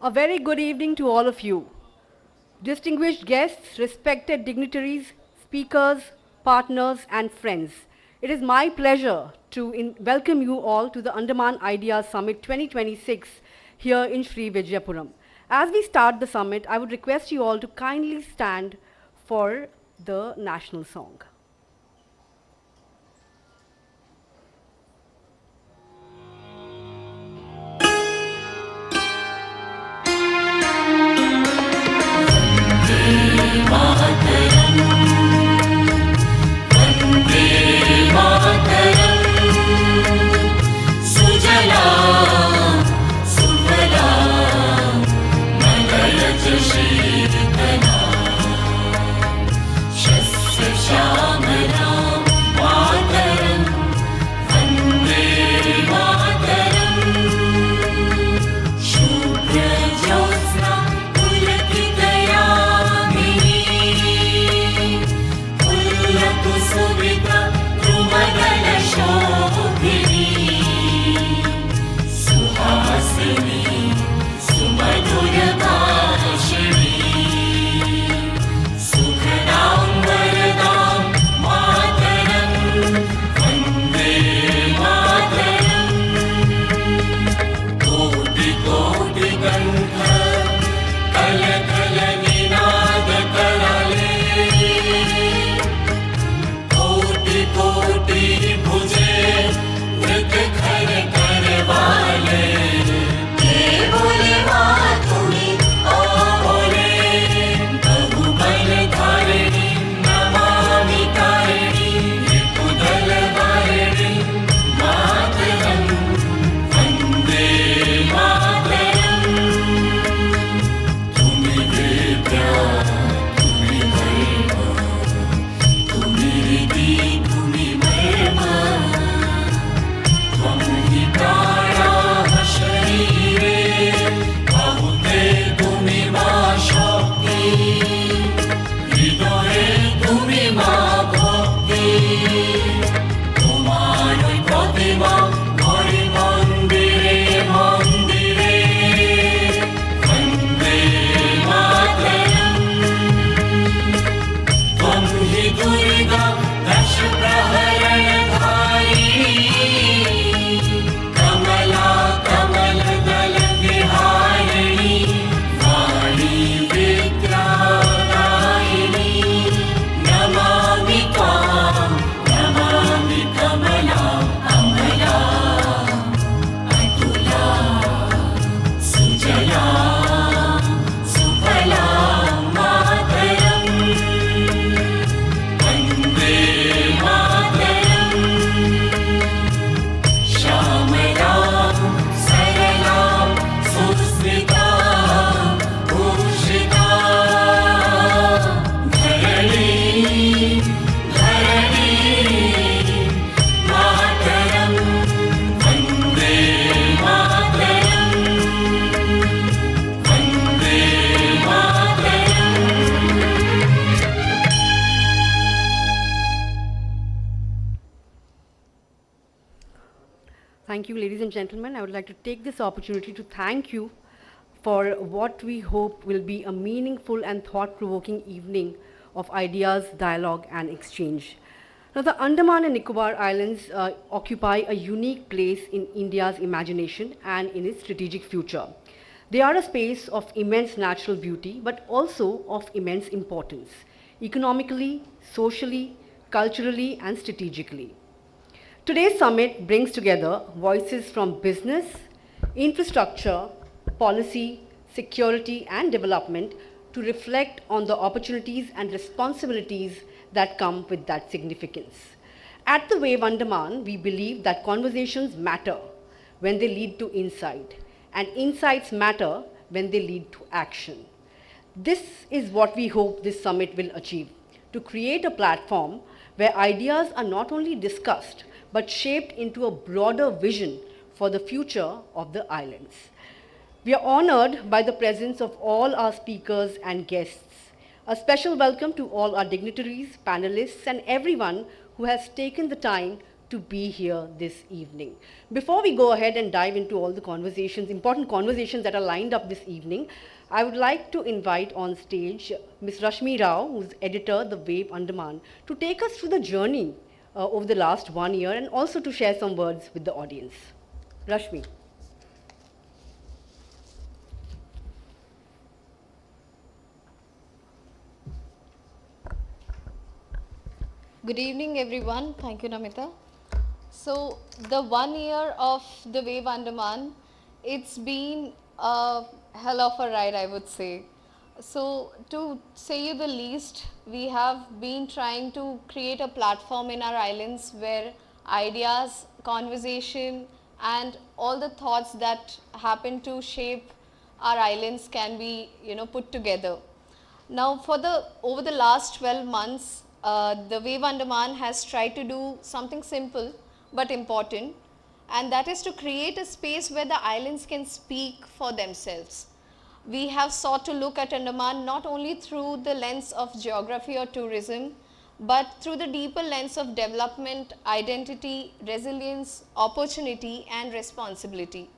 A very good evening to all of you. Distinguished guests, respected dignitaries, speakers, partners, and friends. It is my pleasure to welcome you all to the Andaman Ideas Summit 2026 here in Sri Vijayapuram. As we start the summit, I would request you all to kindly stand for the national song. Thank you, ladies and gentlemen. I would like to take this opportunity to thank you for what we hope will be a meaningful and thought-provoking evening of ideas, dialogue, and exchange. Now, the Andaman and Nicobar Islands occupy a unique place in India's imagination and in its strategic future. They are a space of immense natural beauty, but also of immense importance, economically, socially, culturally, and strategically. Today's summit brings together voices from business, infrastructure, policy, security, and development to reflect on the opportunities and responsibilities that come with that significance. At the Wave Andaman, we believe that conversations matter when they lead to insight, and insights matter when they lead to action. This is what we hope this summit will achieve, to create a platform where ideas are not only discussed, but shaped into a broader vision for the future of the islands. We are honored by the presence of all our speakers and guests. A special welcome to all our dignitaries, panelists, and everyone who has taken the time to be here this evening. Before we go ahead and dive into all the conversations, important conversations that are lined up this evening, I would like to invite on stage Ms. Rashmi Rao, who's editor, The Wave Andaman, to take us through the journey over the last 1 year and also to share some words with the audience. Rashmi. Good evening, everyone. Thank you, Namita. So, the 1 year of the Wave Andaman, it's been a hell of a ride, I would say. So, to say you the least, we have been trying to create a platform in our islands where ideas, conversation, and all the thoughts that happen to shape our islands can be, put together. Now, over the last 12 months, the Wave Andaman has tried to do something simple but important, and that is to create a space where the islands can speak for themselves. We have sought to look at Andaman not only through the lens of geography or tourism, but through the deeper lens of development, identity, resilience, opportunity, and responsibility.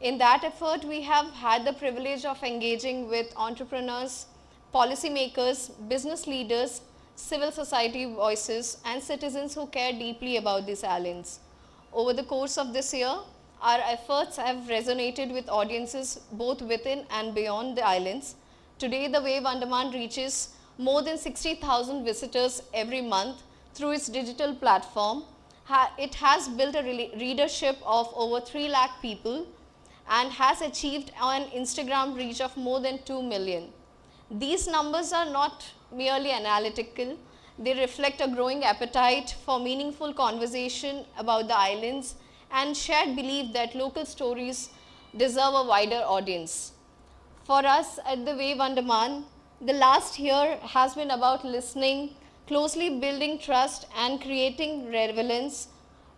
In that effort, we have had the privilege of engaging with entrepreneurs, policymakers, business leaders, civil society voices, and citizens who care deeply about these islands. Over the course of this year, our efforts have resonated with audiences both within and beyond the islands. Today, the Wave Andaman reaches more than 60,000 visitors every month through its digital platform. It has built a readership of over 3 lakh people and has achieved an Instagram reach of more than 2 million. These numbers are not merely analytical, they reflect a growing appetite for meaningful conversation about the islands and shared belief that local stories deserve a wider audience. For us at the Wave Andaman, the last year has been about listening, closely building trust and creating relevance.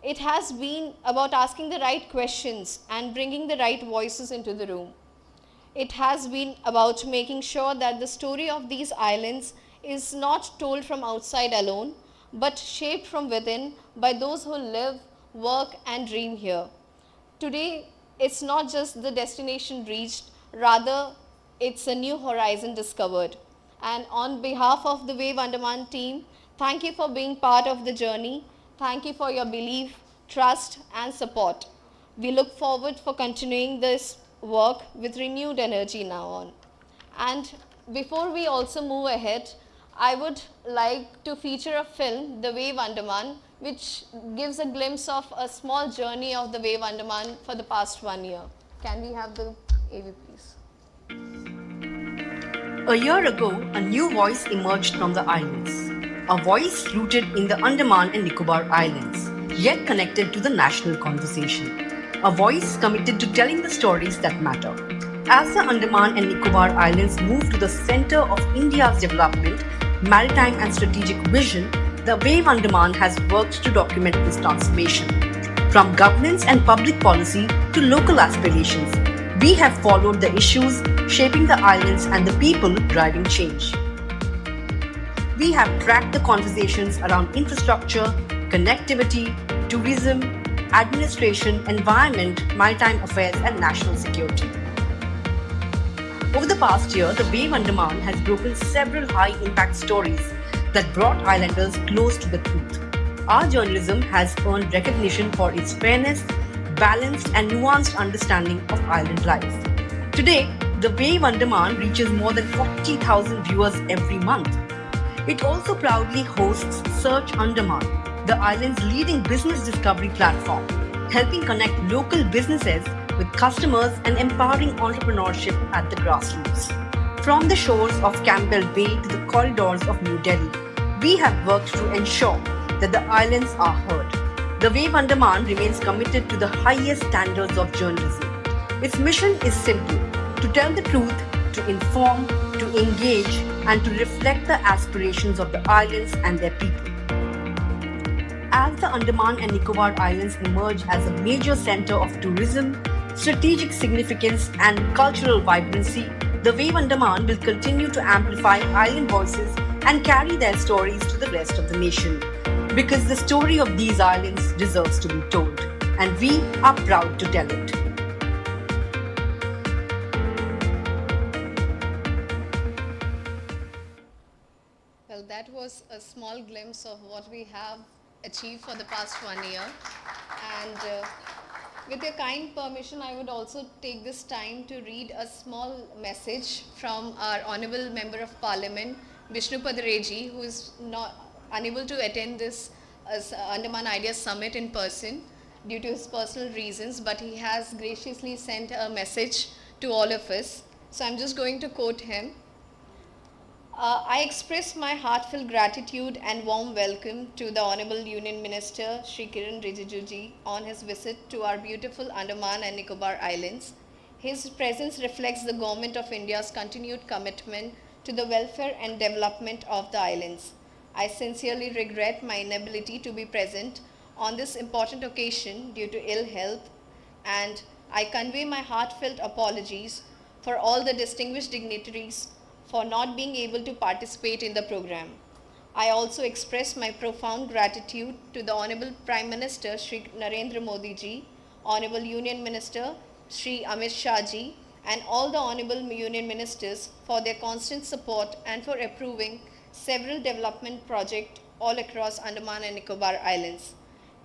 It has been about asking the right questions and bringing the right voices into the room. It has been about making sure that the story of these islands is not told from outside alone, but shaped from within by those who live, work, and dream here. Today, it's not just the destination reached, rather, it's a new horizon discovered. And on behalf of the Wave Andaman team, thank you for being part of the journey. Thank you for your belief, trust, and support. We look forward for continuing this work with renewed energy now on. And before we also move ahead, I would like to feature a film, The Wave Andaman, which gives a glimpse of a small journey of the Wave Andaman for the past 1 year. Can we have the AV, please? A year ago, a new voice emerged from the islands. A voice rooted in the Andaman and Nicobar Islands, yet connected to the national conversation. A voice committed to telling the stories that matter. As the Andaman and Nicobar Islands move to the center of India's development, maritime and strategic vision, the Wave Andaman has worked to document this transformation. From governance and public policy to local aspirations, we have followed the issues shaping the islands and the people driving change. We have tracked the conversations around infrastructure, connectivity, tourism, administration, environment, maritime affairs, and national security. Over the past year, the Wave Andaman has broken several high-impact stories that brought islanders close to the truth. Our journalism has earned recognition for its fairness, balanced, and nuanced understanding of island life. Today, the Wave Andaman reaches more than 40,000 viewers every month. It also proudly hosts Search Andaman, the island's leading business discovery platform, helping connect local businesses with customers and empowering entrepreneurship at the grassroots. From the shores of Campbell Bay to the corridors of New Delhi, we have worked to ensure that the islands are heard. The Wave Andaman remains committed to the highest standards of journalism. Its mission is simple: to tell the truth, to inform, to engage, and to reflect the aspirations of the islands and their people. As the Andaman and Nicobar Islands emerge as a major center of tourism, strategic significance, and cultural vibrancy, the Wave Andaman will continue to amplify island voices and carry their stories to the rest of the nation. because the story of these islands deserves to be told, and we are proud to tell it. Well, that was a small glimpse of what we have achieved for the past 1 year. And with your kind permission, I would also take this time to read a small message from our Honorable Member of Parliament, Vishnu Padareji, who is not unable to attend this Andaman Ideas Summit in person due to his personal reasons, but he has graciously sent a message to all of us. So I'm just going to quote him. I express my heartfelt gratitude and warm welcome to the Honorable Union Minister Shri Kiran Rijijuji on his visit to our beautiful Andaman and Nicobar Islands. His presence reflects the Government of India's continued commitment to the welfare and development of the islands. I sincerely regret my inability to be present on this important occasion due to ill health, and I convey my heartfelt apologies for all the distinguished dignitaries for not being able to participate in the program. I also express my profound gratitude to the Honorable Prime Minister Shri Narendra Modi ji, Honorable Union Minister Shri Amit Shah ji, and all the Honorable Union Ministers for their constant support and for approving several development projects all across Andaman and Nicobar Islands.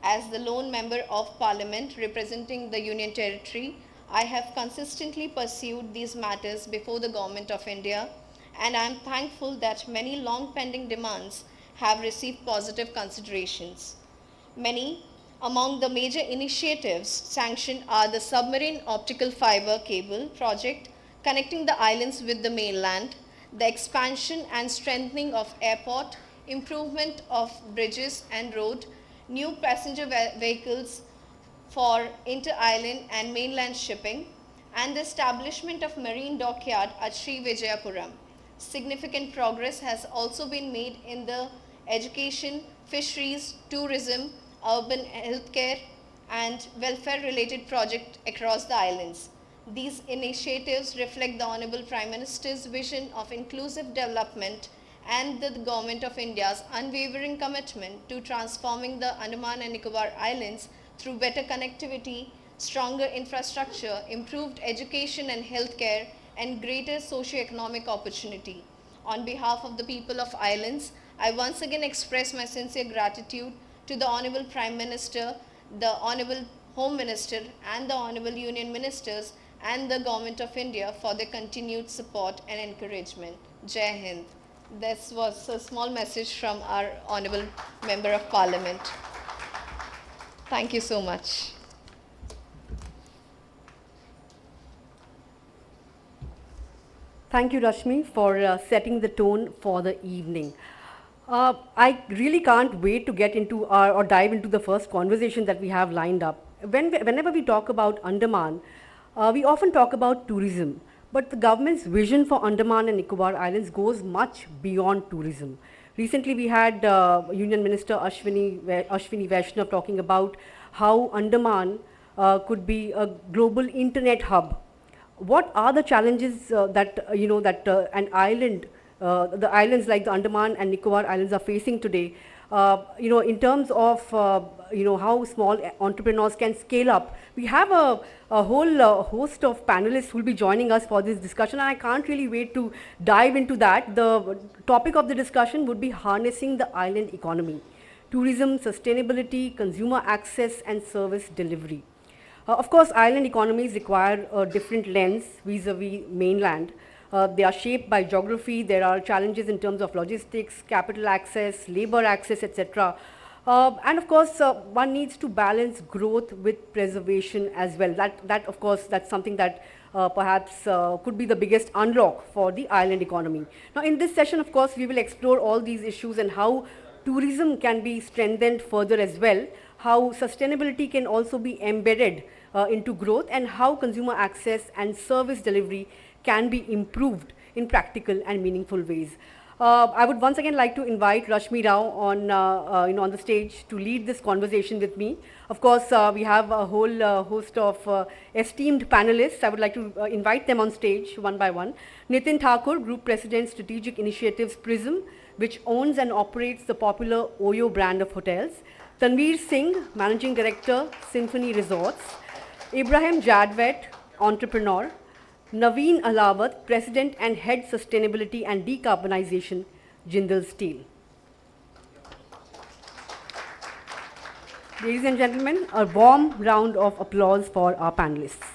As the lone member of Parliament representing the Union Territory, I have consistently pursued these matters before the Government of India, and I am thankful that many long pending demands have received positive considerations. Many among the major initiatives sanctioned are the submarine optical fiber cable project connecting the islands with the mainland, the expansion and strengthening of airport, improvement of bridges and road, new passenger vehicles for inter-island and mainland shipping, and the establishment of marine dockyard at Sri Vijayapuram. Significant progress has also been made in the education, fisheries, tourism, urban healthcare, and welfare related projects across the islands. These initiatives reflect the Honorable Prime Minister's vision of inclusive development and the Government of India's unwavering commitment to transforming the Andaman and Nicobar Islands through better connectivity, stronger infrastructure, improved education and healthcare, and greater socio-economic opportunity. On behalf of the people of islands, I once again express my sincere gratitude to the Honorable Prime Minister, the Honorable Home Minister, and the Honorable Union Ministers and the Government of India for their continued support and encouragement. Jai Hind. This was a small message from our Honorable Member of Parliament. Thank you so much. Thank you, Rashmi, for setting the tone for the evening. I really can't wait to get into or dive into the first conversation that we have lined up. Whenever we talk about Andaman, we often talk about tourism, but the government's vision for Andaman and Nicobar Islands goes much beyond tourism. Recently, we had Union Minister Ashwini Vaishnav talking about how Andaman could be a global internet hub. What are the challenges the islands like the Andaman and Nicobar Islands are facing today? In terms of how small entrepreneurs can scale up. We have a whole host of panelists who will be joining us for this discussion, and I can't really wait to dive into that. The topic of the discussion would be harnessing the island economy, tourism, sustainability, consumer access, and service delivery. Of course, island economies require a different lens vis-a-vis mainland. They are shaped by geography. There are challenges in terms of logistics, capital access, labor access, etc. And of course, one needs to balance growth with preservation as well. That of course, that's something that perhaps could be the biggest unlock for the island economy. Now, in this session, of course, we will explore all these issues and how tourism can be strengthened further as well, how sustainability can also be embedded into growth, and how consumer access and service delivery can be improved in practical and meaningful ways. I would once again like to invite Rashmi Rao on the stage to lead this conversation with me. Of course, we have a whole host of esteemed panelists. I would like to invite them on stage one by one. Nitin Thakur, Group President, Strategic Initiatives, PRISM. which owns and operates the popular Oyo brand of hotels, Tanveer Singh, Managing Director, Symphony Resorts, Ibrahim Jadvet, entrepreneur, Naveen Alawat, President and Head Sustainability and Decarbonization, Jindal Steel. Ladies and gentlemen, a warm round of applause for our panelists.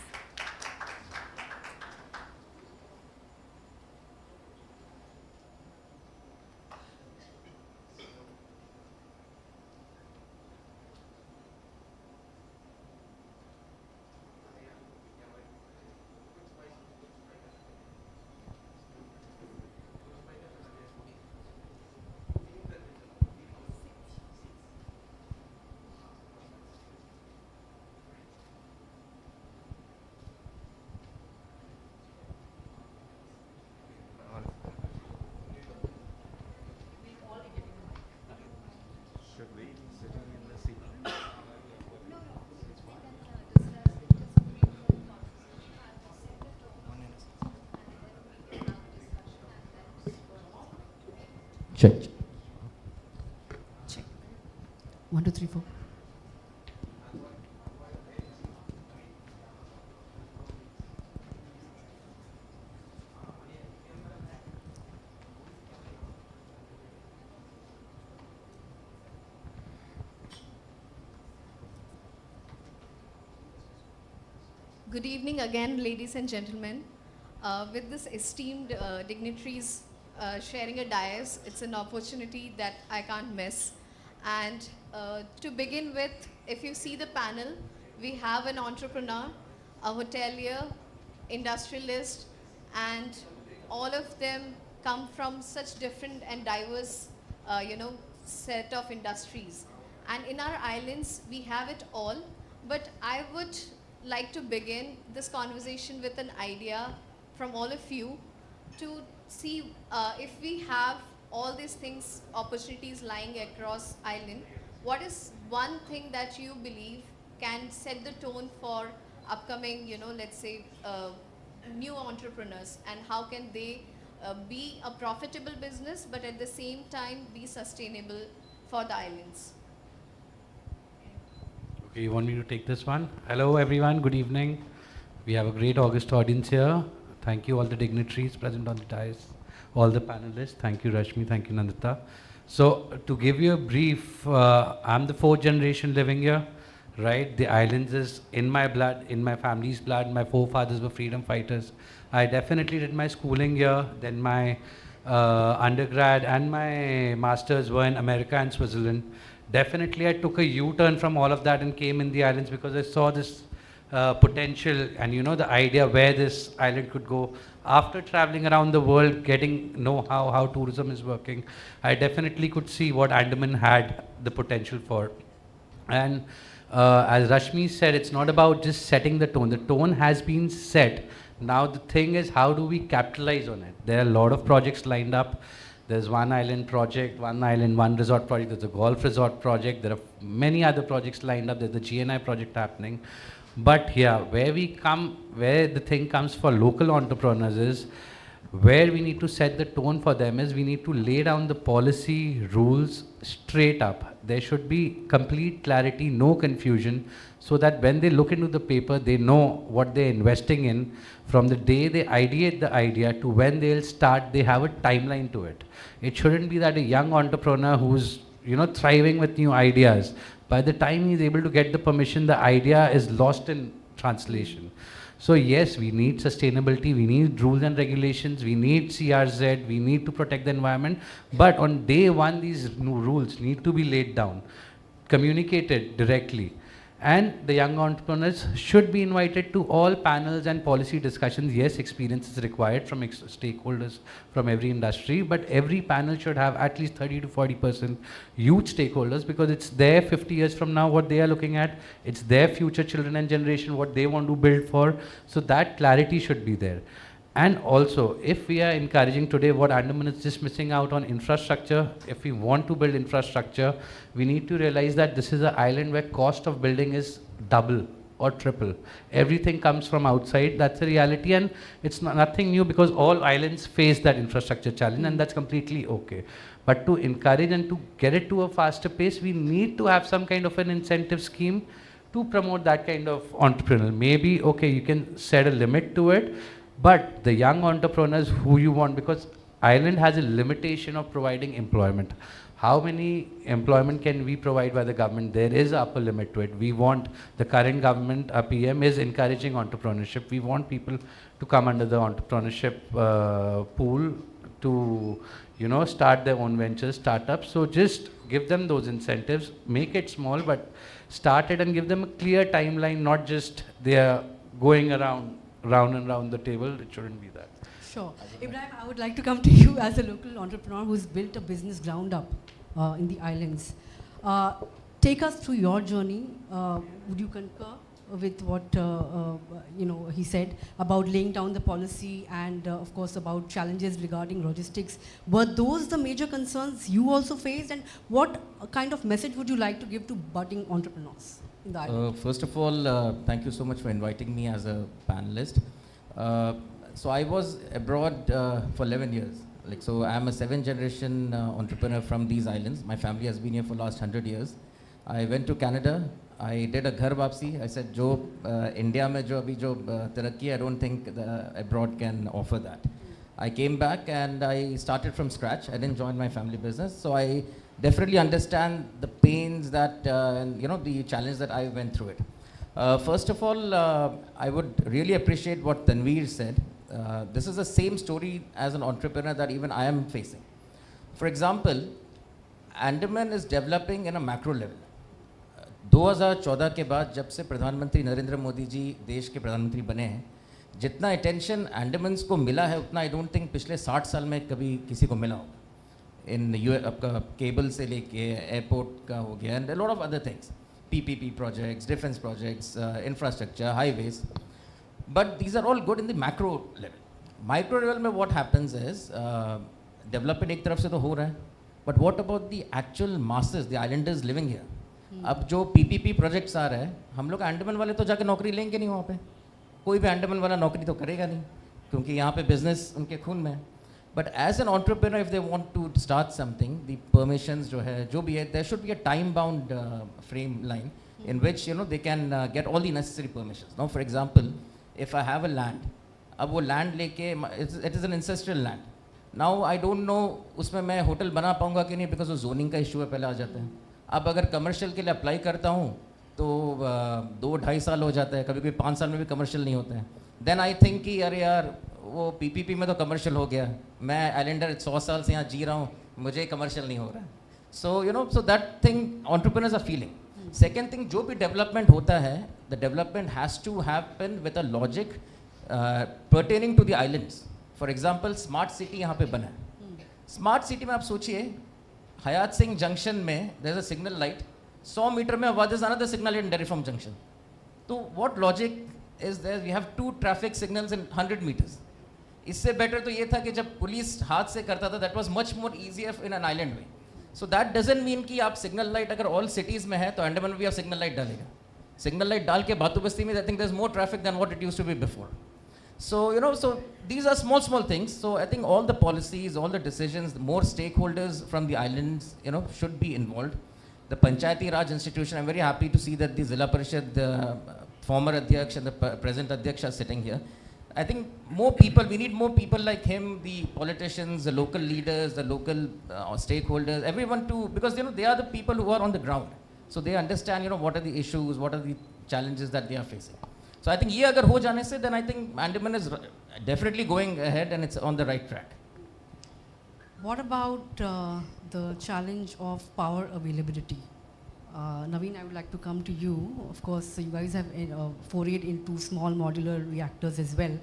Check. Check. 1, 2, 3, 4. Good evening again, ladies and gentlemen. With this esteemed dignitaries sharing a dais, it's an opportunity that I can't miss. And to begin with, if you see the panel, we have an entrepreneur, a hotelier, industrialist, and all of them come from such different and diverse, set of industries. And in our islands, we have it all. But I would like to begin this conversation with an idea from all of you to see if we have all these things, opportunities lying across island, what is one thing that you believe can set the tone for upcoming, let's say, new entrepreneurs, and how can they be a profitable business but at the same time be sustainable for the islands? Okay, you want me to take this one? Hello everyone, good evening. We have a great August audience here. Thank you all the dignitaries present on the dais, all the panelists. Thank you Rashmi, thank you Nandita. So to give you a brief, I'm the 4th generation living here, right? The islands is in my blood, in my family's blood. My forefathers were freedom fighters. I definitely did my schooling here, then my undergrad and my masters were in America and Switzerland. Definitely I took a U-turn from all of that and came in the islands because I saw this potential and the idea where this island could go. After traveling around the world, getting know-how, how tourism is working, I definitely could see what Andaman had the potential for. And as Rashmi said, it's not about just setting the tone. The tone has been set. Now the thing is, how do we capitalize on it? There are a lot of projects lined up. There's one island project, one island, one resort project. There's a golf resort project. There are many other projects lined up. There's the GNI project happening. But here, where the thing comes for local entrepreneurs is, where we need to set the tone for them is we need to lay down the policy rules straight up. There should be complete clarity, no confusion, so that when they look into the paper, they know what they're investing in. From the day they ideate the idea to when they'll start, they have a timeline to it. It shouldn't be that a young entrepreneur who's thriving with new ideas, by the time he's able to get the permission, the idea is lost in translation. So yes, we need sustainability, we need rules and regulations, we need CRZ, we need to protect the environment. But on day one, these new rules need to be laid down, communicated directly. And the young entrepreneurs should be invited to all panels and policy discussions. Yes, experience is required from stakeholders from every industry, but every panel should have at least 30 to 40% youth stakeholders, because it's their 50 years from now what they are looking at. It's their future children and generation what they want to build for. So that clarity should be there. And also, if we are encouraging today, what Andaman is just missing out on infrastructure, if we want to build infrastructure, we need to realize that this is an island where cost of building is double or triple. Everything comes from outside. That's a reality, and it's nothing new because all islands face that infrastructure challenge, and that's completely okay. But to encourage and to get it to a faster pace, we need to have some kind of an incentive scheme to promote that kind of entrepreneur. Maybe, okay, you can set a limit to it, but the young entrepreneurs who you want, because island has a limitation of providing employment. How many employment can we provide by the government? There is an upper limit to it. We want, the current government, our PM is encouraging entrepreneurship. We want people to come under the entrepreneurship pool to, you know, start their own ventures, startups. So just give them those incentives, make it small, but start it and give them a clear timeline, not just they are going round and round the table. It shouldn't be that. Sure. Ibrahim, I would like to come to you as a local entrepreneur who's built a business ground up in the islands. Take us through your journey. Would you concur with what he said about laying down the policy and of course about challenges regarding logistics? Were those the major concerns you also faced, and what kind of message would you like to give to budding entrepreneurs in the island? First of all, thank you so much for inviting me as a panelist. So I was abroad for 11 years. So I'm a 7th generation entrepreneur from these islands. My family has been here for the last 100 years. I went to Canada. I did a ghar wapsi. I said, India mein jo abhi jo tarakki, I don't think the abroad can offer that. I came back and I started from scratch. I didn't join my family business. So I definitely understand the pains that, the challenge that I went through it. First of all, I would really appreciate what Tanveer said. This is the same story as an entrepreneur that even I am facing. For example, Andaman is developing in a macro level. 2014 के बाद जब से प्रधानमंत्री नरेंद्र मोदी जी देश के प्रधानमंत्री बने हैं, जितना अटेंशन अंडमान्स को मिला है उतना आई डोंट थिंक पिछले 60 साल में कभी किसी को मिला होगा. इन आपका केबल से लेके एयरपोर्ट का हो गया and a lot of other things, PPP projects, defense projects, infrastructure, highways. But these are all good in the macro level. Micro level में what happens is development एक तरफ से तो हो रहा है, but what about the actual masses, the islanders living here? अब जो PPP projects आ रहे हैं, हम लोग अंडमान वाले तो जाके नौकरी लेंगे नहीं वहाँ पे. कोई भी अंडमान वाला नौकरी तो करेगा नहीं, क्योंकि यहाँ पे business उनके खून में है. But as an entrepreneur, if they want to start something, the permissions जो है, जो भी है, there should be a time-bound frame line in which they can get all the necessary permissions. Now, for example, if I have a land, अब वो land लेके, it is an ancestral land. Now I don't know उसमें मैं hotel बना पाऊँगा कि नहीं, because वो zoning का issue है, पहले आ जाता है. अब अगर commercial के लिए apply करता हूँ तो 2-2.5 साल हो जाता है, कभी कभी 5 साल में भी commercial नहीं होता है. Then I think कि अरे यार वो PPP में तो commercial हो गया, मैं islander 100 साल से यहाँ जी रहा हूँ, मुझे commercial नहीं हो रहा है. So so that thing entrepreneurs are feeling. Second thing, जो भी development होता है, the development has to happen with a logic pertaining to the islands. For example, smart city यहाँ पे बना है. Smart city में आप सोचिए, हयात सिंह जंक्शन में there is a signal light, 100 metre में what is another signal in Dairy Farm Junction. तो what logic is there? We have 2 traffic signals in 100 meters. इससे better तो ये था कि जब पुलिस हाथ से करता था, that was much more easier in an island way. So that doesn't mean कि आप signal light अगर all cities में है तो अंडमान में भी आप signal light डालेगा. Signal light डाल के बातू बस्ती में I think there's more traffic than what it used to be before. So so these are small things. So I think all the policies, all the decisions, more stakeholders from the islands, should be involved. The Panchayati Raj institution, I'm very happy to see that the Zilla Parishad, the former Adhyaksh and the present Adhyaksh are sitting here. I think more people, we need more people like him, the politicians, the local leaders, the local stakeholders, everyone because they are the people who are on the ground. So they understand, what are the issues, what are the challenges that they are facing. So I think ये अगर हो जाने से, then I think Andaman is definitely going ahead and it's on the right track. What about the challenge of power availability? Naveen, I would like to come to you. Of course, you guys have forayed into small modular reactors as well,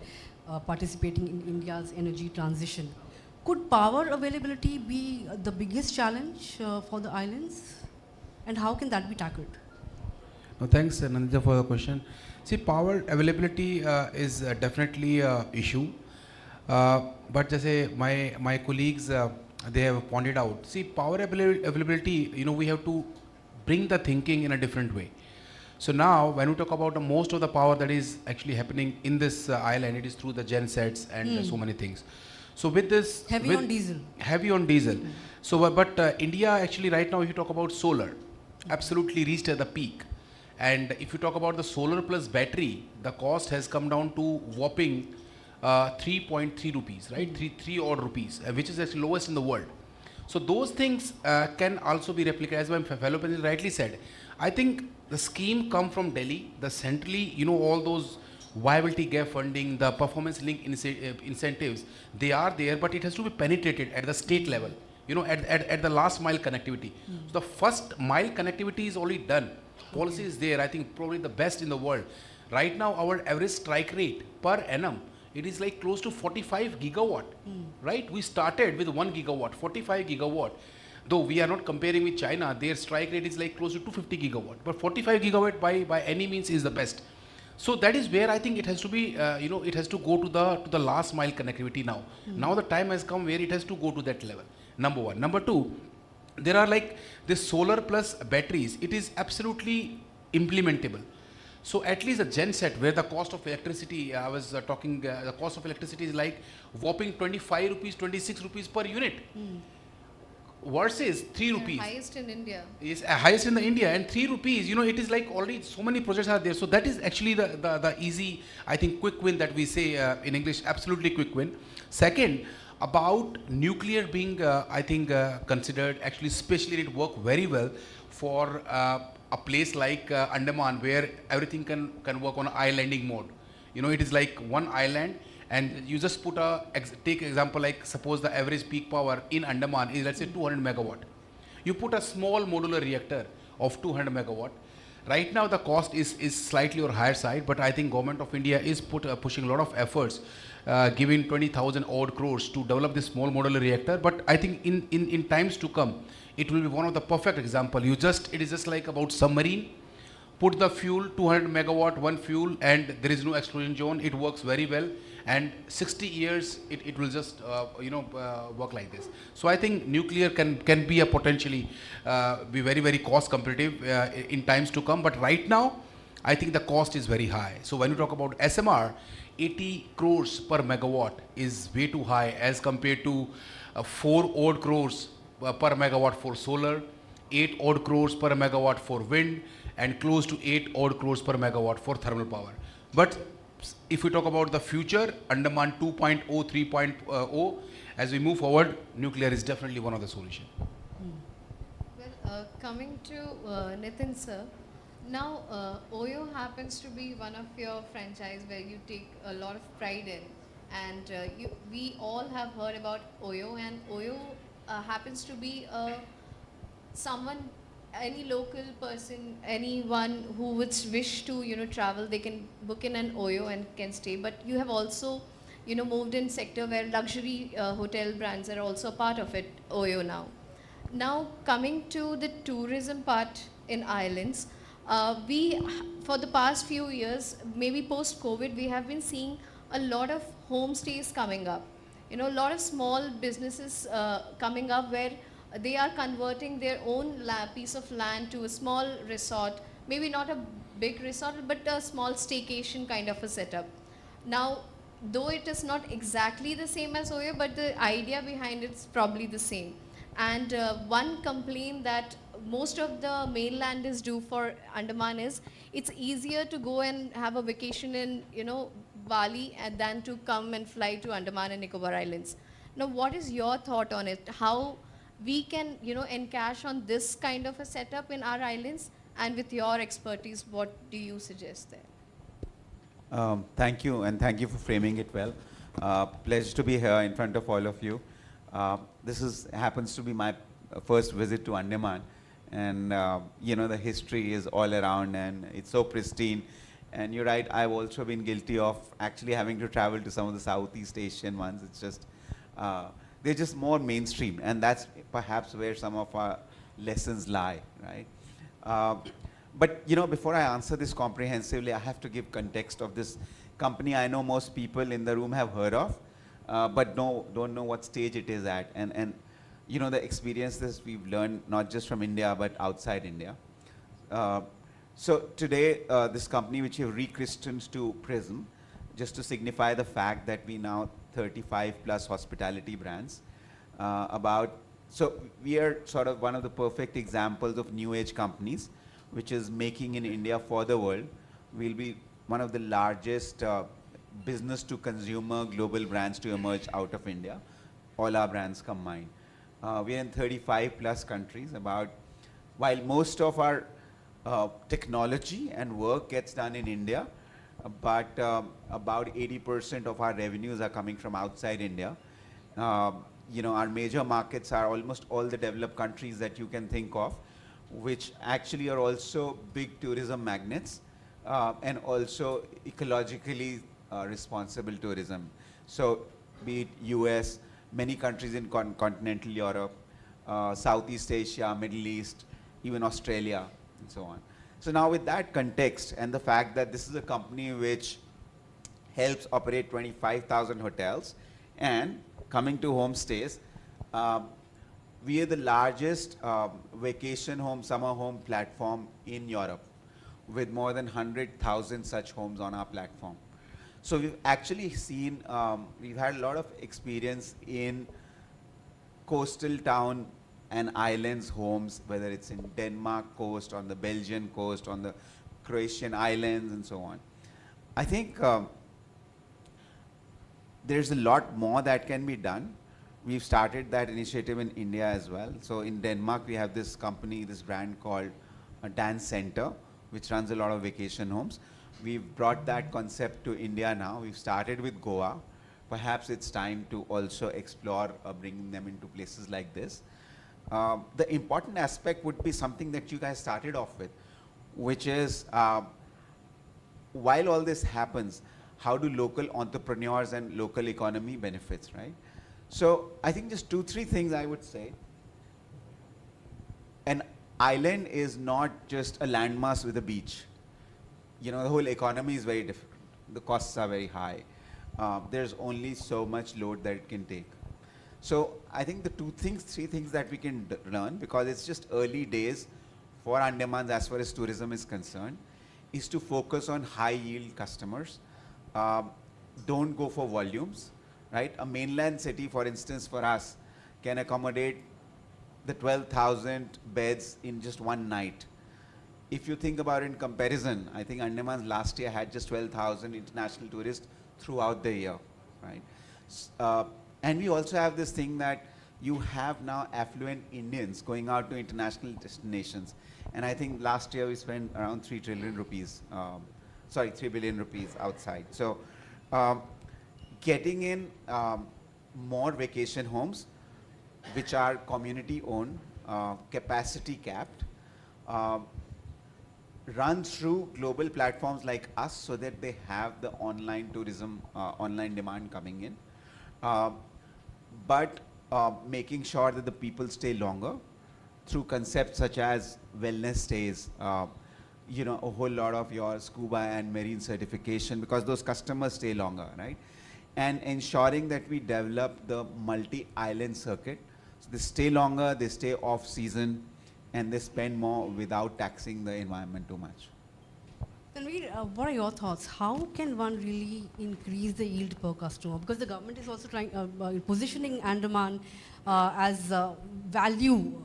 participating in India's energy transition. Could power availability be the biggest challenge for the islands? And how can that be tackled? No, thanks, Nandita, for the question. See, power availability is definitely an issue. But जैसे my colleagues, they have pointed out, see, power availability, we have to bring the thinking in a different way. So now, when we talk about most of the power that is actually happening in this island, it is through the gen sets and so many things. So with this, Heavy with on diesel. heavy on diesel. So, but India actually right now, if you talk about solar, absolutely reached at the peak. And if you talk about the solar plus battery, the cost has come down to whopping 3.3 rupees, right? 3 odd rupees, which is the lowest in the world. So those things can also be replicated, as my fellow panelist rightly said. I think the scheme come from Delhi, the centrally, all those viability gap funding, the performance link incentives, they are there, but it has to be penetrated at the state level, at the last mile connectivity. So the first mile connectivity is already done. Policy is there, I think probably the best in the world. Right now, our average strike rate per annum, it is like close to 45 gigawatt, right? We started with 1 gigawatt, 45 gigawatt. Though we are not comparing with China, their strike rate is like close to 250 gigawatt. But 45 gigawatt by any means is the best. So that is where I think it has to be, it has to go to the last mile connectivity now. Now the time has come where it has to go to that level. Number one. Number two, there are like this solar plus batteries. It is absolutely implementable. So at least a gen set where the cost of electricity, I was talking, the cost of electricity is like whopping 25 rupees, 26 rupees per unit. Versus 3 rupees. Highest in India. Is highest in the India, and 3 rupees, it is like already so many projects are there. So that is actually the easy, I think, quick win that we say in English, absolutely quick win. Second, about nuclear being, I think, considered, actually, especially it work very well for a place like Andaman, where everything can work on islanding mode. It is like one island, and you just put take example like suppose the average peak power in Andaman is, let's say, 200 megawatt. You put a small modular reactor of 200 megawatt. Right now the cost is slightly on higher side, but I think government of India is pushing a lot of efforts, giving 20,000 odd crores to develop this small modular reactor. But I think in times to come, it will be one of the perfect example. It is just like about submarine. Put the fuel, 200 megawatt, one fuel, and there is no explosion zone. It works very well, and 60 years it will just work like this. So I think nuclear can be a potentially be very, very cost competitive in times to come. But right now, I think the cost is very high. So when you talk about SMR, 80 crores per megawatt is way too high as compared to 4 odd crores per megawatt for solar, 8 odd crores per megawatt for wind, and close to 8 odd crores per megawatt for thermal power. But if we talk about the future, Andaman 2.0, 3.0, as we move forward, nuclear is definitely one of the solutions. Well, coming to Nitin sir, now OYO happens to be one of your franchise where you take a lot of pride in, and we all have heard about OYO, and OYO happens to be someone, any local person, anyone who would wish to travel, they can book in an OYO and can stay. But you have also moved in sector where luxury hotel brands are also part of it, OYO now. Now coming to the tourism part in islands, we for the past few years, maybe post COVID, we have been seeing a lot of homestays coming up. A lot of small businesses coming up where they are converting their own piece of land to a small resort, maybe not a big resort, but a small staycation kind of a setup. Now, though it is not exactly the same as OYO, but the idea behind it is probably the same. And one complaint that most of the mainlanders do for Andaman is it's easier to go and have a vacation in Bali than to come and fly to Andaman and Nicobar Islands. Now, what is your thought on it? How we can encash on this kind of a setup in our islands, and with your expertise, what do you suggest there? Thank you, and thank you for framing it well. Pleasure to be here in front of all of you. This happens to be my first visit to Andaman, and the history is all around, and it's so pristine. And you're right, I've also been guilty of actually having to travel to some of the Southeast Asian ones. It's just they're just more mainstream, and that's perhaps where some of our lessons lie, right? But before I answer this comprehensively, I have to give context of this company. I know most people in the room have heard of, but don't know what stage it is at, and the experiences we've learned not just from India but outside India. So today, this company, which we have rechristened to Prism, just to signify the fact that we now 35 plus hospitality brands. So we are sort of one of the perfect examples of new age companies, which is making in India for the world. We'll be one of the largest business to consumer global brands to emerge out of India, all our brands combined. We are in 35 plus countries. While most of our technology and work gets done in India, but about 80% of our revenues are coming from outside India. Our major markets are almost all the developed countries that you can think of, which actually are also big tourism magnets and also ecologically responsible tourism. So be it US, many countries in continental Europe, Southeast Asia, Middle East, even Australia, and so on. So now with that context and the fact that this is a company which helps operate 25,000 hotels and coming to homestays, we are the largest vacation home, summer home platform in Europe with more than 100,000 such homes on our platform. So we've actually seen, we've had a lot of experience in coastal town and islands homes, whether it's in Denmark coast, on the Belgian coast, on the Croatian islands and so on. I think there's a lot more that can be done. We've started that initiative in India as well. So in Denmark, we have this company, this brand called Dance Center, which runs a lot of vacation homes. We've brought that concept to India now. We've started with Goa. Perhaps it's time to also explore bringing them into places like this. The important aspect would be something that you guys started off with, which is while all this happens, how do local entrepreneurs and local economy benefits, right? So I think just 2-3 things I would say. An island is not just a landmass with a beach. The whole economy is very different. The costs are very high. There's only so much load that it can take. So I think the 3 things that we can learn, because it's just early days for Andaman as far as tourism is concerned, is to focus on high yield customers. Don't go for volumes, right? A mainland city, for instance, for us, can accommodate the 12,000 beds in just one night. If you think about it in comparison, I think Andaman last year had just 12,000 international tourists throughout the year, right? And we also have this thing that you have now affluent Indians going out to international destinations. And I think last year we spent around 3 trillion rupees, 3 billion rupees outside. So getting in more vacation homes, which are community owned, capacity capped, run through global platforms like us so that they have the online tourism, online demand coming in. But making sure that the people stay longer through concepts such as wellness stays, a whole lot of your scuba and marine certification, because those customers stay longer, right? And ensuring that we develop the multi-island circuit. So they stay longer, they stay off season, and they spend more without taxing the environment too much. Tanveer, what are your thoughts? How can one really increase the yield per customer? Because the government is also trying positioning Andaman as value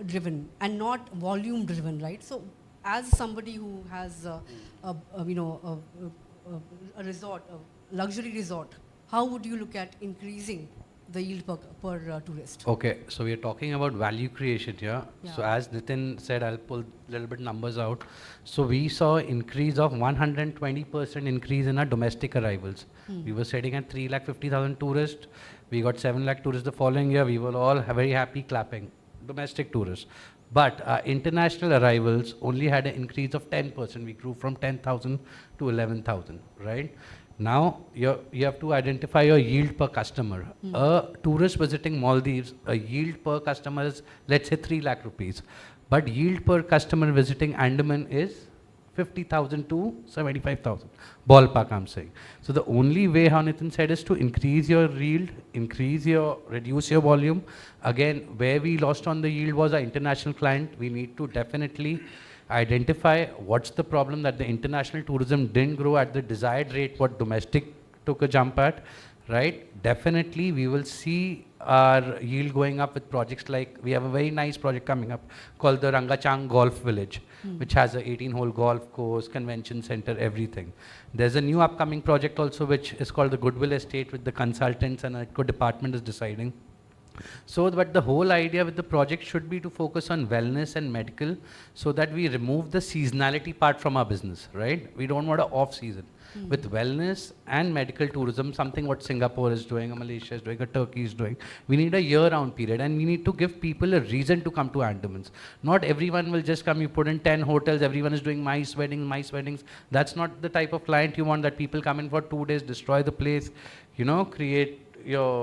driven and not volume driven, right? So, as somebody who has a resort, a luxury resort, how would you look at increasing the yield per tourist? Okay, so we are talking about value creation here. Yeah. So as Nitin said, I'll pull a little bit numbers out. So we saw increase of 120% increase in our domestic arrivals. We were sitting at 350,000 tourists. We got 7 lakh tourists the following year. We were all very happy clapping, domestic tourists. But international arrivals only had an increase of 10%. We grew from 10,000 to 11,000, right? Now, you have to identify your yield per customer. A tourist visiting Maldives, a yield per customer is, let's say, 3 lakh rupees. But yield per customer visiting Andaman is 50,000 to 75,000. Ballpark, I'm saying. So the only way, how Nitin said, is to increase your yield, reduce your volume. Again, where we lost on the yield was our international client. We need to definitely identify what's the problem that the international tourism didn't grow at the desired rate what domestic took a jump at, right, definitely we will see our yield going up with projects like, we have a very nice project coming up called the Rangachang Golf Village, which has a 18-hole golf course, convention center, everything. There's a new upcoming project also which is called the Goodwill Estate, with the consultants and the department is deciding. So, but the whole idea with the project should be to focus on wellness and medical, so that we remove the seasonality part from our business, right? We don't want an off-season. With wellness and medical tourism, something what Singapore is doing, or Malaysia is doing, or Turkey is doing, we need a year-round period, and we need to give people a reason to come to Andamans. Not everyone will just come, you put in 10 hotels, everyone is doing mice weddings. That's not the type of client you want, that people come in for 2 days, destroy the place, you know,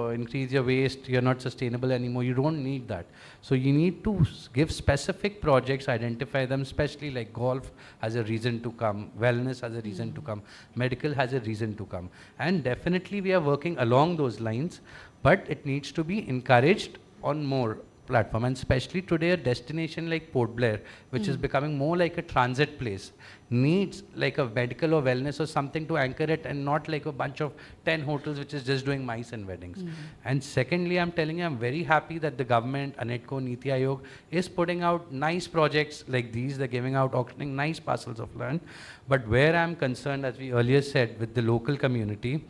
increase your waste, you're not sustainable anymore. You don't need that. So you need to give specific projects, identify them, especially like golf has a reason to come, wellness has a reason to come, medical has a reason to come. And definitely we are working along those lines, but it needs to be encouraged on more platform. And especially today, a destination like Port Blair, which is becoming more like a transit place, needs like a medical or wellness or something to anchor it, and not like a bunch of 10 hotels which is just doing mice and weddings. And secondly, I'm telling you, I'm very happy that the government, ANETCO, Niti Aayog, is putting out nice projects like these. They're giving out, auctioning nice parcels of land. But where I'm concerned, as we earlier said, with the local community,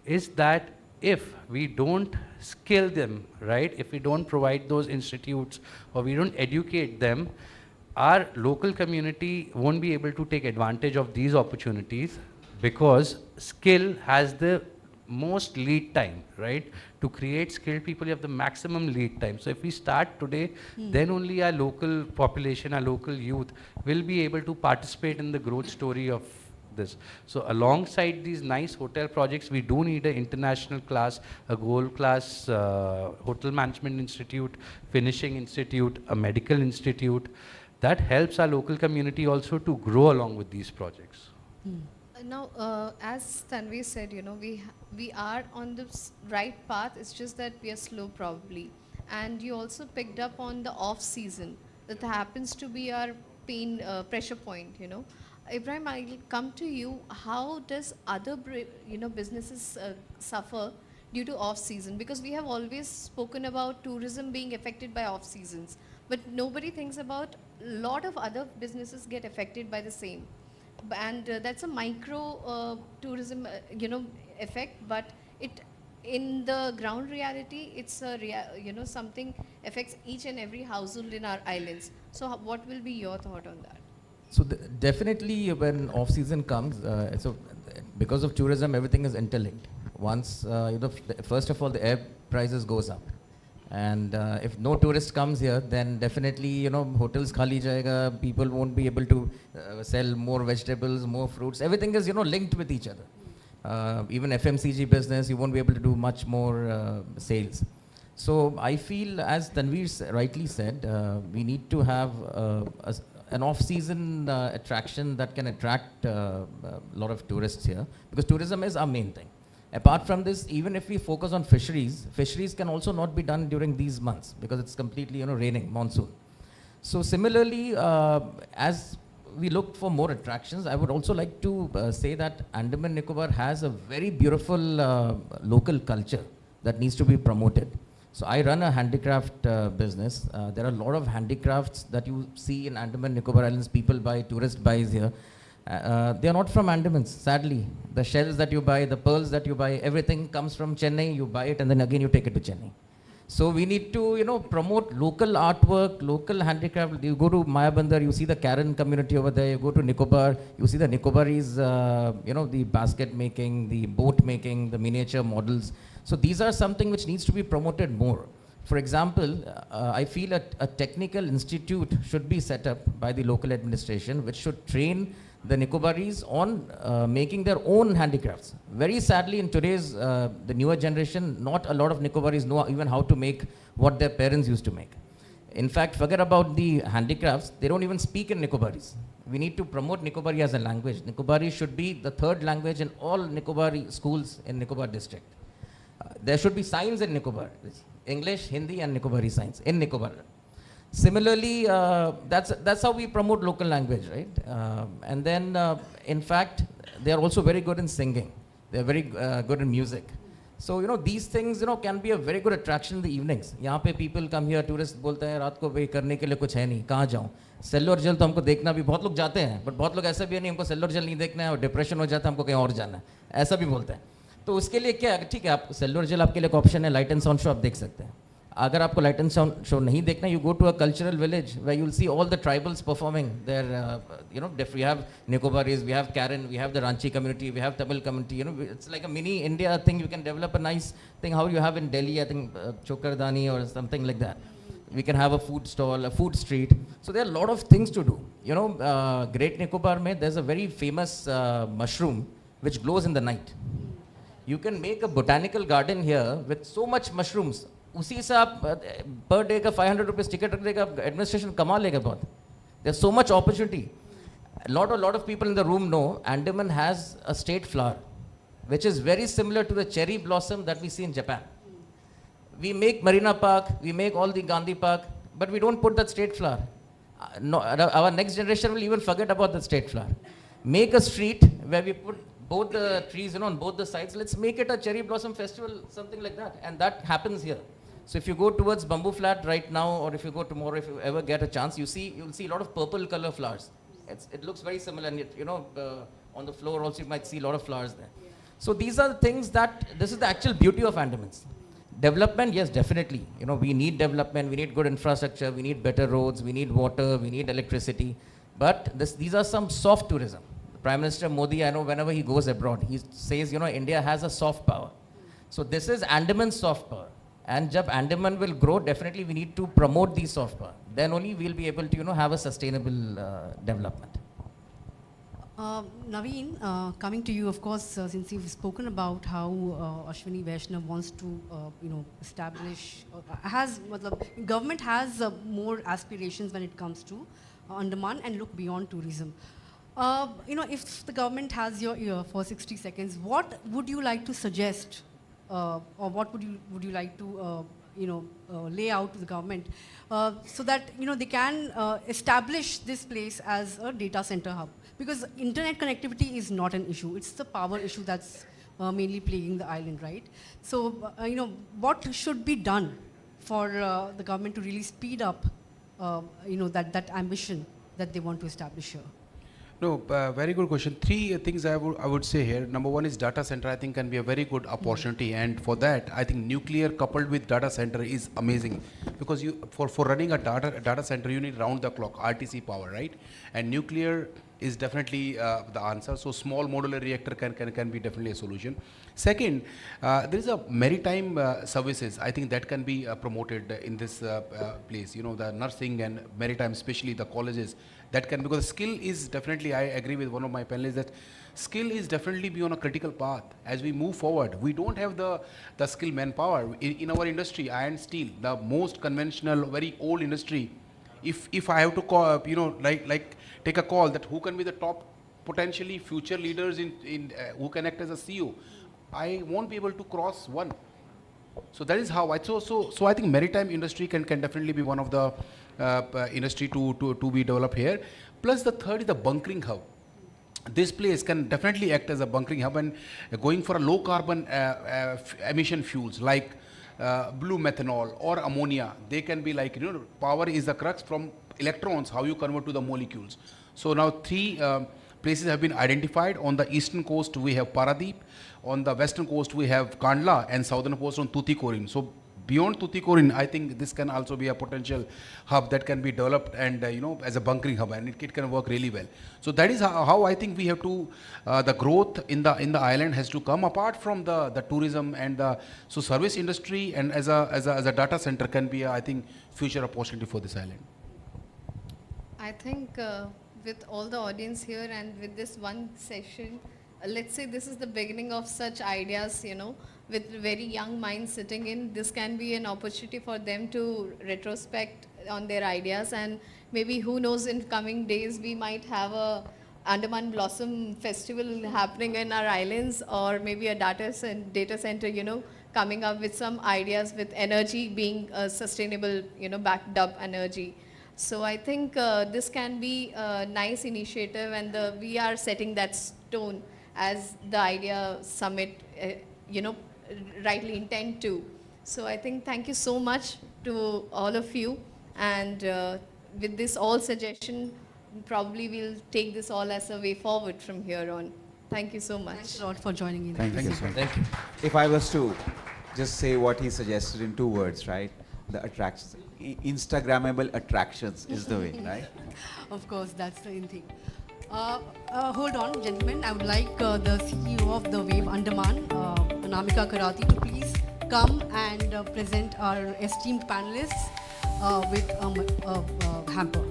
is that if we don't skill them, right, if we don't provide those institutes or we don't educate them, our local community won't be able to take advantage of these opportunities, because skill has the most lead time, right? To create skilled people, you have the maximum lead time. So if we start today, then only our local population, our local youth will be able to participate in the growth story of this. So alongside these nice hotel projects, we do need an international class, a gold class hotel management institute, finishing institute, a medical institute. That helps our local community also to grow along with these projects. Now, as Tanvi said, you know, we are on the right path. It's just that we are slow probably. And you also picked up on the off season that happens to be our pressure point, you know. Ibrahim, I'll come to you. How does other businesses suffer due to off season? Because we have always spoken about tourism being affected by off seasons, but nobody thinks about a lot of other businesses get affected by the same. And that's a micro tourism effect, but it in the ground reality, it's a something affects each and every household in our islands. So what will be your thought on that? So definitely when off season comes, so because of tourism, everything is interlinked. Once, first of all, the air prices goes up. And if no tourist comes here, then definitely, hotels khali jayega, people won't be able to sell more vegetables, more fruits. Everything is, linked with each other. Even FMCG business, you won't be able to do much more sales. So I feel, as Tanveer rightly said, we need to have an off-season attraction that can attract a lot of tourists here, because tourism is our main thing. Apart from this, even if we focus on fisheries, fisheries can also not be done during these months because it's completely raining, monsoon. So similarly, as we look for more attractions, I would also like to say that Andaman Nicobar has a very beautiful local culture that needs to be promoted. So I run a handicraft business. There are a lot of handicrafts that you see in Andaman Nicobar Islands. People buy, tourist buys here. They are not from Andamans, sadly. The shells that you buy, the pearls that you buy, everything comes from Chennai. You buy it and then again you take it to Chennai. So we need to, promote local artwork, local handicraft. You go to Mayabandar, you see the Karen community over there. You go to Nicobar, you see the Nicobaris, the basket making, the boat making, the miniature models. So these are something which needs to be promoted more. For example, I feel a technical institute should be set up by the local administration, which should train the Nicobaris on making their own handicrafts. Very sadly, in today's, the newer generation, not a lot of Nicobaris know even how to make what their parents used to make. In fact, forget about the handicrafts, they don't even speak in Nicobaris. We need to promote Nicobari as a language. Nicobari should be the third language in all Nicobari schools in Nicobar district. There should be signs in Nicobar, English, Hindi and Nicobari signs in Nicobar. Similarly, that's how we promote local language, right? And then, in fact, they are also very good in singing. They are very good in music. So, these things, can be a very good attraction in the evenings. यहाँ पे people come here, tourists बोलते हैं रात को भाई करने के लिए कुछ है नहीं, कहाँ जाऊँ? सेल्युलर जेल तो हमको देखना भी, बहुत लोग जाते हैं, बट बहुत लोग ऐसा भी है नहीं, हमको सेल्युलर जेल नहीं देखना है और डिप्रेशन हो जाता है, हमको कहीं और जाना है, ऐसा भी बोलते हैं. तो उसके लिए क्या है, ठीक है, आप सेल्युलर जेल आपके लिए एक ऑप्शन है, लाइट एंड साउंड शो आप देख सकते हैं. अगर आपको लाइट एंड साउंड शो नहीं देखना, you go to a cultural village where you will see all the tribals performing there, we have Nicobarese, we have Karen, we have the Ranchi community, we have Tamil community, it's like a mini India thing. You can develop a nice thing how you have in Delhi, I think Chokardani or something like that. We can have a food stall, a food street. So there are a lot of things to do. Great Nicobar mein, there's a very famous mushroom which glows in the night. You can make a botanical garden here with so much mushrooms. उसी से आप per day का 500 rupees ticket रख देगा, administration कमा लेगा बहुत. There's so much opportunity. A lot of people in the room know Andaman has a state flower, which is very similar to the cherry blossom that we see in Japan. We make Marina Park, we make all the Gandhi Park, but we don't put that state flower. No, our next generation will even forget about the state flower. Make a street where we put both the trees, on both the sides. Let's make it a cherry blossom festival, something like that, and that happens here. So if you go towards Bamboo Flat right now, or if you go tomorrow, if you ever get a chance, you'll see a lot of purple color flowers. It looks very similar, and on the floor also you might see a lot of flowers there. So these are the things this is the actual beauty of Andamans. Development, yes, definitely. We need development, we need good infrastructure, we need better roads, we need water, we need electricity. But these are some soft tourism. Prime Minister Modi, I know whenever he goes abroad, he says, India has a soft power. So this is Andaman's soft power. And jab Andaman will grow, definitely we need to promote these soft power. Then only we'll be able to, have a sustainable development. Naveen, coming to you, of course, since you've spoken about how Ashwini Vaishnav wants to, establish, government has more aspirations when it comes to Andaman and look beyond tourism. If the government has your ear for 60 seconds, what would you like to suggest, or what would you like to, lay out to the government, so that they can establish this place as a data center hub? Because internet connectivity is not an issue; it's the power issue that's mainly plaguing the island, right? So, what should be done for the government to really speed up, that ambition that they want to establish here? No, very good question. Three things I would say here. Number one is data center, I think can be a very good opportunity, and for that I think nuclear coupled with data center is amazing, because for running a data center you need round the clock RTC power, right? And nuclear is definitely the answer. So small modular reactor can be definitely a solution. Second, there is a maritime services. I think that can be promoted in this place. The nursing and maritime, especially the colleges, that can, because skill is definitely, I agree with one of my panelists that skill is definitely be on a critical path. As we move forward, we don't have the skill manpower in our industry, iron steel, the most conventional, very old industry. If I have to call, like take a call that who can be the top potentially future leaders in who can act as a CEO, I won't be able to cross one. So that is how so I think maritime industry can definitely be one of the industry to be developed here. Plus the third is the bunkering hub. This place can definitely act as a bunkering hub, and going for a low carbon emission fuels like blue methanol or ammonia. They can be like, power is the crux from electrons, how you convert to the molecules. So now three places have been identified. On the eastern coast we have Paradeep, on the western coast we have Kandla, and southern coast on Tuticorin. So beyond Tuticorin, I think this can also be a potential hub that can be developed, and as a bunkering hub, and it can work really well. So that is how I think we have to the growth in the island has to come apart from the tourism and the service industry, and as a data center can be I think future opportunity for this island. I think with all the audience here and with this one session, let's say this is the beginning of such ideas, with very young minds sitting in. This can be an opportunity for them to retrospect on their ideas, and maybe who knows, in coming days we might have a Andaman Blossom Festival happening in our islands, or maybe a data center, coming up with some ideas with energy being sustainable, backed up energy. So I think this can be a nice initiative, and we are setting that stone as the idea summit, rightly intend to. So I think thank you so much to all of you, and with this all suggestion, probably we'll take this all as a way forward from here on. Thank you so much. Thanks a lot for joining in. Thank you so much. Thank you. If I was to just say what he suggested in 2 words, right? The attractions, Instagrammable attractions is the way, right? Of course, that's the in thing. Hold on, gentlemen. I would like the CEO of the Wave Andaman, Anamika Karati, to please come and present our esteemed panelists with a hamper.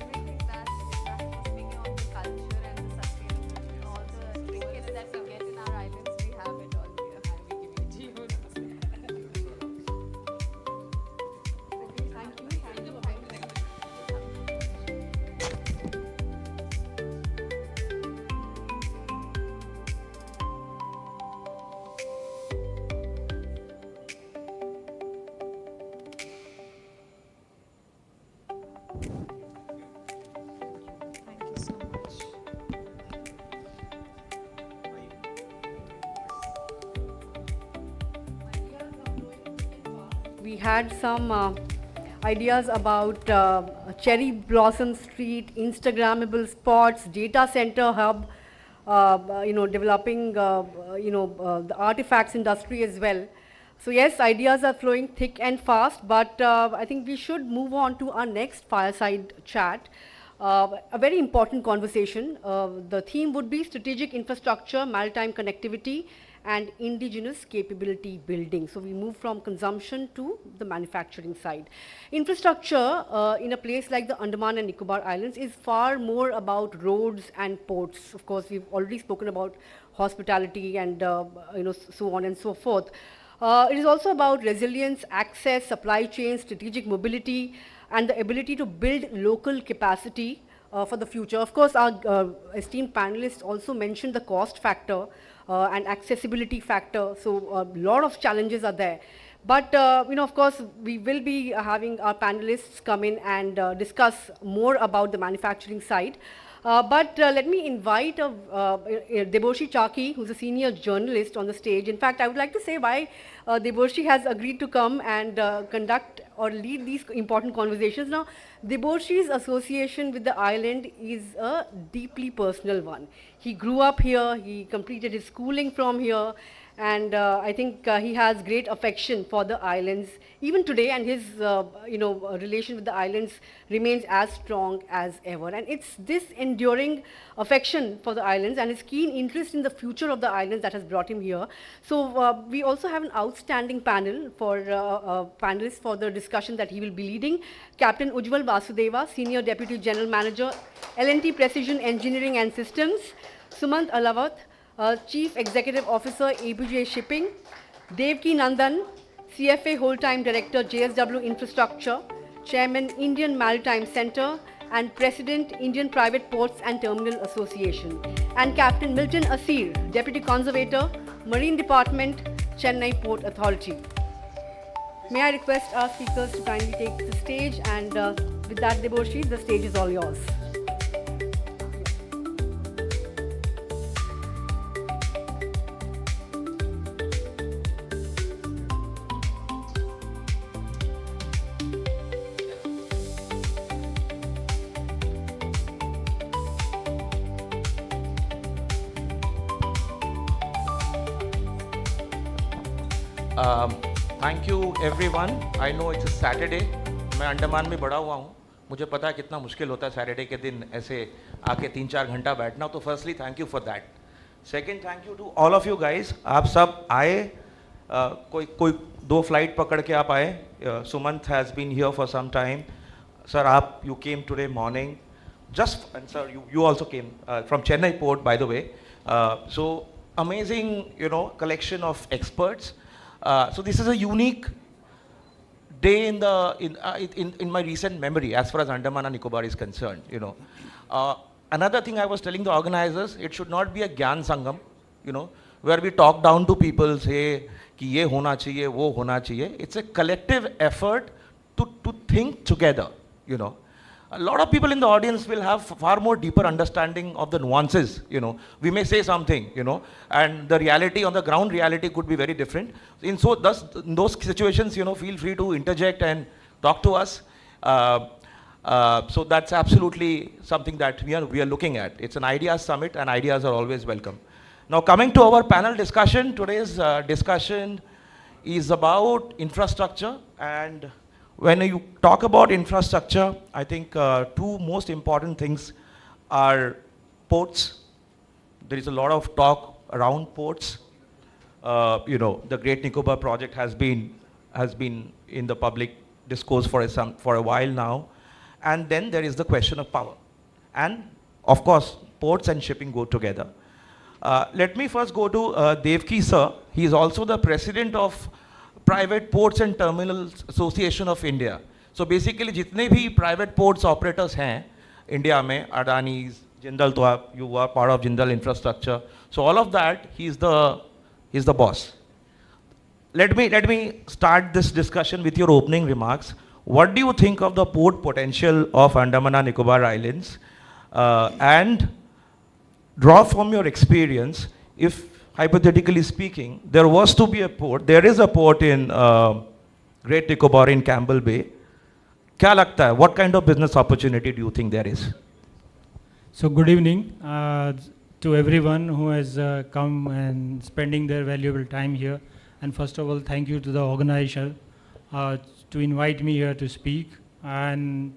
Everything that is speaking of the culture and the sustainability, all the trinkets that we get in our islands, we have it all here. Thank you so much. We had some ideas about Cherry Blossom Street, Instagrammable spots, data center hub, developing, the artifacts industry as well. So yes, ideas are flowing thick and fast, but I think we should move on to our next fireside chat. A very important conversation. The theme would be strategic infrastructure, maritime connectivity, and indigenous capability building. So we move from consumption to the manufacturing side. Infrastructure in a place like the Andaman and Nicobar Islands is far more about roads and ports. Of course, we've already spoken about hospitality and so on and so forth. It is also about resilience, access, supply chain, strategic mobility, and the ability to build local capacity for the future. Of course, our esteemed panelists also mentioned the cost factor and accessibility factor. So a lot of challenges are there. But, of course, we will be having our panelists come in and discuss more about the manufacturing side. But let me invite Deboshi Chaki, who's a senior journalist, on the stage. In fact, I would like to say why Deboshi has agreed to come and conduct or lead these important conversations. Now, Deboshi's association with the island is a deeply personal one. He grew up here, he completed his schooling from here, and I think he has great affection for the islands even today, and his relation with the islands remains as strong as ever. And it's this enduring affection for the islands and his keen interest in the future of the islands that has brought him here. So we also have an outstanding panel for panelists for the discussion that he will be leading. Captain Ujjwal Vasudeva, Senior Deputy General Manager, L&T Precision Engineering and Systems; Sumant Alawat, Chief Executive Officer, ABJ Shipping; Devki Nandan, CFA Whole-Time Director, JSW Infrastructure; Chairman, Indian Maritime Center; and President, Indian Private Ports and Terminal Association; and Captain Milton Asir, Deputy Conservator, Marine Department, Chennai Port Authority. May I request our speakers to kindly take the stage, and with that, Deboshi, the stage is all yours. Thank you everyone. I know it's Saturday. मैं अंडमान में बड़ा हुआ हूँ, मुझे पता है कितना मुश्किल होता है सैटरडे के दिन ऐसे आके 3-4 घंटा बैठना। तो firstly thank you for that. Second, thank you to all of you guys. आप सब आए, कोई 2 फ्लाइट पकड़ के आप आए। Sumant has been here for some time. Sir आप you came today morning just, and sir you also came from Chennai port, by the way. So amazing collection of experts. So this is a unique day in my recent memory as far as Andaman and Nicobar is concerned. Another thing I was telling the organizers, it should not be a Gyan Sangam, where we talk down to people, say, कि ये होना चाहिए, वो होना चाहिए. It's a collective effort to think together. A lot of people in the audience will have far more deeper understanding of the nuances. We may say something, and the reality on the ground reality could be very different. In those situations, feel free to interject and talk to us. So that's absolutely something that we are looking at. It's an ideas summit, and ideas are always welcome. Now coming to our panel discussion, today's discussion is about infrastructure. And when you talk about infrastructure, I think two most important things are ports. There is a lot of talk around ports. The Great Nicobar project has been in the public discourse for a while now. And then there is the question of power. And of course, ports and shipping go together. Let me first go to Devki sir. He is also the president of Private Ports and Terminals Association of India. So basically, जितने भी private ports operators हैं India में, Adani's, Jindal, तो you are part of Jindal Infrastructure. So all of that, he's the boss. Let me start this discussion with your opening remarks. What do you think of the port potential of Andaman and Nicobar Islands? And draw from your experience, if hypothetically speaking, there was to be a port, there is a port in Great Nicobar in Campbell Bay. क्या लगता है? What kind of business opportunity do you think there is? So good evening to everyone who has come and spending their valuable time here. And first of all, thank you to the organizer to invite me here to speak. And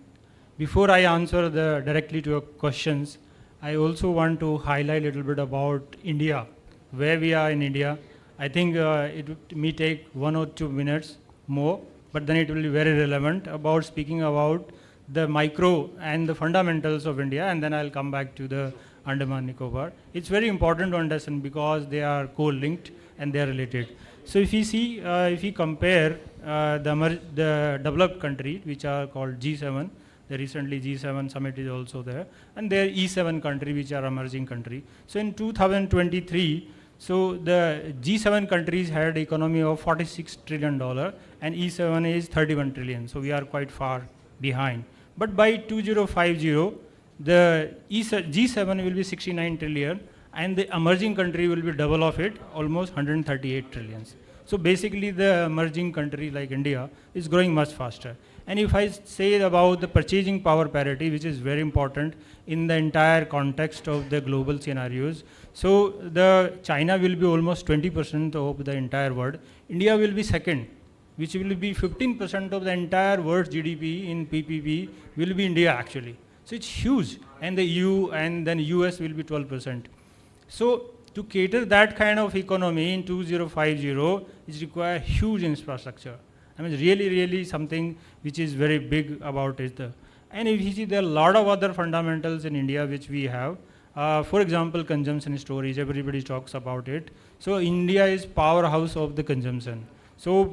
before I answer directly to your questions, I also want to highlight a little bit about India, where we are in India. I think it may take 1 or 2 minutes more, but then it will be very relevant about speaking about the micro and the fundamentals of India, and then I'll come back to the Andaman Nicobar. It's very important to understand because they are co-linked and they are related. So if you see, if you compare the developed countries, which are called G7, the recently G7 summit is also there, and there are E7 countries which are emerging countries. So in 2023, so the G7 countries had economy of $46 trillion and E7 is 31 trillion. So we are quite far behind. But by 2050, the G7 will be 69 trillion and the emerging country will be double of it, almost 138 trillions. So basically the emerging country like India is growing much faster. And if I say about the purchasing power parity, which is very important in the entire context of the global scenarios, so the China will be almost 20% of the entire world. India will be second, which will be 15% of the entire world's GDP in PPP will be India actually. So it's huge, and the EU and then US will be 12%. So to cater that kind of economy in 2050, it requires huge infrastructure. I mean, really something which is very big about it. And if you see, there are a lot of other fundamentals in India which we have. For example, consumption storage, everybody talks about it. So India is powerhouse of the consumption. So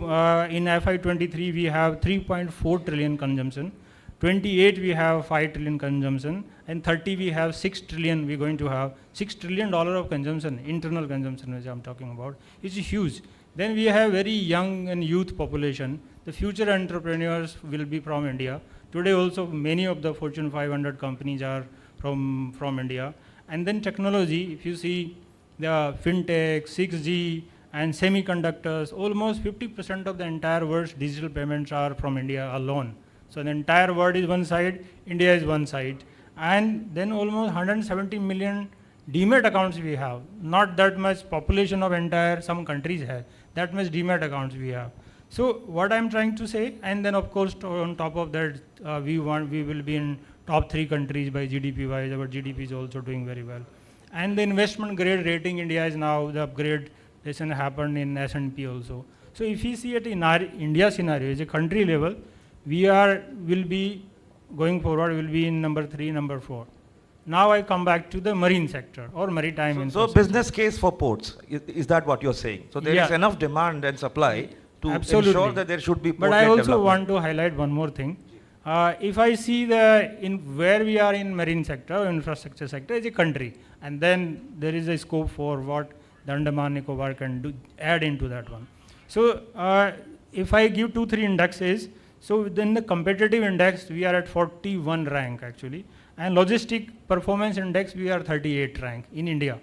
in FY23, we have 3.4 trillion consumption. 28 we have 5 trillion consumption, and 30 we have 6 trillion. We're going to have $6 trillion of consumption, internal consumption, which I'm talking about. It's huge. Then we have very young and youth population. The future entrepreneurs will be from India. Today also many of the Fortune 500 companies are from India. And then technology, if you see the fintech, 6G and semiconductors, almost 50% of the entire world's digital payments are from India alone. So the entire world is one side, India is one side. And then almost 170 million demat accounts we have. Not that much population of entire some countries have. That much demat accounts we have. So what I'm trying to say, and then of course on top of that, we will be in top 3 countries by GDP wise. Our GDP is also doing very well. And the investment grade rating, India is now the upgrade happened in S&P also. So if you see it in our India scenario, as a country level, will be going forward, will be in number 3, number 4. Now I come back to the marine sector or maritime. So business case for ports, is that what you're saying? So there is enough demand and supply. to Absolutely. ensure that there should be But port-led I also development. want to highlight one more thing. If I see in where we are in marine sector, infrastructure sector as a country, and then there is a scope for what the Andaman Nicobar can do, add into that one. So if I give 2-3 indexes, so within the competitive index, we are at 41 rank actually, and logistic performance index, we are 38 rank in India.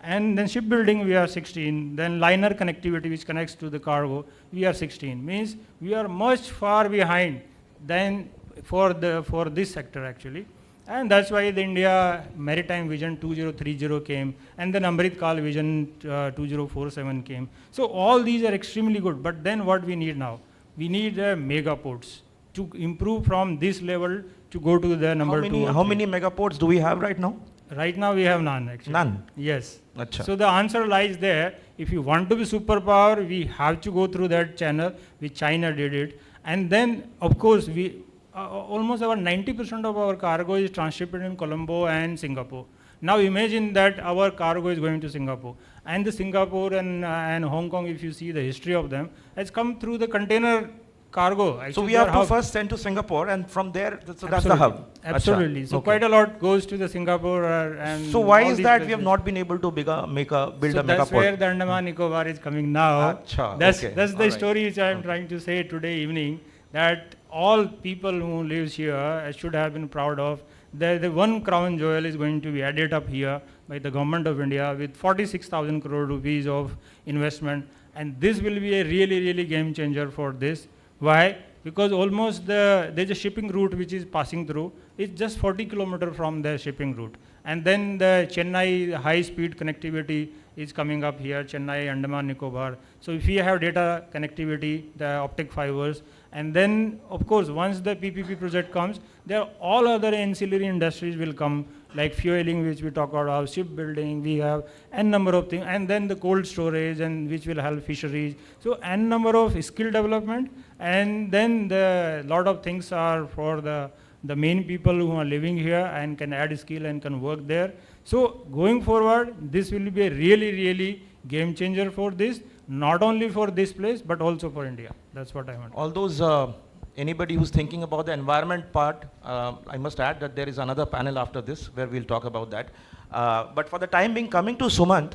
And then shipbuilding, we are 16. Then liner connectivity, which connects to the cargo, we are 16. Means we are much far behind than for this sector actually. And that's why the India Maritime Vision 2030 came, and the Amrit Kal Vision 2047 came. So all these are extremely good. But then what we need now? We need mega ports to improve from this level to go to the number 2. How many megaports do we have right now? Right now we have none actually. None? Yes. Acha. So the answer lies there. If you want to be superpower, we have to go through that channel, which China did it. And then, of course, we almost about 90% of our cargo is transshipped in Colombo and Singapore. Now imagine that our cargo is going to Singapore. And the Singapore and Hong Kong, if you see the history of them, has come through the container cargo. Actually, So we have to first send to Singapore, and from there, so that's the hub. Absolutely. Acha. So Okay. quite a lot goes to the Singapore and. So why all is these that we places. have not been able to build a So mega that's where port? the Andaman Nicobar is coming now. Acha, That's okay. the Alright. story which I am trying to say today evening, that all people who lives here should have been proud of. The one crown jewel is going to be added up here by the government of India with 46,000 crore rupees of investment, and this will be a really game changer for this. Why? Because almost there's a shipping route which is passing through. It's just 40 kilometers from the shipping route. And then the Chennai high-speed connectivity is coming up here, Chennai, Andaman, Nicobar. So if we have data connectivity, the optic fibers, and then of course once the PPP project comes, there are all other ancillary industries will come, like fueling, which we talk about, shipbuilding, we have n number of things, and then the cold storage, and which will help fisheries. So n number of skill development, and then the lot of things are for the main people who are living here and can add skill and can work there. So going forward, this will be a really game changer for this, not only for this place, but also for India. That's what I want. All those, anybody who's thinking about the environment part, I must add that there is another panel after this where we'll talk about that. But for the time being, coming to Sumant,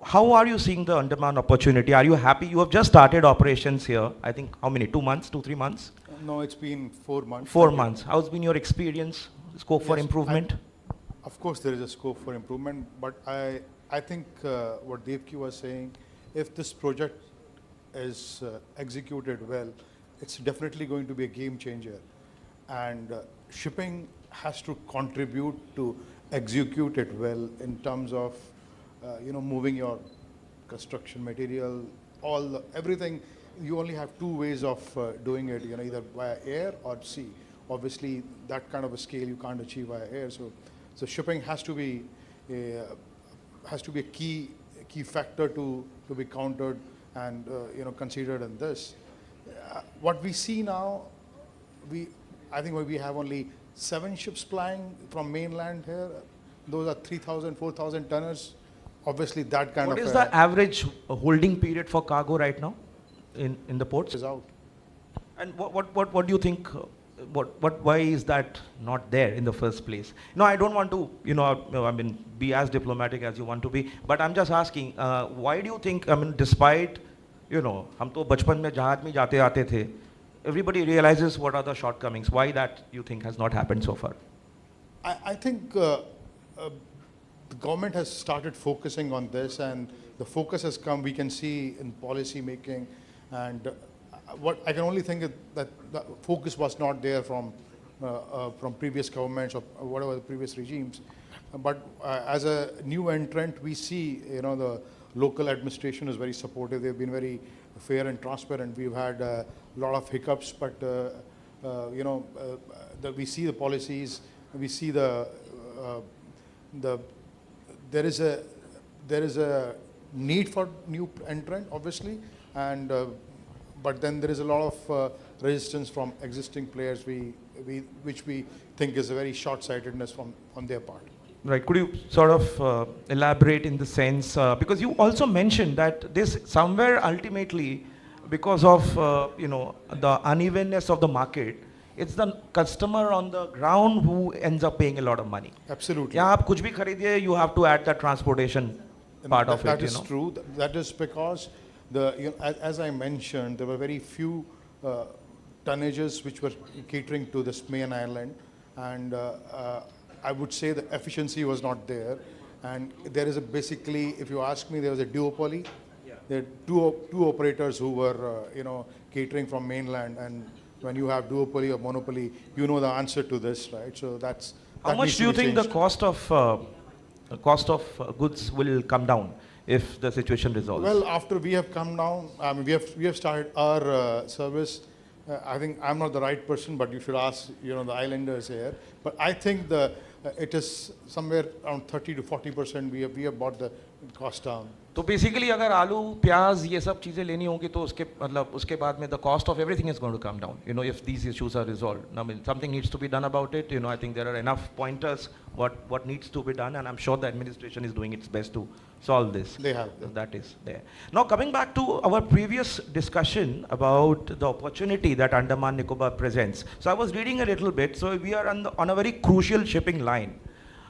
how are you seeing the Andaman opportunity? Are you happy? You have just started operations here. I think how many? 2 months, 3 months? No, it's been 4 months. 4 months. How's been your experience? Scope for Yes, improvement? Of course, there is a scope for improvement, but I think what Devki was saying, if this project is executed well, it's definitely going to be a game changer. And shipping has to contribute to execute it well in terms of, moving your construction material, everything. You only have 2 ways of doing it, either via air or sea. Obviously, that kind of a scale you can't achieve via air. So shipping has to be a key factor to be countered and considered in this. What we see now, I think we have only 7 ships plying from mainland here. Those are 3,000, 4,000 tonners. Obviously, that kind What of is the average holding period for cargo right now in the ports? is out. And what do you think? Why is that not there in the first place? No, I don't want to, be as diplomatic as you want to be, but I'm just asking, why do you think, despite, हम तो बचपन में जहाज में जाते आते थे, everybody realizes what are the shortcomings. Why that you think has not happened so far? I think the government has started focusing on this, and the focus has come, we can see in policy making, and what I can only think is that the focus was not there from previous governments or whatever the previous regimes. But as a new entrant, we see, the local administration is very supportive. They've been very fair and transparent. We've had a lot of hiccups, but we see the policies, we see there is a need for new entrant, obviously, and but then there is a lot of resistance from existing players, which we think is a very short-sightedness on their part. Right. Could you sort of elaborate in the sense, because you also mentioned that this somewhere ultimately because of the unevenness of the market, it's the customer on the ground who ends up paying a lot of money. Absolutely. यहाँ आप कुछ भी खरीदिए, you have to add the transportation part of it. That is true. That is because as I mentioned, there were very few tonnages which were catering to this main island, and I would say the efficiency was not there. And there is basically, if you ask me, there was a duopoly. Yeah. There are two operators who were catering from mainland, and when you have duopoly or monopoly, you know the answer to this, right? So that How much do you think the cost of goods will come down if the situation resolves? Well, after we have come down, I mean, we have started our service. I think I'm not the right person, but you should ask the islanders here. But I think it is somewhere around 30 to 40%. We have brought the cost down. तो basically अगर आलू प्याज ये सब चीज़ें लेनी होंगी तो उसके बाद में the cost of everything is going to come down, if these issues are resolved. I mean, something needs to be done about it. I think there are enough pointers what needs to be done, and I'm sure the administration is doing its best to solve this. They have. That is there. Now coming back to our previous discussion about the opportunity that Andaman Nicobar presents. So I was reading a little bit. So we are on a very crucial shipping line.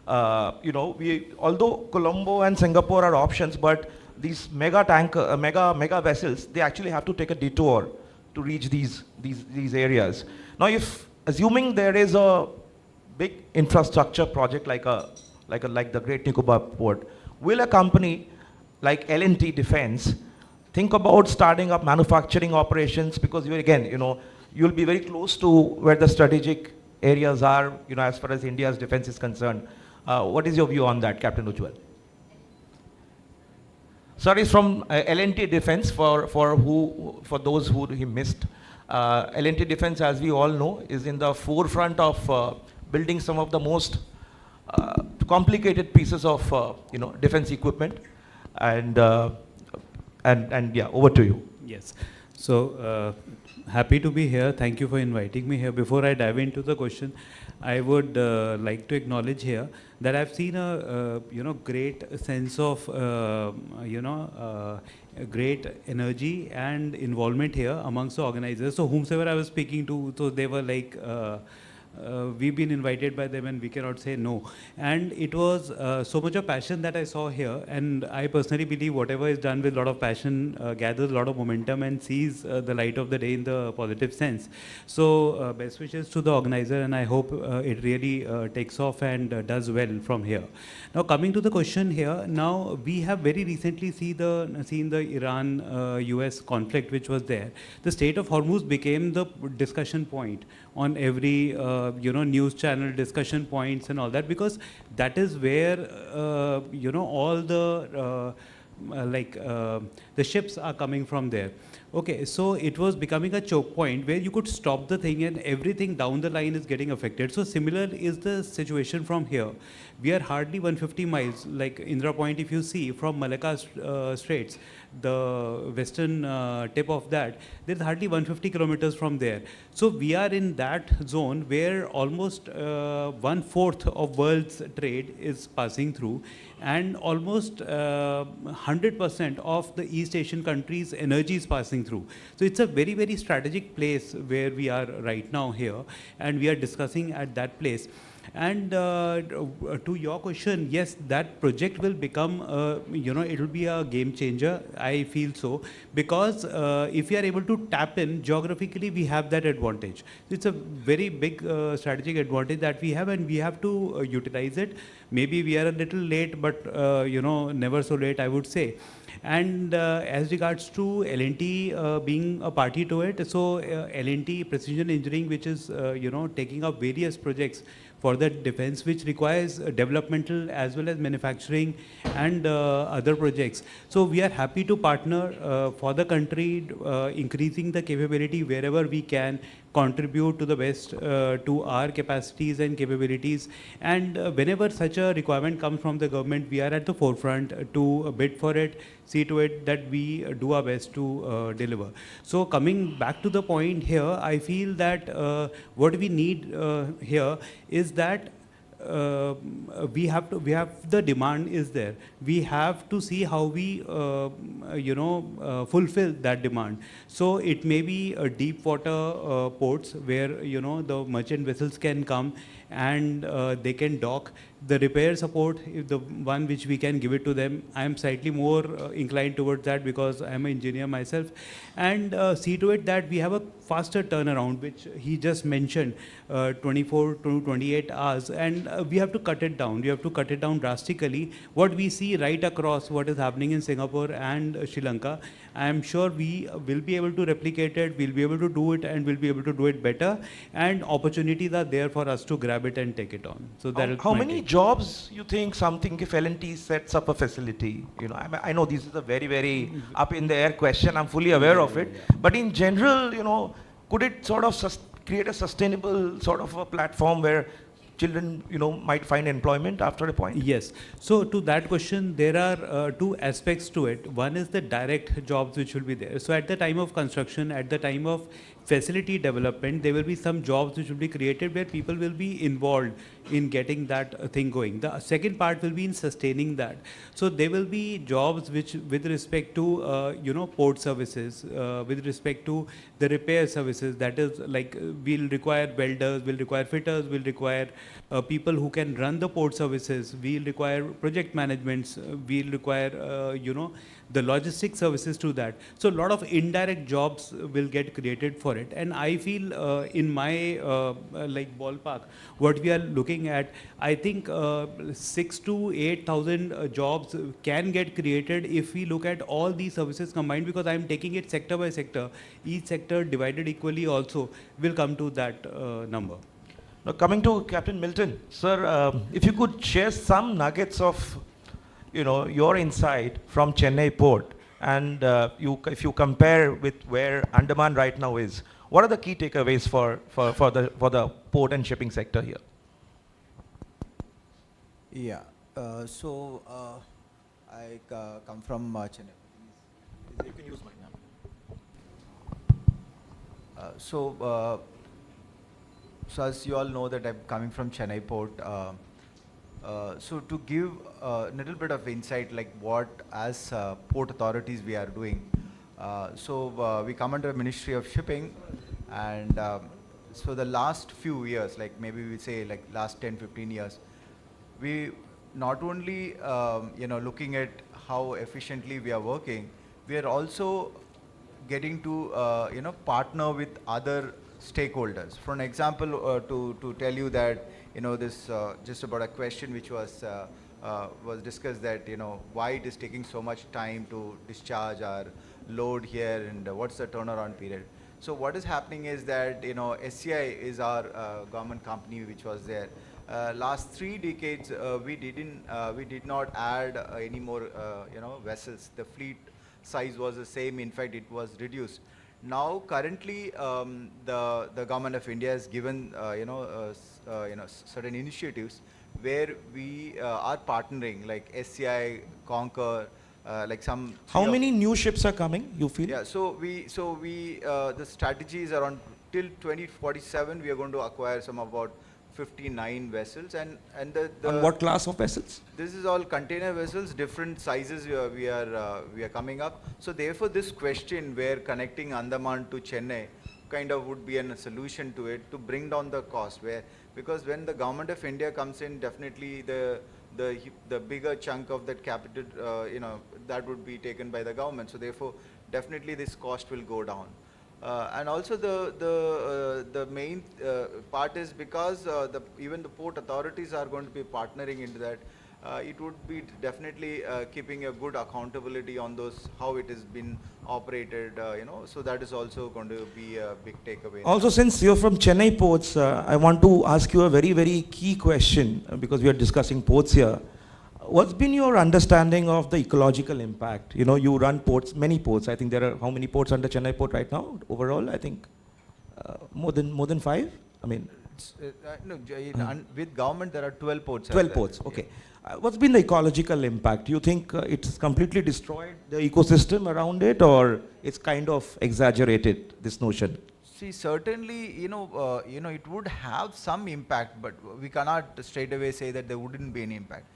Although Colombo and Singapore are options, but these mega vessels, they actually have to take a detour to reach these areas. Now, assuming there is a big infrastructure project like the Great Nicobar Port, will a company like L&T Defense think about starting up manufacturing operations? Because you'll be very close to where the strategic areas are, as far as India's defense is concerned. What is your view on that, Captain Ujjwal? Sorry, from L&T Defense, for those who he missed. L&T Defense, as we all know, is in the forefront of building some of the most complicated pieces of defense equipment. And yeah, over to you. Yes. So happy to be here. Thank you for inviting me here. Before I dive into the question, I would like to acknowledge here that I've seen a great sense of great energy and involvement here amongst the organizers. So whomsoever I was speaking to, so they were like, we've been invited by them and we cannot say no. And it was so much of passion that I saw here, and I personally believe whatever is done with a lot of passion gathers a lot of momentum and sees the light of the day in the positive sense. So best wishes to the organizer, and I hope it really takes off and does well from here. Now coming to the question here, now we have very recently seen the Iran-US conflict which was there. The Strait of Hormuz became the discussion point on every news channel, discussion points and all that, because that is where all the the ships are coming from there. Okay, so it was becoming a choke point where you could stop the thing and everything down the line is getting affected. So similar is the situation from here. We are hardly 150 miles, like Indra Point, if you see from Malacca Straits, the western tip of that, there's hardly 150 kilometers from there. So we are in that zone where almost 1/4 of world's trade is passing through, and almost 100% of the East Asian countries' energy is passing through. So it's a very, very strategic place where we are right now here, and we are discussing at that place. And to your question, yes, that project will become, it will be a game changer, I feel so, because if we are able to tap in, geographically we have that advantage. It's a very big strategic advantage that we have, and we have to utilize it. Maybe we are a little late, but never so late, I would say. And as regards to L&T being a party to it, so L&T Precision Engineering, which is taking up various projects for the defense, which requires developmental as well as manufacturing and other projects. So we are happy to partner for the country, increasing the capability wherever we can, contribute to the best to our capacities and capabilities. And whenever such a requirement comes from the government, we are at the forefront to bid for it, see to it that we do our best to deliver. So coming back to the point here, I feel that what we need here is that we have the demand is there. We have to see how we fulfill that demand. So it may be deep water ports where the merchant vessels can come and they can dock. The repair support, if the one which we can give it to them, I am slightly more inclined towards that because I am an engineer myself, and see to it that we have a faster turnaround, which he just mentioned, 24 to 28 hours, and we have to cut it down. We have to cut it down drastically. What we see right across what is happening in Singapore and Sri Lanka, I am sure we will be able to replicate it, we'll be able to do it, and we'll be able to do it better, and opportunities are there for us to grab it and take it on. So that is How my many take. jobs you think something if L&T sets up a facility? I know this is a very, very up in the air question. I'm fully aware of it. But in general, could it sort of create a sustainable sort of a platform where children, might find employment after a point? Yes. So to that question, there are two aspects to it. One is the direct jobs which will be there. So at the time of construction, at the time of facility development, there will be some jobs which will be created where people will be involved in getting that thing going. The second part will be in sustaining that. So there will be jobs which, with respect to port services, with respect to the repair services, that is like we'll require welders, we'll require fitters, we'll require people who can run the port services, we'll require project managements, we'll require the logistic services to that. So a lot of indirect jobs will get created for it. And I feel in my like ballpark, what we are looking at, I think 6,000 to 8,000 jobs can get created if we look at all these services combined, because I am taking it sector by sector. Each sector divided equally also will come to that number. Now coming to Captain Milton, sir, if you could share some nuggets of your insight from Chennai port, and if you compare with where Andaman right now is, what are the key takeaways for the port and shipping sector here? Yeah, I come from Chennai. You can use mine now. So as you all know that I'm coming from Chennai port, so to give a little bit of insight like what as port authorities we are doing. We come under Ministry of Shipping, and so the last few years, like maybe we say like last 10-15 years, we not only looking at how efficiently we are working, we are also getting to partner with other stakeholders. For an example, to tell you that this just about a question which was discussed, that why it is taking so much time to discharge our load here, and what's the turnaround period. So what is happening is that SCI is our government company which was there. Last 3 decades we did not add any more vessels. The fleet size was the same. In fact, it was reduced. Now currently the government of India has given certain initiatives where we are partnering, like SCI, Conquer, like some. How many new ships are coming, you feel? Yeah, so we the strategy is around till 2047 we are going to acquire some about 59 vessels, and the On what class of vessels? this is all container vessels, different sizes we are coming up. So therefore this question where connecting Andaman to Chennai kind of would be a solution to it, to bring down the cost, because when the government of India comes in, definitely the bigger chunk of that capital that would be taken by the government. So therefore definitely this cost will go down. And also the main part is because even the port authorities are going to be partnering into that. It would be definitely keeping a good accountability on those, how it has been operated, so that is also going to be a big takeaway. Also, since you're from Chennai ports, I want to ask you a very, very key question, because we are discussing ports here. What's been your understanding of the ecological impact? You run ports, many ports. I think there are how many ports under Chennai port right now? Overall, I think more than 5. I mean, No, with government there are 12 ports. 12 ports. Okay. What's been the ecological impact? Do you think it's completely destroyed the ecosystem around it, or it's kind of exaggerated, this notion? See, certainly, it would have some impact, but we cannot straight away say that there wouldn't be any impact.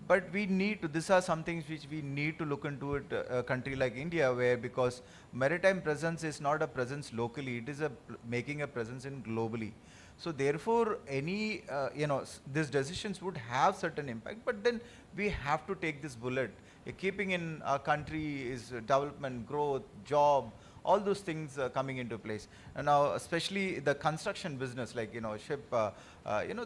But we need to, these are some things which we need to look into it, a country like India, where because maritime presence is not a presence locally, it is making a presence in globally. So therefore, any, these decisions would have certain impact, but then we have to take this bullet. Keeping in our country is development, growth, job, all those things coming into place. And now, especially the construction business, like, ship,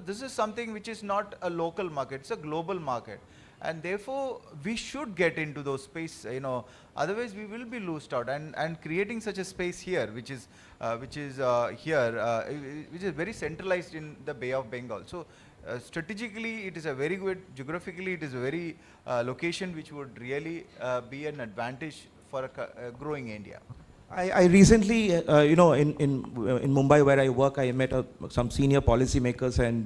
this is something which is not a local market, it's a global market. And therefore, we should get into those space, otherwise we will be loosed out. And creating such a space here, which is very centralized in the Bay of Bengal. So, strategically, it is a very good, geographically, it is a very location which would really be an advantage for a growing India. I recently, in Mumbai where I work, I met some senior policymakers, and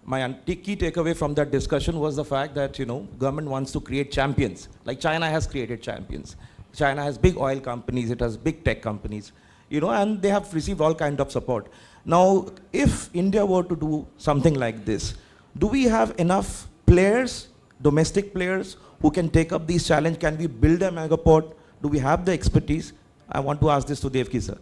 my key takeaway from that discussion was the fact that, government wants to create champions, like China has created champions. China has big oil companies, it has big tech companies, and they have received all kind of support. Now, if India were to do something like this, do we have enough players, domestic players, who can take up these challenge? Can we build a megaport? Do we have the expertise? I want to ask this to Devki sir.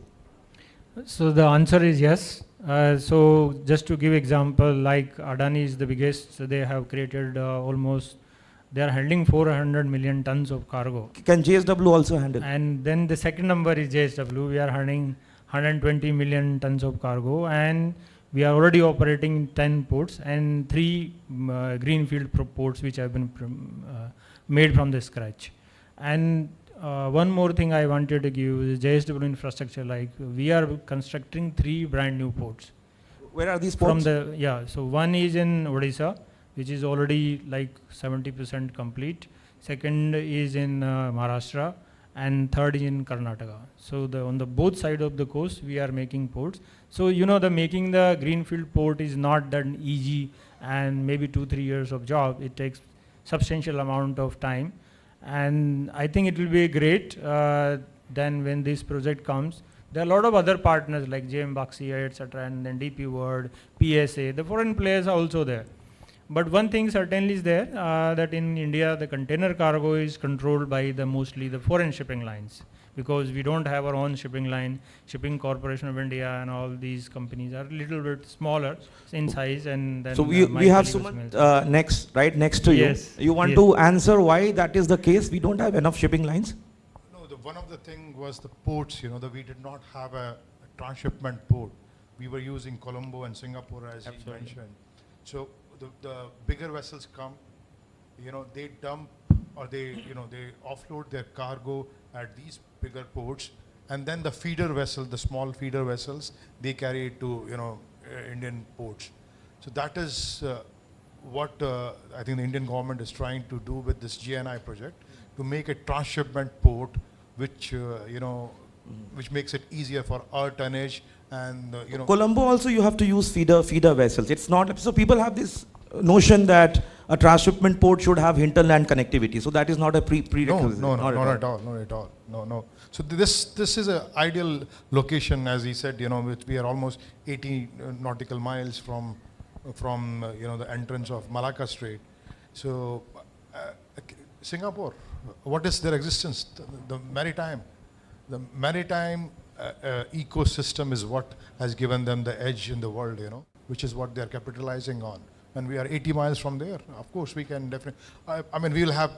So the answer is yes. So just to give example, like Adani is the biggest, so they have created almost, they are handling 400 million tons of cargo. Can JSW also handle? And then the second number is JSW. We are handling 120 million tons of cargo, and we are already operating in 10 ports and 3 greenfield ports which have been made from the scratch. And one more thing I wanted to give is JSW infrastructure, like we are constructing 3 brand new ports. Where are these ports? So one is in Odisha, which is already like 70% complete. Second is in Maharashtra, and third is in Karnataka. So on the both sides of the coast, we are making ports. So making the greenfield port is not that easy, and maybe 2-3 years of job. It takes substantial amount of time. And I think it will be great then when this project comes. There are a lot of other partners like JM Baxi, etc., and then DP World, PSA. The foreign players are also there. But one thing certainly is there, that in India the container cargo is controlled by mostly the foreign shipping lines, because we don't have our own shipping line. Shipping Corporation of India and all these companies are a little bit smaller in size. And then so we have Sumant right next to you. Yes. You want to answer why that is the case? We don't have enough shipping lines? No, one of the thing was the ports, that we did not have a transshipment port. We were using Colombo and Singapore, as you mentioned. So the bigger vessels come, they dump or they offload their cargo at these bigger ports, and then the feeder vessel, the small feeder vessels, they carry it to Indian ports. So that is what I think the Indian government is trying to do with this GNI project, to make a transshipment port, which which makes it easier for our tonnage. And Colombo also you have to use feeder vessels. It's not, so people have this notion that a transshipment port should have hinterland connectivity. So that is not a prerequisite. No, not at all. No. So this is an ideal location, as he said, which we are almost 80 nautical miles from the entrance of Malacca Strait. So Singapore, what is their existence? The maritime ecosystem is what has given them the edge in the world, which is what they are capitalizing on. And we are 80 miles from there. Of course, we can definitely,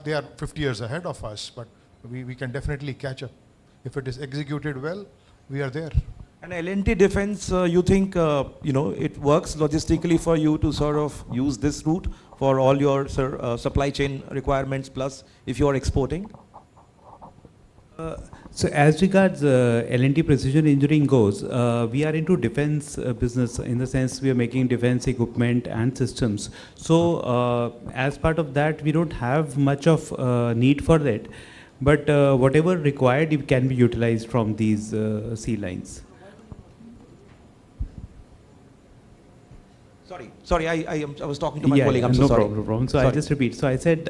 they are 50 years ahead of us, but we can definitely catch up. If it is executed well, we are there. And L&T Defense, you think, it works logistically for you to sort of use this route for all your supply chain requirements, plus if you are exporting? So as regards L&T Precision Engineering goes, we are into defense business, in the sense we are making defense equipment and systems. So as part of that, we don't have much of need for that. But whatever required, it can be utilized from these sea lines. Sorry, I was talking to my Yeah, colleague. I'm so no sorry. problem, no problem. So I'll Sorry. just repeat. So I said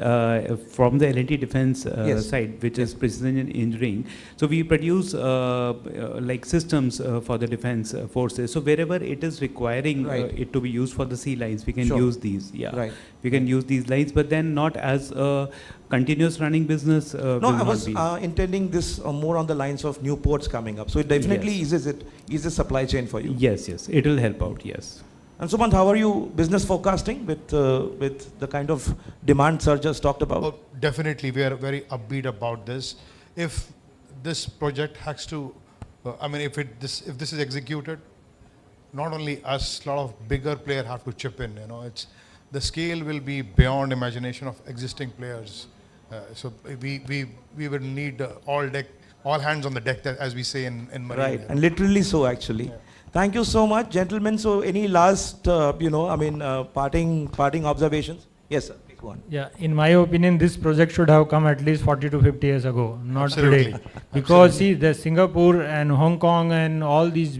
from the L&T Defense Yes. side, which is precision engineering. So we produce like systems for the defense forces. So wherever it is requiring Right. it to be used for the sea lines, we can Sure. use these. Yeah, Right. we can use these lines, but then not as a continuous running business. No, will I not was be. intending this more on the lines of new ports coming up. So it definitely Yes. eases supply chain for you. Yes, yes, it will help out. Yes. And Sumant, how are you business forecasting with the kind of demand surge just talked about? Oh, definitely, we are very upbeat about this. If this project has to, I mean, if this is executed, not only us, a lot of bigger players have to chip in. You know, the scale will be beyond imagination of existing players. So we will need all hands on the deck, as we say in marine. Right, and literally so actually. Yeah. Thank you so much, gentlemen. So any last, parting observations? Yes, sir. Please go on. Yeah, in my opinion, this project should have come at least 40 to 50 years ago, not Absolutely. today. Because see, the Singapore and Hong Kong and all these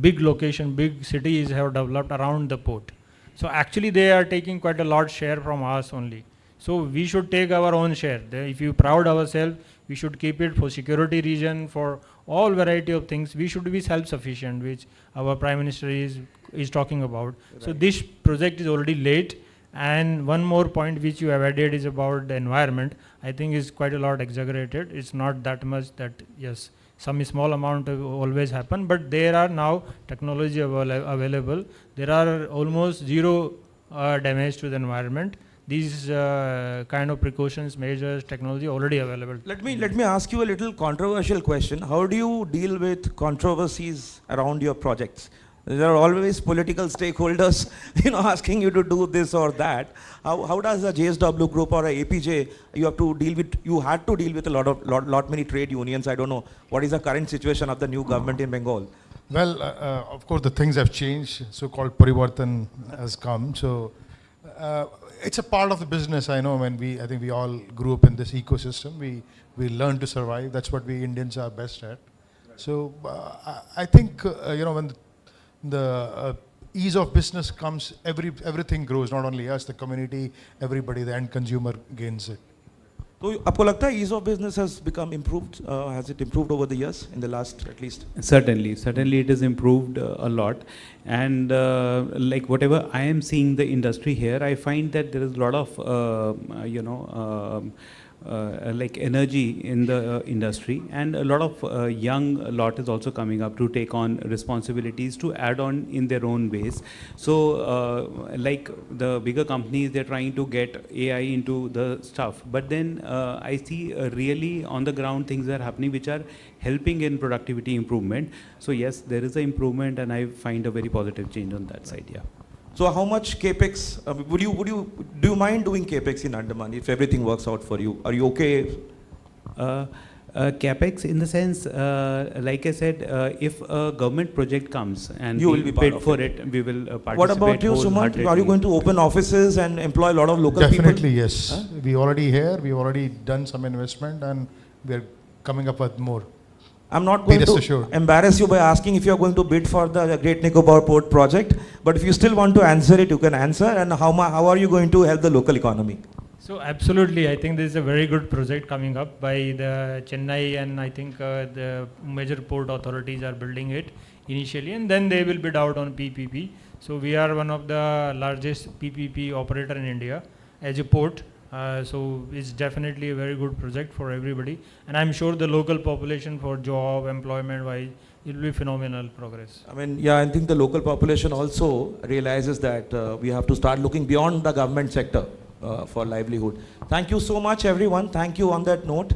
big location, big cities have developed around the port. So actually, they are taking quite a large share from us only. So we should take our own share. If you proud ourselves, we should keep it for security reason, for all variety of things. We should be self-sufficient, which our Prime Minister is talking about. Right. So this project is already late. And one more point which you have added is about the environment. I think is quite a lot exaggerated. It's not that much that, yes, some small amount will always happen, but there are now technology available. There are almost zero damage to the environment. These kind of precautions, measures, technology already available. Let me ask you a little controversial question. How do you deal with controversies around your projects? There are always political stakeholders, asking you to do this or that. How does a JSW group or a APJ you had to deal with a lot many trade unions? I don't know what is the current situation of the new government in Bengal. Well, of course, the things have changed. So-called parivartan has come. So it's a part of the business. I know. I think we all grew up in this ecosystem. We learn to survive. That's what we Indians are best at. So I think when the ease of business comes, everything grows. Not only us, the community, everybody, the end consumer gains it. So, आपको लगता है ease of business has become improved? Has it improved over the years, in the last at least? Certainly it has improved a lot, and like whatever I am seeing the industry here, I find that there is a lot of like energy in the industry, and a lot of young lot is also coming up to take on responsibilities to add on in their own ways. So like the bigger companies, they're trying to get AI into the stuff, but then I see really on the ground things are happening which are helping in productivity improvement. So yes, there is an improvement, and I find a very positive change on that side. Yeah. So how much capex? Do you mind doing capex in Andaman if everything works out for you? Are you okay? Capex in the sense, like I said, if a government project comes and You we will be part bid of for it. it, we will participate. What about you, Sumant? wholeheartedly. Are you going to open offices and employ a lot of local people? Definitely, yes. We already here. We've already done some investment, and we're coming up with more. I'm not going to embarrass you by asking if you're going to bid for the Great Nicobar Port project, but if you still want to answer it, you can answer. And how are you going to help the local economy? So absolutely, I think this is a very good project coming up by the Chennai, and I think the major port authorities are building it initially, and then they will bid out on PPP. So we are one of the largest PPP operator in India as a port. So it's definitely a very good project for everybody, and I'm sure the local population for job, employment wise, it will be phenomenal progress. I mean, yeah, I think the local population also realizes that we have to start looking beyond the government sector for livelihood. Thank you so much, everyone. Thank you on that note.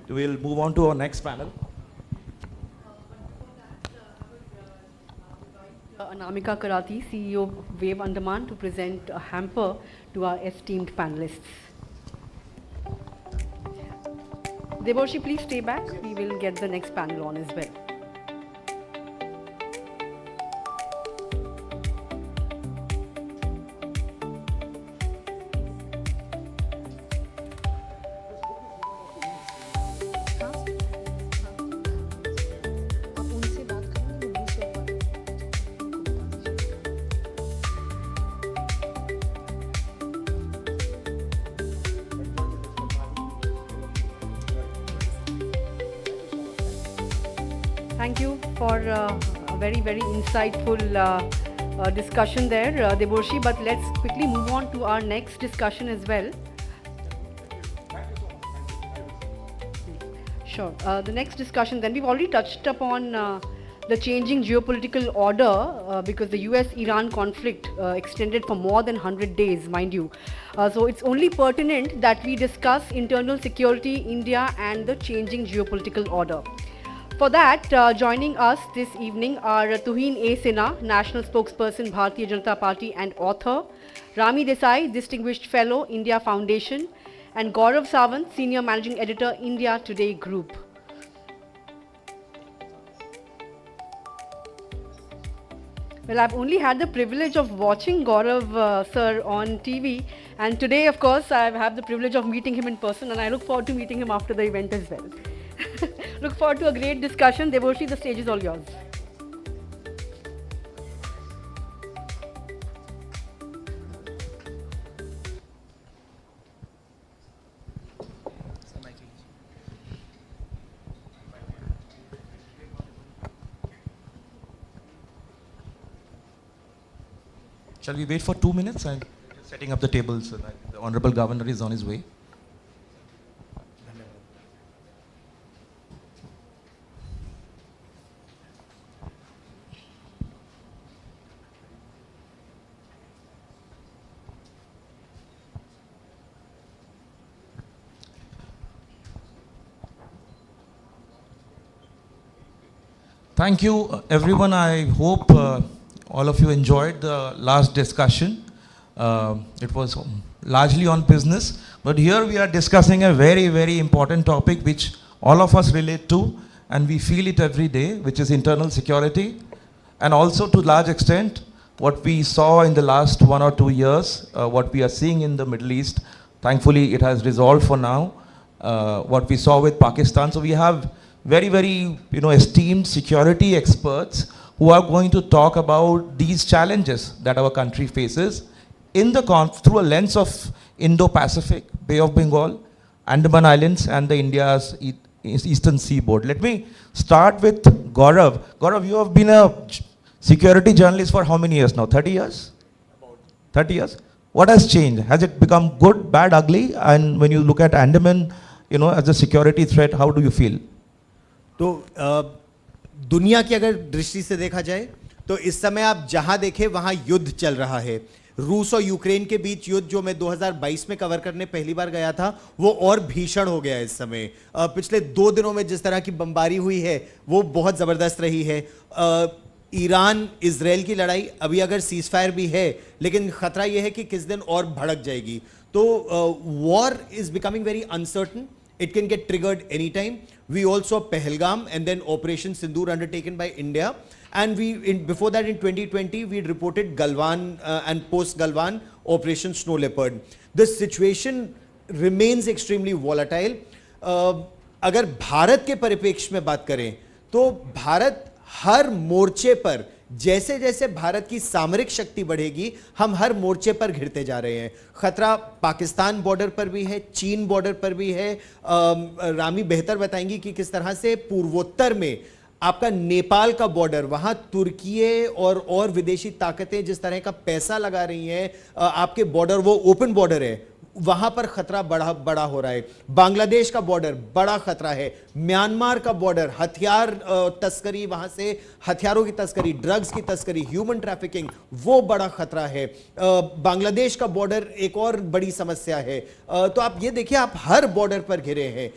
We'll move on to our next panel. Anamika Karati, CEO of Wave Andaman, to present a hamper to our esteemed panelists. Deborshi, please stay back. We will get the next panel on as well. Thank you for a very, very insightful discussion there, Deborshi. But let's quickly move on to our next discussion as well. Sure. The next discussion then, we've already touched upon the changing geopolitical order because the US-Iran conflict extended for more than 100 days, mind you. So it's only pertinent that we discuss internal security, India and the changing geopolitical order. For that, joining us this evening are Tuhin A. Sinha, National Spokesperson, Bharatiya Janata Party and author, Rami Desai, Distinguished Fellow, India Foundation, and Gaurav Sawant, Senior Managing Editor, India Today Group. Well, I've only had the privilege of watching Gaurav sir on TV, and today, of course, I have the privilege of meeting him in person, and I look forward to meeting him after the event as well. Look forward to a great discussion. Deborshi, the stage is all yours. Shall we wait for 2 minutes? I'm setting up the table so that the Honorable Governor is on his way. Thank you, everyone. I hope all of you enjoyed the last discussion. It was largely on business, but here we are discussing a very, very important topic which all of us relate to, and we feel it every day, which is internal security, and also to large extent what we saw in the last 1 or 2 years, what we are seeing in the Middle East. Thankfully, it has resolved for now. What we saw with Pakistan. So we have very, very esteemed security experts who are going to talk about these challenges that our country faces in the through a lens of Indo-Pacific, Bay of Bengal, Andaman Islands and the India's eastern seaboard. Let me start with Gaurav. Gaurav, you have been a security journalist for how many years now? 30 years? About 30 years. What has changed? Has it become good, bad, ugly? And when you look at Andaman, as a security threat, how do you feel? तो दुनिया की अगर दृष्टि से देखा जाए तो इस समय आप जहां देखें वहां युद्ध चल रहा है। रूस और यूक्रेन के बीच युद्ध जो मैं 2022 में कवर करने पहली बार गया था वो और भीषण हो गया इस समय। पिछले 2 दिनों में जिस तरह की बमबारी हुई है वो बहुत जबरदस्त रही है। ईरान इजराइल की लड़ाई अभी अगर सीज फायर भी है लेकिन खतरा यह है कि किस दिन और भड़क जाएगी। तो war is becoming very uncertain. It can get triggered anytime. We also Pahalgam and then Operation Sindoor undertaken by India. And before that in 2020, we reported Galwan and post Galwan Operation Snow Leopard. The situation remains extremely volatile. अगर भारत के परिप्रेक्ष्य में बात करें तो भारत हर मोर्चे पर जैसे जैसे भारत की सामरिक शक्ति बढ़ेगी हम हर मोर्चे पर घिरते जा रहे हैं. खतरा पाकिस्तान बॉर्डर पर भी है, चीन बॉर्डर पर भी है. रामी बेहतर बताएंगी कि किस तरह से पूर्वोत्तर में आपका नेपाल का बॉर्डर, वहां तुर्की और विदेशी ताकतें जिस तरह का पैसा लगा रही हैं आपके बॉर्डर, वो ओपन बॉर्डर है, वहां पर खतरा बड़ा हो रहा है. बांग्लादेश का बॉर्डर बड़ा खतरा है. म्यांमार का बॉर्डर, हथियार तस्करी, वहां से हथियारों की तस्करी, ड्रग्स की तस्करी, ह्यूमन ट्रैफिकिंग, वो बड़ा खतरा है. बांग्लादेश का बॉर्डर एक और बड़ी समस्या है. तो आप ये देखिए, आप हर बॉर्डर पर घिरे हैं.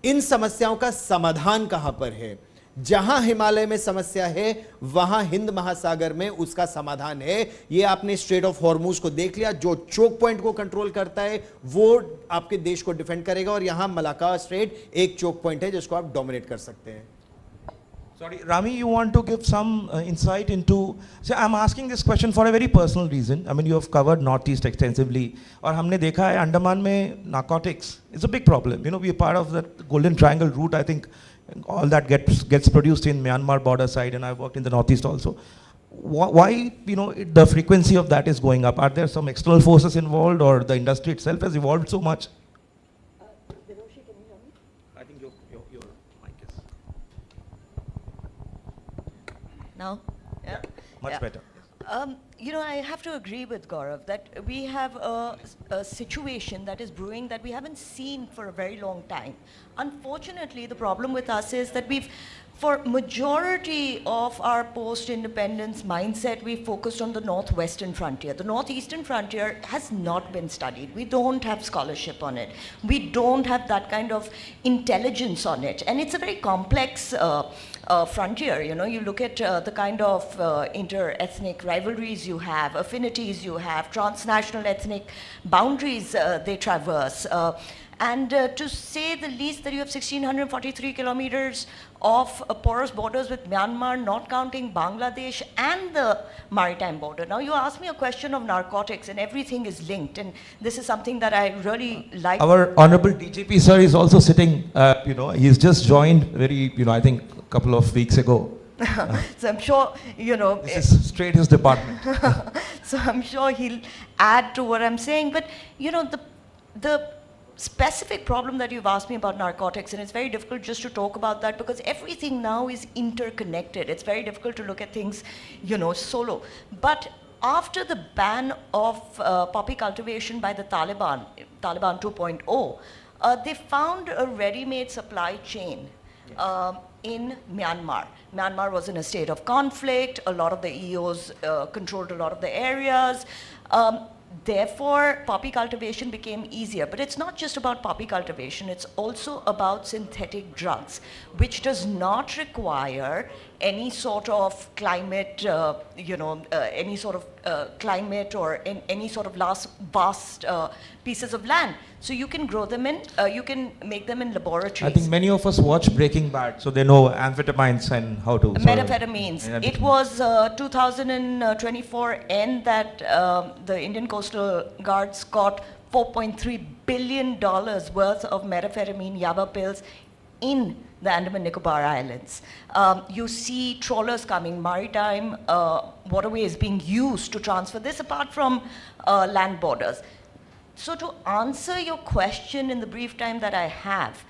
इन समस्याओं का समाधान कहां पर है? जहां हिमालय में समस्या है वहां हिंद महासागर में उसका समाधान है. ये आपने स्ट्रेट ऑफ हॉर्मूज को देख लिया, जो चोक पॉइंट को कंट्रोल करता है वो आपके देश को डिफेंड करेगा. और यहां मलाका स्ट्रेट एक चोक पॉइंट है जिसको आप डोमिनेट कर सकते हैं. Sorry, Rami, you want to give some insight into... So I'm asking this question for a very personal reason. I mean, you have covered Northeast extensively. और हमने देखा है अंडमान में narcotics is a big problem. You know, we are part of the Golden Triangle route. I think all that gets produced in Myanmar border side, and I've worked in the Northeast also. Why, you know, the frequency of that is going up? Are there some external forces involved, or the industry itself has evolved so much? I think your mic is... Now? Yeah? Much Yeah. better. You know, I have to agree with Gaurav that we have a situation that is brewing that we haven't seen for a very long time. Unfortunately, the problem with us is that for majority of our post-independence mindset, we focused on the northwestern frontier. The northeastern frontier has not been studied. We don't have scholarship on it. We don't have that kind of intelligence on it. And it's a very complex frontier. You know, you look at the kind of inter-ethnic rivalries you have, affinities you have, transnational ethnic boundaries they traverse. And to say the least that you have 1,643 kilometers of porous borders with Myanmar, not counting Bangladesh and the maritime border. Now you asked me a question of narcotics and everything is linked, and this is something that I really like. Our honorable DGP sir is also sitting, he's just joined I think a couple of weeks ago. So I'm sure, This is straight his department. So I'm sure he'll add to what I'm saying, but the specific problem that you've asked me about narcotics, and it's very difficult just to talk about that because everything now is interconnected. It's very difficult to look at things, solo. But after the ban of poppy cultivation by the Taliban 2.0, they found a ready-made supply chain in Myanmar. Myanmar was in a state of conflict. A lot of the EOs controlled a lot of the areas. Therefore, poppy cultivation became easier. But it's not just about poppy cultivation, it's also about synthetic drugs, which does not require any sort of climate, any sort of climate or any sort of vast pieces of land. So you can grow them you can make them in laboratories. I think many of us watch Breaking Bad, so they know amphetamines and how to... Methamphetamines. It was 2024 end that the Indian Coastal Guards caught $4.3 billion worth of methamphetamine yaba pills in the Andaman Nicobar Islands. You see trawlers coming, maritime waterways being used to transfer this apart from land borders. So to answer your question in the brief time that I have,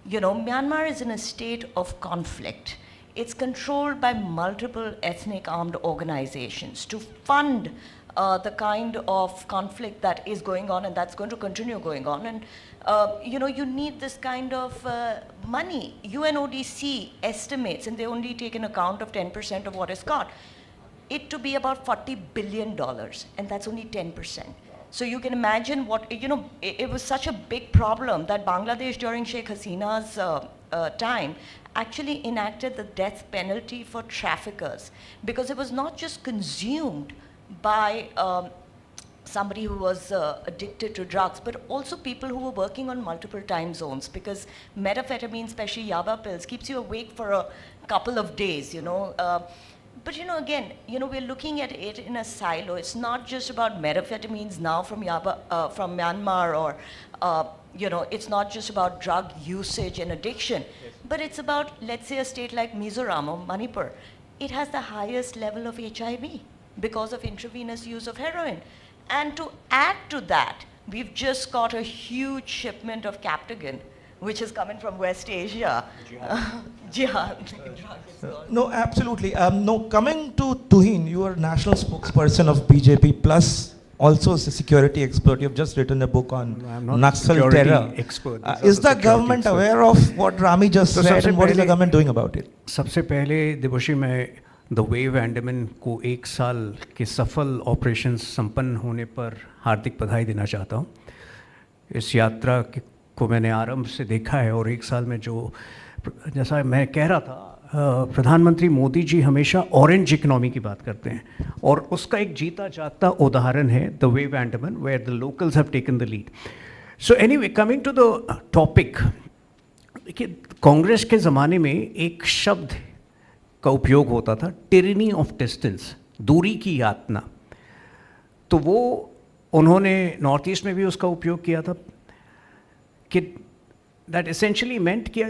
Myanmar is in a state of conflict. It's controlled by multiple ethnic armed organizations to fund the kind of conflict that is going on and that's going to continue going on. And you need this kind of money. UNODC estimates, and they only take in account of 10% of what is caught, it to be about $40 billion, and that's only 10%. So you can imagine what, it was such a big problem that Bangladesh during Sheikh Hasina's time actually enacted the death penalty for traffickers because it was not just consumed by somebody who was addicted to drugs, but also people who were working on multiple time zones because methamphetamine, especially yaba pills, keeps you awake for a couple of days, But again, we're looking at it in a silo. It's not just about methamphetamines now from Myanmar or, it's not just about drug usage and addiction, but it's about, let's say, a state like Mizoram or Manipur. It has the highest level of HIV because of intravenous use of heroin. And to add to that, we've just got a huge shipment of Captagon, which is coming from West Asia. Jihad. No, absolutely. Coming to Tuhin, you are national spokesperson of BJP, plus also a security expert. You've just written a book on Naxal terror. Expert. Is the government aware of what Rami just said, and what is the government doing about it? सबसे पहले देवोशी मैं the wave Andaman को 1 साल के सफल operation संपन्न होने पर हार्दिक बधाई देना चाहता हूँ। इस यात्रा को मैंने आरंभ से देखा है और 1 साल में जैसा मैं कह रहा था, प्रधानमंत्री मोदी जी हमेशा ऑरेंज इकोनॉमी की बात करते हैं और उसका एक जीता जागता उदाहरण है the wave Andaman where the locals have taken the lead. So anyway, coming to the topic, देखिए कांग्रेस के ज़माने में एक शब्द का उपयोग होता था, टिरनी ऑफ डिस्टेंस, दूरी की यातना। तो वो उन्होंने नॉर्थ ईस्ट में भी उसका उपयोग किया था कि that essentially meant कि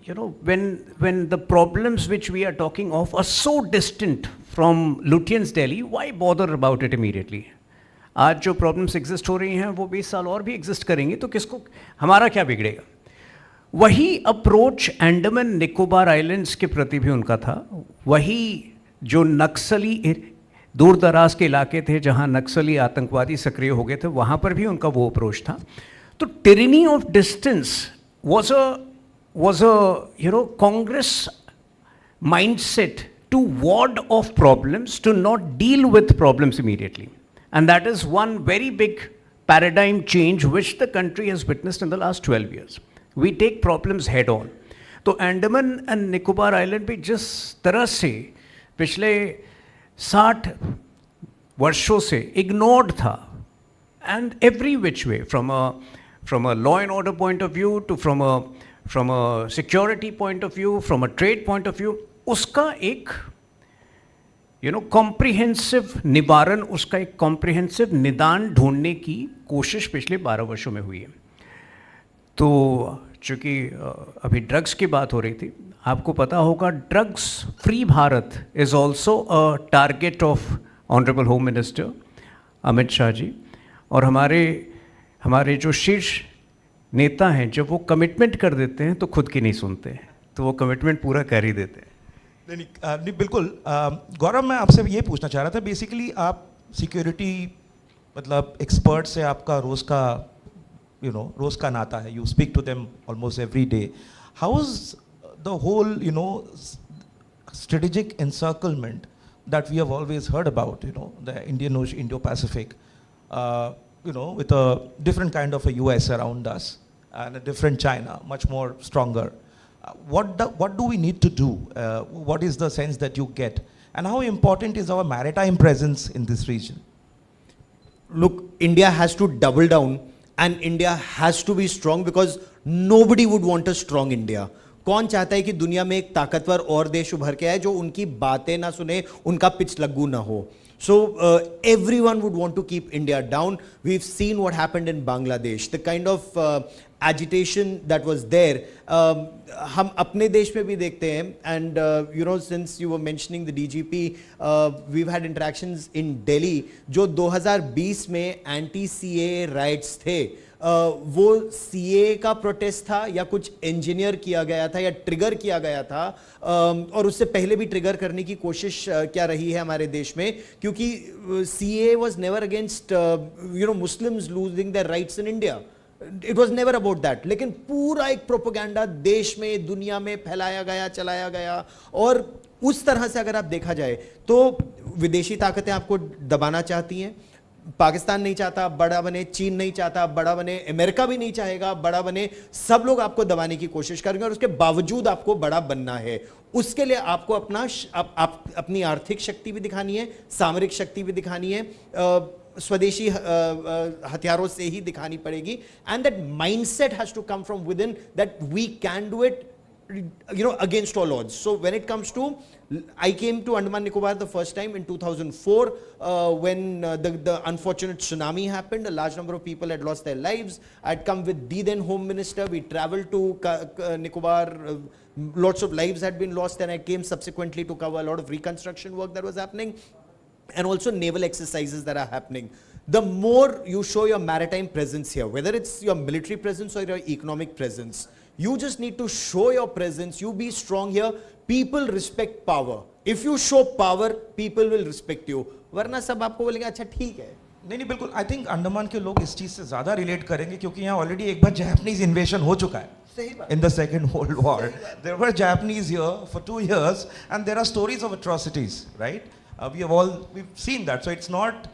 when the problems which we are talking of are so distant from Lutyens Delhi, why bother about it immediately? आज जो problems exist हो रही हैं वो 20 साल और भी exist करेंगी, तो किसको, हमारा क्या बिगड़ेगा? वही अप्रोच अंडमान निकोबार आइलैंड्स के प्रति भी उनका था, वही जो नक्सली दूर दराज के इलाके थे जहाँ नक्सली आतंकवादी सक्रिय हो गए थे, वहाँ पर भी उनका वो अप्रोच था. तो tyranny of distance was a Congress mindset to ward off problems, to not deal with problems immediately. And that is one very big paradigm change which the country has witnessed in the last 12 years. We take problems head on. तो Andaman and Nicobar island भी जिस तरह से पिछले 60 वर्षों से ignored था, and every which way, from a law and order point of view to from a security point of view, from a trade point of view, उसका एक कॉम्प्रिहेंसिव निवारण, उसका एक कॉम्प्रिहेंसिव निदान ढूंढने की कोशिश पिछले 12 वर्षों में हुई है. तो चूँकि अभी ड्रग्स की बात हो रही थी, आपको पता होगा drugs free Bharat is also a target of honourable home minister Amit Shah ji. और हमारे जो शीर्ष नेता हैं, जब वो कमिटमेंट कर देते हैं तो खुद की नहीं सुनते, तो वो कमिटमेंट पूरा कर ही देते हैं. नहीं बिल्कुल. गौरव, मैं आपसे ये पूछना चाह रहा था, बेसिकली आप सिक्योरिटी मतलब एक्सपर्ट से आपका रोज़ का नाता है. You speak to them almost every day. How is the whole strategic encirclement that we have always heard about, the Indian Ocean, Indo-Pacific, with a different kind of a US around us and a different China, much more stronger. What do we need to do? What is the sense that you get? And how important is our maritime presence in this region? Look, India has to double down and India has to be strong because nobody would want a strong India. कौन चाहता है कि दुनिया में एक ताकतवर और देश उभर के आए जो उनकी बातें ना सुने, उनका पिच लग्गू ना हो. So everyone would want to keep India down. We've seen what happened in Bangladesh. The kind of agitation that was there. हम अपने देश में भी देखते हैं. And since you were mentioning the DGP, we've had interactions in Delhi. जो 2020 में anti-CAA riots थे, वो CAA का प्रोटेस्ट था या कुछ इंजीनियर किया गया था या ट्रिगर किया गया था, और उससे पहले भी ट्रिगर करने की कोशिश क्या रही है हमारे देश में, क्योंकि CAA was never against Muslims losing their rights in India. It was never about that. लेकिन पूरा एक प्रोपेगेंडा देश में, दुनिया में फैलाया गया, चलाया गया. और उस तरह से अगर आप देखा जाए तो विदेशी ताकतें आपको दबाना चाहती हैं. पाकिस्तान नहीं चाहता बड़ा बने, चीन नहीं चाहता बड़ा बने, अमेरिका भी नहीं चाहेगा बड़ा बने. सब लोग आपको दबाने की कोशिश करेंगे और उसके बावजूद आपको बड़ा बनना है. उसके लिए आपको अपनी आर्थिक शक्ति भी दिखानी है, सामरिक शक्ति भी दिखानी है, स्वदेशी हथियारों से ही दिखानी पड़ेगी. And that mindset has to come from within that we can do it against all odds. So when it comes to, I came to Andaman Nicobar the first time in 2004 when the unfortunate tsunami happened. A large number of people had lost their lives. I'd come with the then Home Minister. We traveled to Nicobar. Lots of lives had been lost, and I came subsequently to cover a lot of reconstruction work that was happening and also naval exercises that are happening. The more you show your maritime presence here, whether it's your military presence or your economic presence, you just need to show your presence. You be strong here. People respect power. If you show power, people will respect you. वरना सब आपको बोलेंगे अच्छा ठीक है. नहीं बिल्कुल. I think Andaman के लोग इस चीज से ज्यादा रिलेट करेंगे क्योंकि यहाँ ऑलरेडी एक बार जापानीज इन्वेशन हो चुका है. In the Second World War, there were Japanese here for 2 years, and there are stories of atrocities, right? We've seen that. So it's not,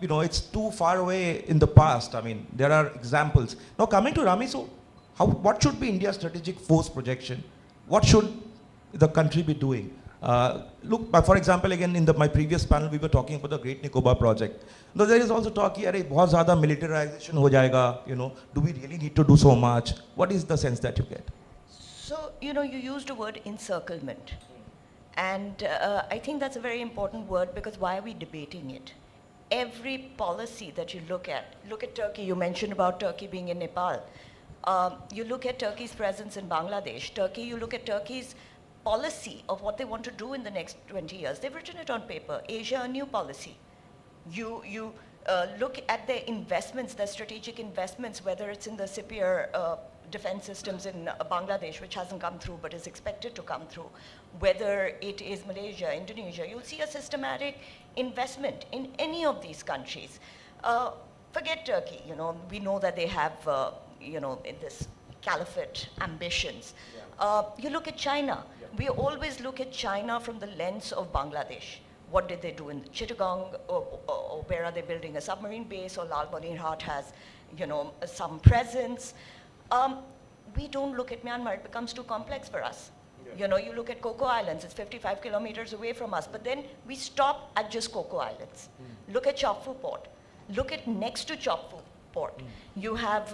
it's too far away in the past. I mean, there are examples. Now coming to Rami, so what should be India's strategic force projection? What should the country be doing? Look, for example, again in my previous panel, we were talking about the Great Nicobar project. Now there is also talk here, बहुत ज़्यादा militarization हो जाएगा. Do we really need to do so much? What is the sense that you get? So, you used the word encirclement. And I think that's a very important word because why are we debating it? Every policy that you look at Turkey, you mentioned about Turkey being in Nepal. You look at Turkey's presence in Bangladesh. You look at Turkey's policy of what they want to do in the next 20 years. They've written it on paper. Asia, a new policy. You look at their investments, their strategic investments, whether it's in the Sipir defense systems in Bangladesh, which hasn't come through but is expected to come through, whether it is Malaysia, Indonesia, you'll see a systematic investment in any of these countries. Forget Turkey, we know that they have, in this caliphate ambitions. You look at China. We always look at China from the lens of Bangladesh. What did they do in Chittagong, or where are they building a submarine base, or Lal Balinghat has, some presence. We don't look at Myanmar, it becomes too complex for us. You look at Coco Islands, it's 55 kilometers away from us, but then we stop at just Coco Islands. Look at Chop Pho Port. Look at next to Chop Pho Port. You have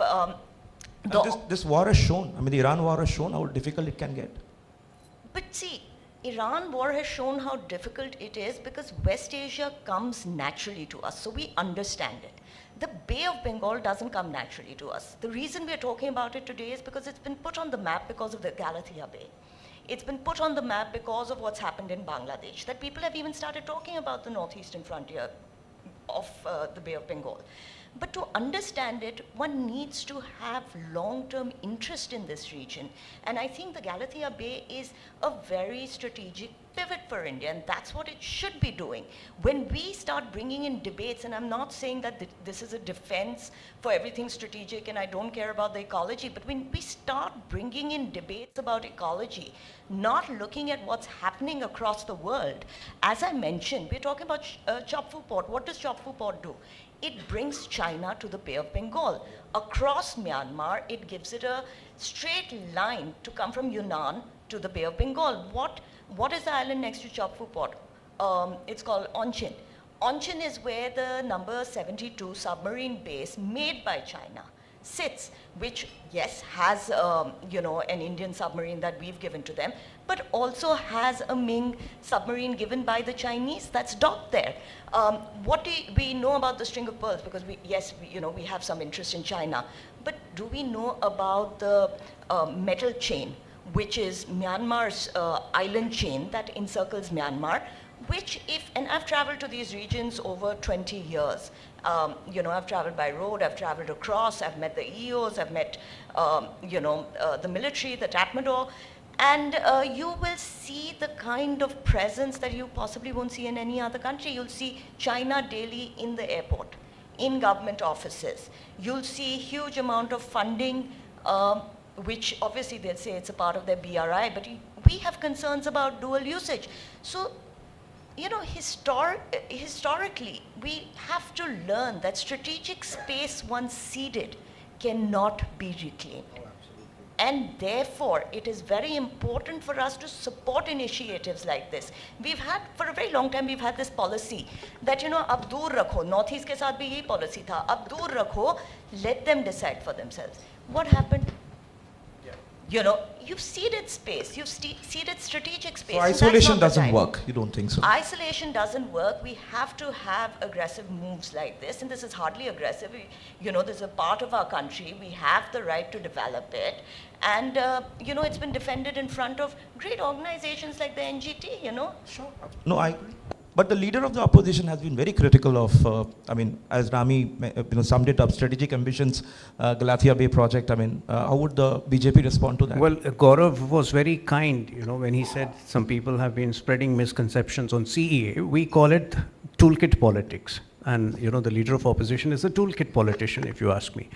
this war has shown, the Iran war has shown how difficult it can get. But see, Iran war has shown how difficult it is because West Asia comes naturally to us, so we understand it. The Bay of Bengal doesn't come naturally to us. The reason we're talking about it today is because it's been put on the map because of the Galathea Bay. It's been put on the map because of what's happened in Bangladesh, that people have even started talking about the northeastern frontier of the Bay of Bengal. But to understand it, one needs to have long-term interest in this region. And I think the Galathea Bay is a very strategic pivot for India, and that's what it should be doing. When we start bringing in debates, and I'm not saying that this is a defense for everything strategic and I don't care about the ecology, but when we start bringing in debates about ecology, not looking at what's happening across the world, as I mentioned, we're talking about Chop Pho Port. What does Chop Pho Port do? It brings China to the Bay of Bengal. Across Myanmar, it gives it a straight line to come from Yunnan to the Bay of Bengal. What is the island next to Chop Pho Port? It's called Onchin. Onchin is where the number 72 submarine base made by China sits, which, yes, has, an Indian submarine that we've given to them, but also has a Ming submarine given by the Chinese that's docked there. What do we know about the string of pearls? Because we have some interest in China, but do we know about the metal chain, which is Myanmar's island chain that encircles Myanmar, which and I've traveled to these regions over 20 years. I've traveled by road, I've traveled across, I've met the EOs, I've met, the military, the Tatmadaw, and you will see the kind of presence that you possibly won't see in any other country. You'll see China daily in the airport, in government offices. You'll see huge amount of funding, which obviously they'll say it's a part of their BRI, but we have concerns about dual usage. So, historically, we have to learn that strategic space once ceded cannot be reclaimed. And therefore, it is very important for us to support initiatives like this. For a very long time, we've had this policy that, ab dur rakho, Northeast ke saath bhi yehi policy tha, ab dur rakho, let them decide for themselves. What happened? You've ceded space, you've ceded strategic space. So isolation doesn't work, you don't think so? Isolation doesn't work. We have to have aggressive moves like this, and this is hardly aggressive. This is a part of our country. We have the right to develop it. And, it's been defended in front of great organizations like the NGT, Sure. No, I agree. But the leader of the opposition has been very critical of, as Rami summed it up, strategic ambitions, Galathea Bay project. How would the BJP respond to that? Well, Gaurav was very kind, when he said some people have been spreading misconceptions on CEA. We call it toolkit politics. And, the leader of opposition is a toolkit politician, if you ask me.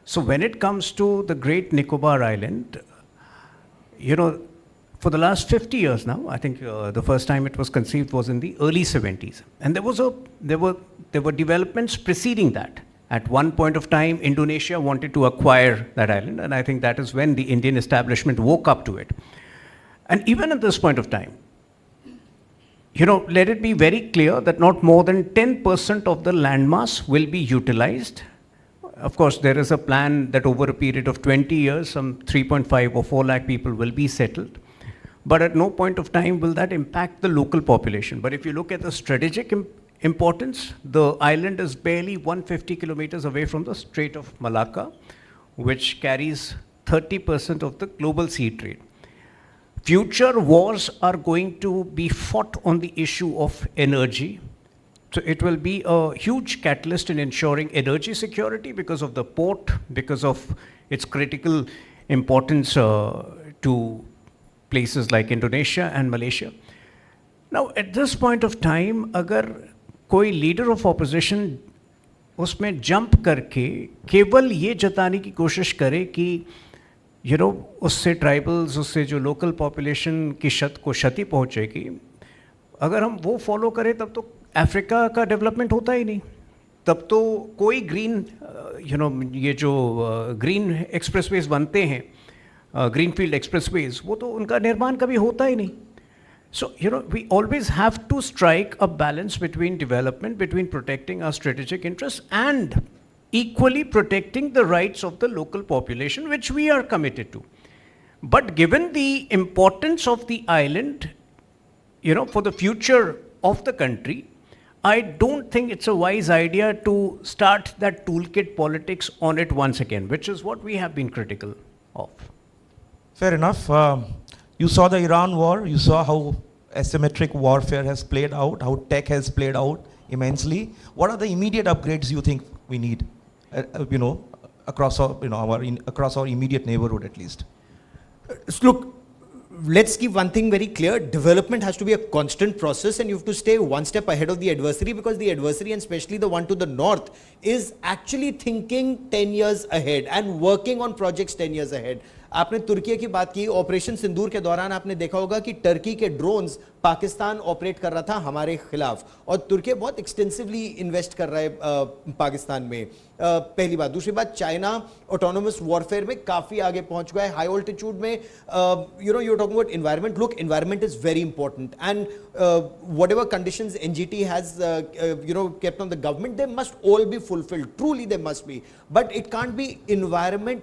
So when it comes to the Great Nicobar Island, for the last 50 years now, I think the first time it was conceived was in the early 70s. And there were developments preceding that. At one point of time, Indonesia wanted to acquire that island, and I think that is when the Indian establishment woke up to it. And even at this point of time, let it be very clear that not more than 10% of the landmass will be utilized. Of course, there is a plan that over a period of 20 years, some 3.5 or 4 lakh people will be settled. But at no point of time will that impact the local population. But if you look at the strategic importance, the island is barely 150 kilometers away from the Strait of Malacca, which carries 30% of the global sea trade. Future wars are going to be fought on the issue of energy. So it will be a huge catalyst in ensuring energy security because of the port, because of its critical importance to places like Indonesia and Malaysia. Now, at this point of time, अगर कोई leader of opposition उसमें jump करके केवल ये जताने की कोशिश करे कि उससे ट्राइबल्स, उससे जो लोकल पॉपुलेशन की क्षति पहुँचेगी, अगर हम वो फॉलो करें तब तो अफ्रीका का डेवलपमेंट होता ही नहीं. तब तो कोई ग्रीन ये जो ग्रीन एक्सप्रेसवेज बनते हैं, ग्रीनफील्ड एक्सप्रेसवेज, वो तो उनका निर्माण कभी होता ही नहीं. So, we always have to strike a balance between development, between protecting our strategic interests and equally protecting the rights of the local population, which we are committed to. But given the importance of the island, for the future of the country, I don't think it's a wise idea to start that toolkit politics on it once again, which is what we have been critical of. Fair enough. You saw the Iran war, you saw how asymmetric warfare has played out, how tech has played out immensely. What are the immediate upgrades you think we need, across our, across our immediate neighborhood at least? Look, let's keep one thing very clear. Development has to be a constant process, and you have to stay one step ahead of the adversary, because the adversary, and especially the one to the north, is actually thinking 10 years ahead and working on projects 10 years ahead. आपने तुर्की की बात की. Operation सिंदूर के दौरान आपने देखा होगा कि टर्की के ड्रोन्स पाकिस्तान ऑपरेट कर रहा था हमारे खिलाफ, और तुर्की बहुत एक्सटेंसिवली इन्वेस्ट कर रहा है पाकिस्तान में. पहली बात. दूसरी बात, चाइना ऑटोनोमस वॉरफेयर में काफी आगे पहुंच गया है. हाई ऑल्टीट्यूड में you're talking about environment. Look, environment is very important, and whatever conditions NGT has kept on the government, they must all be fulfilled. Truly they must be, but it can't be environment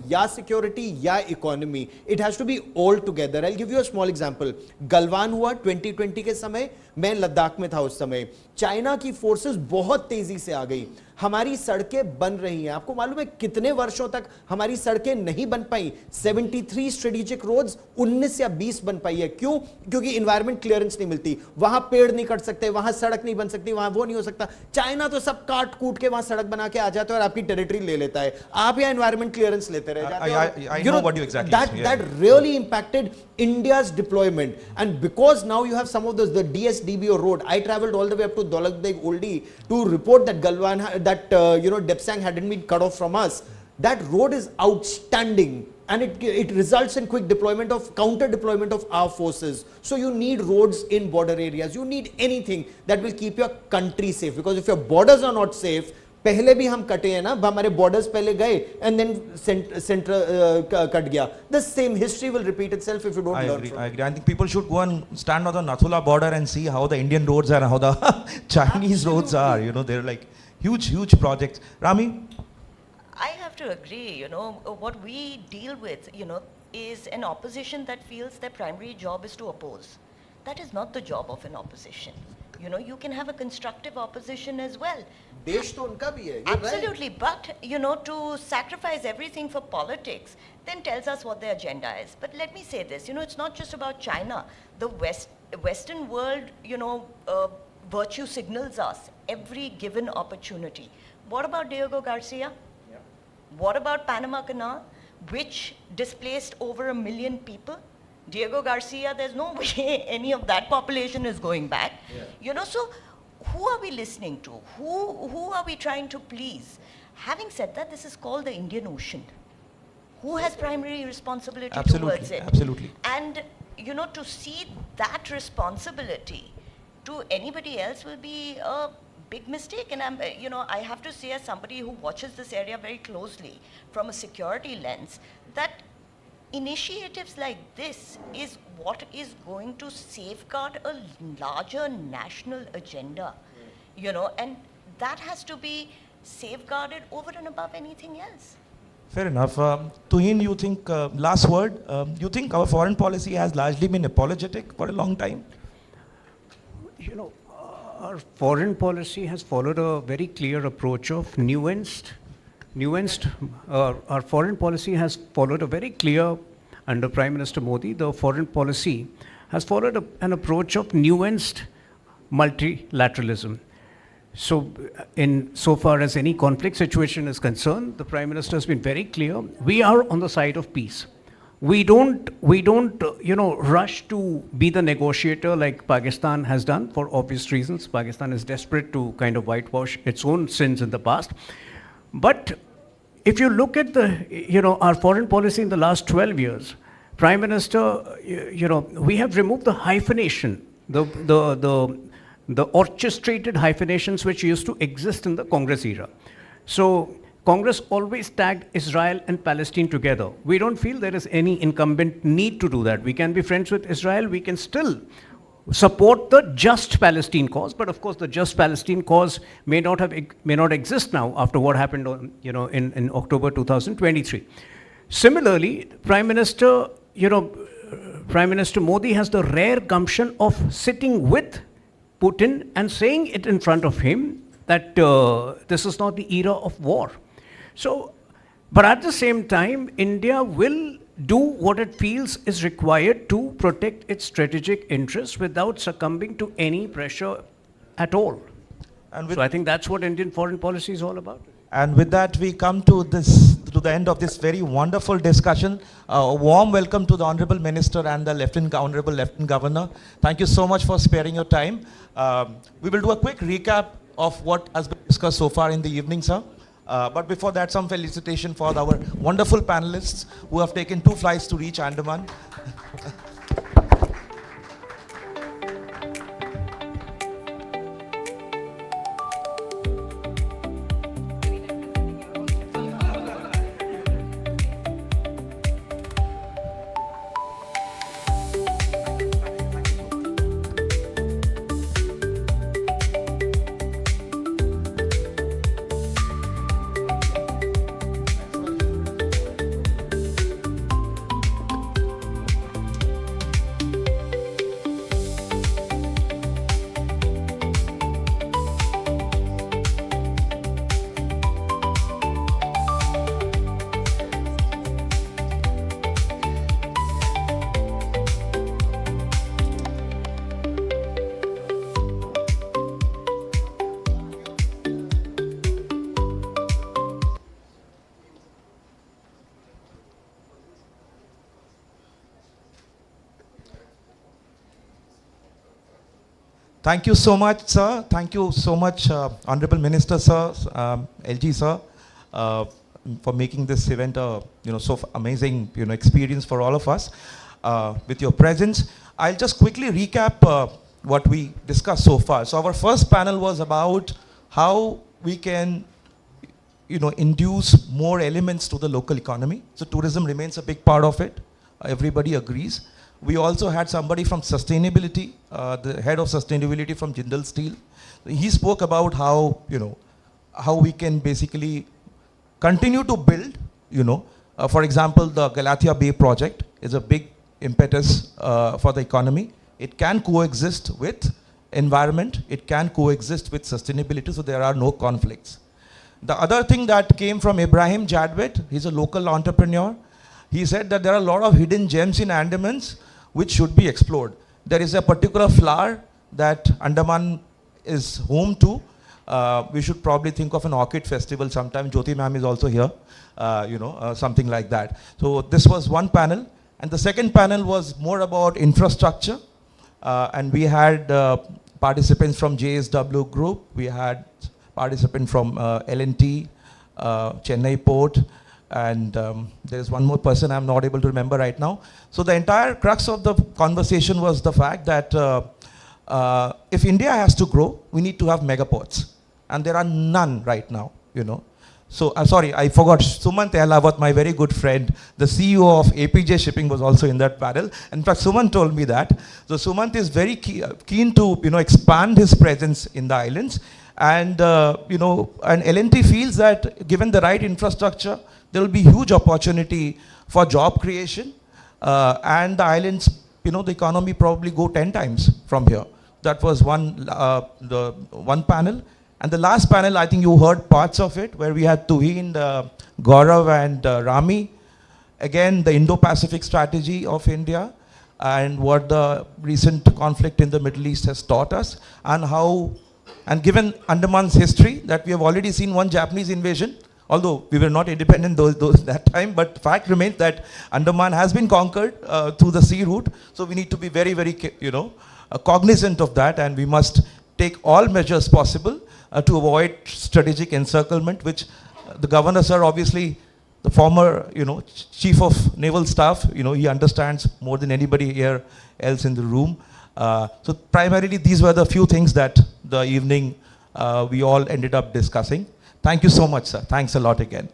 ya security ya economy. It has to be all together. I'll give you a small example. Galwan हुआ 2020 के समय, मैं लद्दाख में था उस समय. China की forces बहुत तेजी से आ गई. हमारी सड़कें बन रही हैं. आपको मालूम है कितने वर्षों तक हमारी सड़कें नहीं बन पाई? 73 स्ट्रेटेजिक रोड्स 19 या 20 बन पाई है. क्यों? क्योंकि एनवायरमेंट क्लियरेंस नहीं मिलती. वहां पेड़ नहीं कट सकते, वहां सड़क नहीं बन सकती, वहां वो नहीं हो सकता. चाइना तो सब काट कूट के वहां सड़क बना के आ जाता है और आपकी टेरिटरी ले लेता है. आप यहां एनवायरमेंट क्लियरेंस लेते रह जाते हैं. I know what you exactly that really impacted India's deployment, and because now you have some of those, the DSDBO road. I traveled all the way up to Dolakbeg Oldie to report that Galwan, Depsang hadn't been cut off from us. That road is outstanding, and it results in quick deployment of counter deployment of our forces. So you need roads in border areas. You need anything that will keep your country safe, because if your borders are not safe, पहले भी हम कटे हैं ना, हमारे borders पहले गए and then centre cut गया. The same history will repeat itself if you don't learn from it. I agree. I think people should go and stand on the Nathula border and see how the Indian roads are and how the Chinese roads are. They're like huge projects. Rami? I have to agree, what we deal with, is an opposition that feels their primary job is to oppose. That is not the job of an opposition. You can have a constructive opposition as well. देश तो उनका भी है. Absolutely, but to sacrifice everything for politics then tells us what the agenda is. But let me say this, it's not just about China. The Western world, virtue signals us every given opportunity. What about Diego Garcia? Yeah. What about Panama Canal, which displaced over 1 million people? Diego Garcia, there's no way any of that population is going back. Yeah. So who are we listening to? Who are we trying to please? Having said that, this is called the Indian Ocean. Who has primary responsibility towards it? Absolutely. And, to see that responsibility to anybody else will be a big mistake. And I have to say, as somebody who watches this area very closely from a security lens, that initiatives like this is what is going to safeguard a larger national agenda, and that has to be safeguarded over and above anything else. Fair enough. Tuhin, you think, last word, you think our foreign policy has largely been apologetic for a long time? Our foreign policy has followed a very clear approach of nuanced. Our foreign policy has followed a very clear, under Prime Minister Modi, the foreign policy has followed an approach of nuanced multilateralism. So, in so far as any conflict situation is concerned, the Prime Minister has been very clear. We are on the side of peace. We don't, rush to be the negotiator like Pakistan has done for obvious reasons. Pakistan is desperate to kind of whitewash its own sins in the past. But if you look at our foreign policy in the last 12 years, Prime Minister, we have removed the hyphenation, the orchestrated hyphenations which used to exist in the Congress era. So Congress always tagged Israel and Palestine together. We don't feel there is any incumbent need to do that. We can be friends with Israel. We can still support the just Palestine cause, but of course the just Palestine cause may not exist now after what happened in October 2023. Similarly, Prime Minister Modi has the rare gumption of sitting with Putin and saying it in front of him that this is not the era of war. So, but at the same time, India will do what it feels is required to protect its strategic interests without succumbing to any pressure at all. So I think that's what Indian foreign policy is all about. And with that, we come to the end of this very wonderful discussion. A warm welcome to the Honorable Minister and the Honorable Lieutenant Governor. Thank you so much for sparing your time. We will do a quick recap of what has been discussed so far in the evening, sir. But before that, some felicitation for our wonderful panelists who have taken 2 flights to reach Andaman. Thank you so much, sir. Thank you so much, Honorable Minister, sir, LG, sir, for making this event a so amazing experience for all of us with your presence. I'll just quickly recap what we discussed so far. So our first panel was about how we can induce more elements to the local economy. So tourism remains a big part of it. Everybody agrees. We also had somebody from sustainability, the head of sustainability from Jindal Steel. He spoke about how, how we can basically continue to build, for example, the Galathea Bay project is a big impetus for the economy. It can coexist with environment, it can coexist with sustainability, so there are no conflicts. The other thing that came from Ibrahim Jadwet, he's a local entrepreneur. He said that there are a lot of hidden gems in Andamans which should be explored. There is a particular flower that Andaman is home to. We should probably think of an orchid festival sometime. Jyoti ma'am is also here, something like that. So this was one panel. And the second panel was more about infrastructure. And we had participants from JSW Group. We had participants from L&T, Chennai Port, and there is one more person I'm not able to remember right now. So the entire crux of the conversation was the fact that if India has to grow, we need to have megaports. And there are none right now, So, sorry, I forgot, Sumant Ehlawat, my very good friend, the CEO of APJ Shipping was also in that panel. In fact, Sumant told me that. So Sumant is very keen to, expand his presence in the islands. And, and L&T feels that given the right infrastructure, there will be huge opportunity for job creation. And the islands, the economy probably go 10 times from here. That was the one panel. And the last panel, I think you heard parts of it, where we had Tuhin, Gaurav and Rami. Again, the Indo-Pacific strategy of India and what the recent conflict in the Middle East has taught us, and how And given Andaman's history, that we have already seen one Japanese invasion, although we were not independent that time, but fact remains that Andaman has been conquered through the sea route. So we need to be very, very, cognizant of that, and we must take all measures possible to avoid strategic encirclement, which the governor, sir, obviously the former, chief of naval staff, he understands more than anybody here else in the room. So primarily these were the few things that the evening we all ended up discussing. Thank you so much, sir. Thanks a lot again.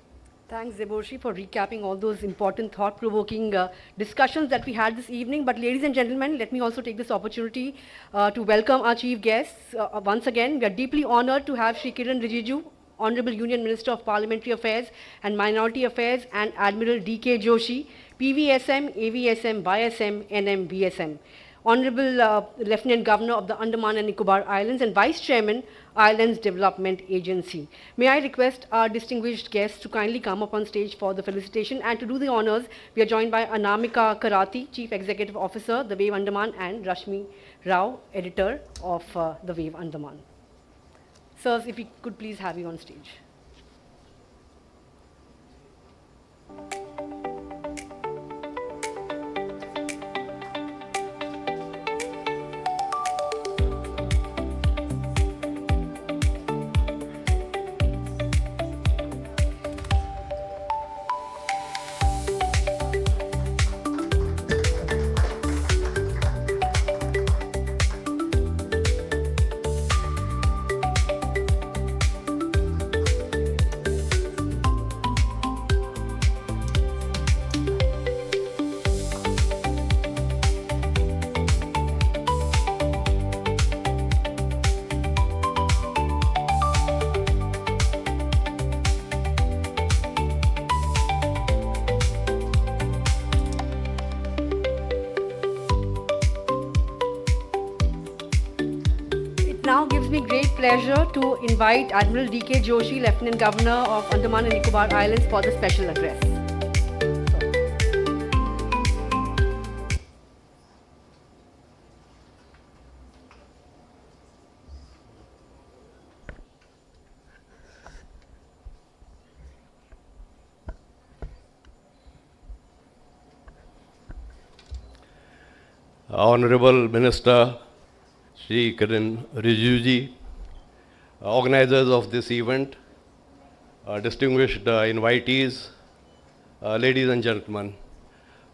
Thanks, Deboshi, for recapping all those important, thought-provoking discussions that we had this evening. But ladies and gentlemen, let me also take this opportunity to welcome our chief guests. Once again, we are deeply honored to have Shri Kiran Rijiju, Honorable Union Minister of Parliamentary Affairs and Minority Affairs, and Admiral D.K. Joshi, PVSM, AVSM, YSM, NM, VSM. Honorable Lieutenant Governor of the Andaman and Nicobar Islands and Vice Chairman, Islands Development Agency. May I request our distinguished guests to kindly come up on stage for the felicitation, and to do the honors, we are joined by Anamika Karati, Chief Executive Officer, The Wave Andaman, and Rashmi Rao, Editor of The Wave Andaman. Sirs, if we could please have you on stage. Now gives me great pleasure to invite Admiral D.K. Joshi, Lieutenant Governor of Andaman and Nicobar Islands, for the special address. Honorable Minister Shri Kiran Rijiju, organizers of this event, distinguished invitees, ladies and gentlemen.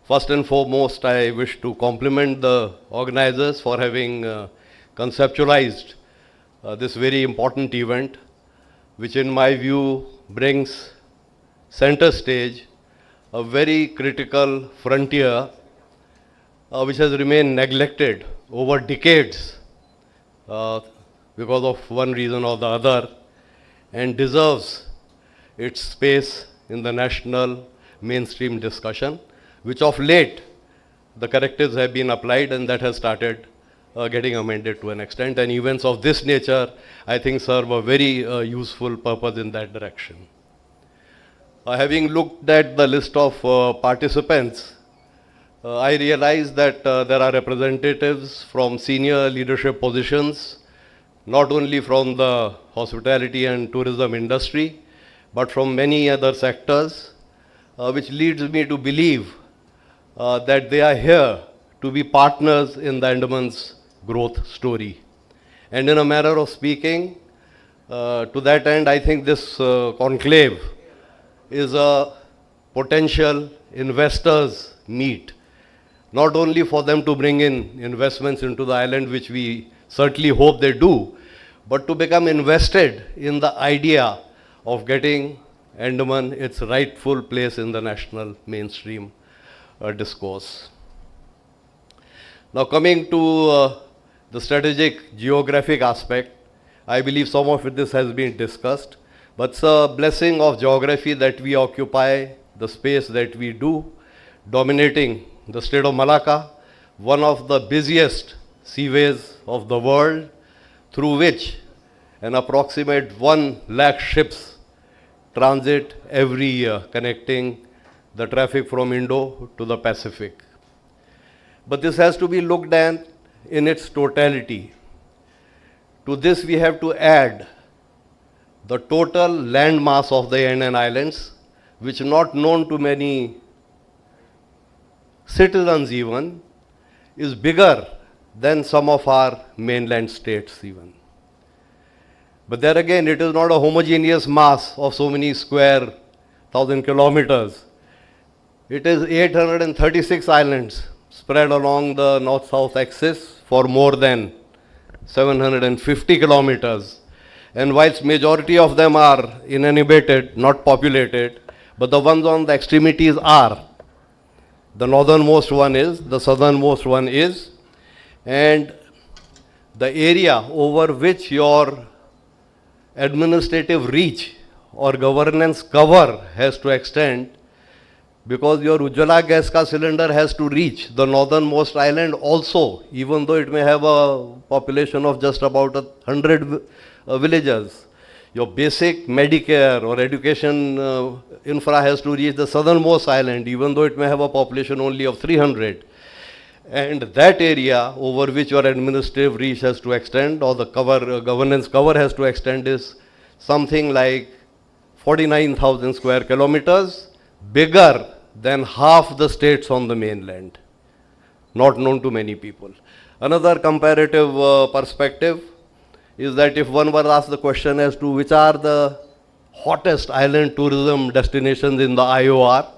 First and foremost, I wish to compliment the organizers for having conceptualized this very important event, which in my view brings center stage a very critical frontier which has remained neglected over decades because of one reason or the other, and deserves its space in the national mainstream discussion, which of late the correctives have been applied, and that has started getting amended to an extent, and events of this nature, I think, serve a very useful purpose in that direction. Having looked at the list of participants, I realize that there are representatives from senior leadership positions, not only from the hospitality and tourism industry, but from many other sectors, which leads me to believe that they are here to be partners in the Andaman's growth story. And in a manner of speaking, to that end, I think this conclave is a potential investors' meet, not only for them to bring in investments into the island, which we certainly hope they do, but to become invested in the idea of getting Andaman its rightful place in the national mainstream discourse. Now, coming to the strategic geographic aspect, I believe some of this has been discussed, but it's a blessing of geography that we occupy the space that we do, dominating the state of Malacca, one of the busiest seaways of the world, through which an approximate 1 lakh ships transit every year, connecting the traffic from Indo to the Pacific. But this has to be looked at in its totality. To this we have to add the total land mass of the Andaman Islands, which not known to many citizens even, is bigger than some of our mainland states even. But there again, it is not a homogeneous mass of so many square thousand kilometers. It is 836 islands spread along the north-south axis for more than 750 kilometers. And whilst majority of them are uninhabited, not populated, but the ones on the extremities are. The northernmost one is, the southernmost one is, and the area over which your administrative reach or governance cover has to extend, because your Ujjwala gas ka cylinder has to reach the northernmost island also, even though it may have a population of just about 100 villages. Your basic Medicare or education infra has to reach the southernmost island, even though it may have a population only of 300. And that area over which your administrative reach has to extend, or the governance cover has to extend, is something like 49,000 square kilometers, bigger than half the states on the mainland, not known to many people. Another comparative perspective is that if one were asked the question as to which are the hottest island tourism destinations in the IOR,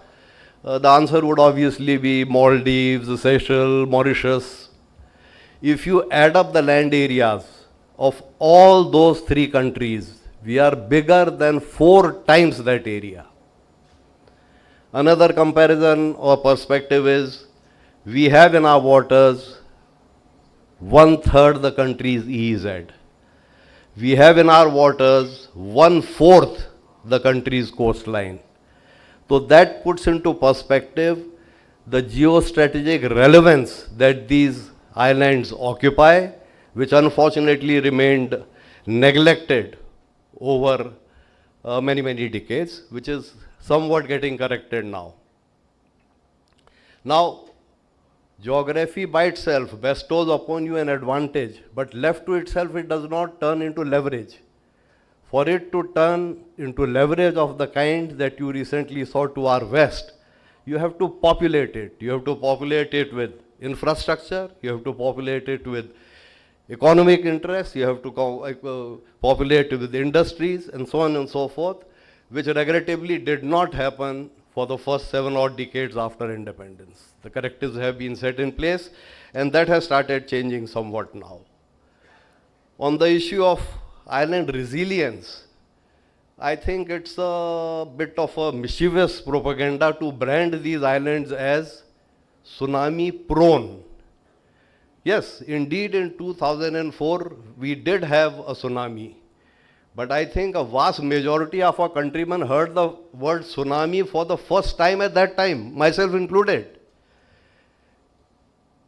the answer would obviously be Maldives, Seychelles, Mauritius. If you add up the land areas of all those three countries, we are bigger than 4 times that area. Another comparison or perspective is, we have in our waters 1/3 the country's EEZ. We have in our waters 1/4 the country's coastline. So that puts into perspective the geostrategic relevance that these islands occupy, which unfortunately remained neglected over many, many decades, which is somewhat getting corrected now. Now, geography by itself bestows upon you an advantage, but left to itself, it does not turn into leverage. For it to turn into leverage of the kind that you recently saw to our west, you have to populate it. You have to populate it with infrastructure, you have to populate it with economic interests, you have to populate it with industries, and so on and so forth, which regrettably did not happen for the first 7 odd decades after independence. The correctives have been set in place, and that has started changing somewhat now. On the issue of island resilience, I think it's a bit of a mischievous propaganda to brand these islands as tsunami prone. Yes, indeed in 2004 we did have a tsunami, but I think a vast majority of our countrymen heard the word tsunami for the first time at that time, myself included.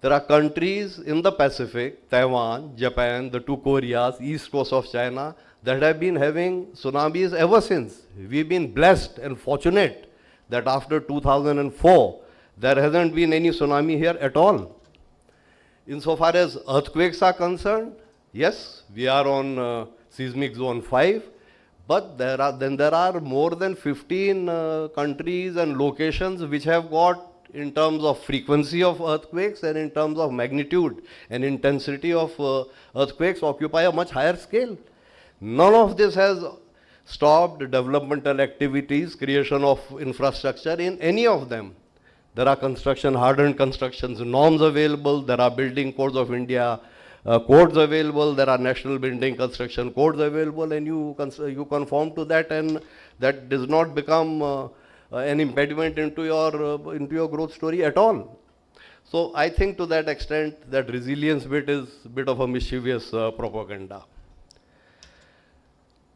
There are countries in the Pacific, Taiwan, Japan, the 2 Koreas, east coast of China, that have been having tsunamis ever since. We've been blessed and fortunate that after 2004, there hasn't been any tsunami here at all. Insofar as earthquakes are concerned, yes, we are on seismic zone 5, but there are more than 15 countries and locations which have got, in terms of frequency of earthquakes and in terms of magnitude and intensity of earthquakes, occupy a much higher scale. None of this has stopped developmental activities, creation of infrastructure in any of them. There are hardened constructions norms available, there are building codes of India codes available, there are national building construction codes available, and you conform to that, and that does not become an impediment into your growth story at all. So I think to that extent that resilience bit is a bit of a mischievous propaganda.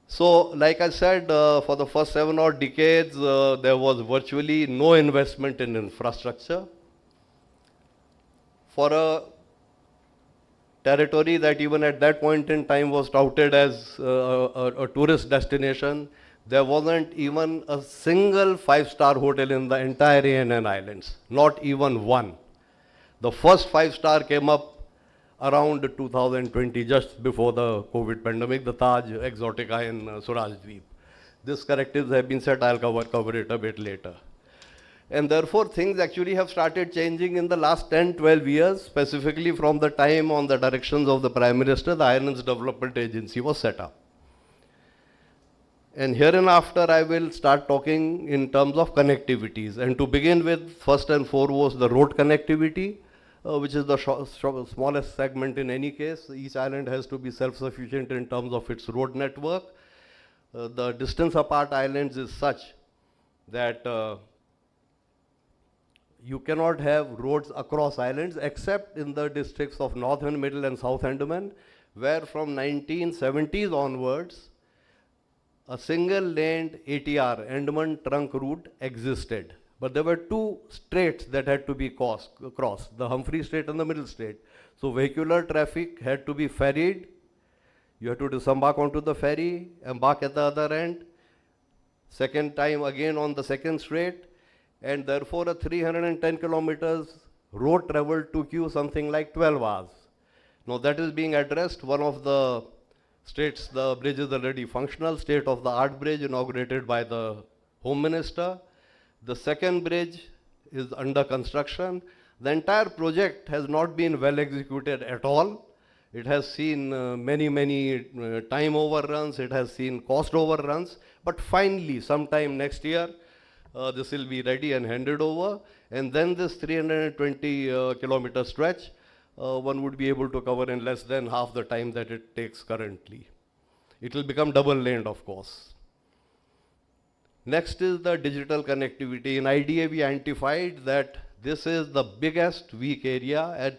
So like I said, for the first 7 odd decades, there was virtually no investment in infrastructure. For a territory that even at that point in time was touted as a tourist destination, there wasn't even a single 5-star hotel in the entire Andaman Islands, not even one. The first 5-star came up around 2020, just before the COVID pandemic, the Taj Exotica in Surajdeep. These correctives have been set. I'll cover it a bit later. And therefore, things actually have started changing in the last 10, 12 years, specifically from the time on the directions of the Prime Minister, the Islands Development Agency was set up. And hereinafter, I will start talking in terms of connectivities. And to begin with, first and foremost, the road connectivity, which is the smallest segment in any case. Each island has to be self-sufficient in terms of its road network. The distance apart islands is such that you cannot have roads across islands except in the districts of Northern, Middle and South Andaman, where from 1970s onwards, a single-laned ATR, Andaman Trunk Route, existed. But there were two straits that had to be crossed, the Humphrey Strait and the Middle Strait. So vehicular traffic had to be ferried. You had to disembark onto the ferry, embark at the other end, second time again on the second strait, and therefore a 310 kilometers road travel took you something like 12 hours. Now that is being addressed. One of the straits, the bridge is already functional, state-of-the-art bridge inaugurated by the Home Minister. The second bridge is under construction. The entire project has not been well executed at all. It has seen many time overruns, it has seen cost overruns, but finally sometime next year, this will be ready and handed over, and then this 320 kilometer stretch, one would be able to cover in less than half the time that it takes currently. It will become double-laned, of course. Next is the digital connectivity. In IDA, we identified that this is the biggest weak area.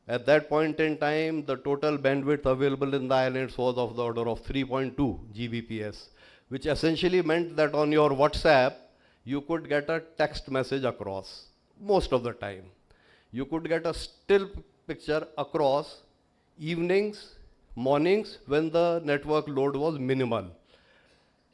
At that point in time, the total bandwidth available in the islands was of the order of 3.2 Gbps, which essentially meant that on your WhatsApp, you could get a text message across most of the time. You could get a still picture across evenings, mornings, when the network load was minimal.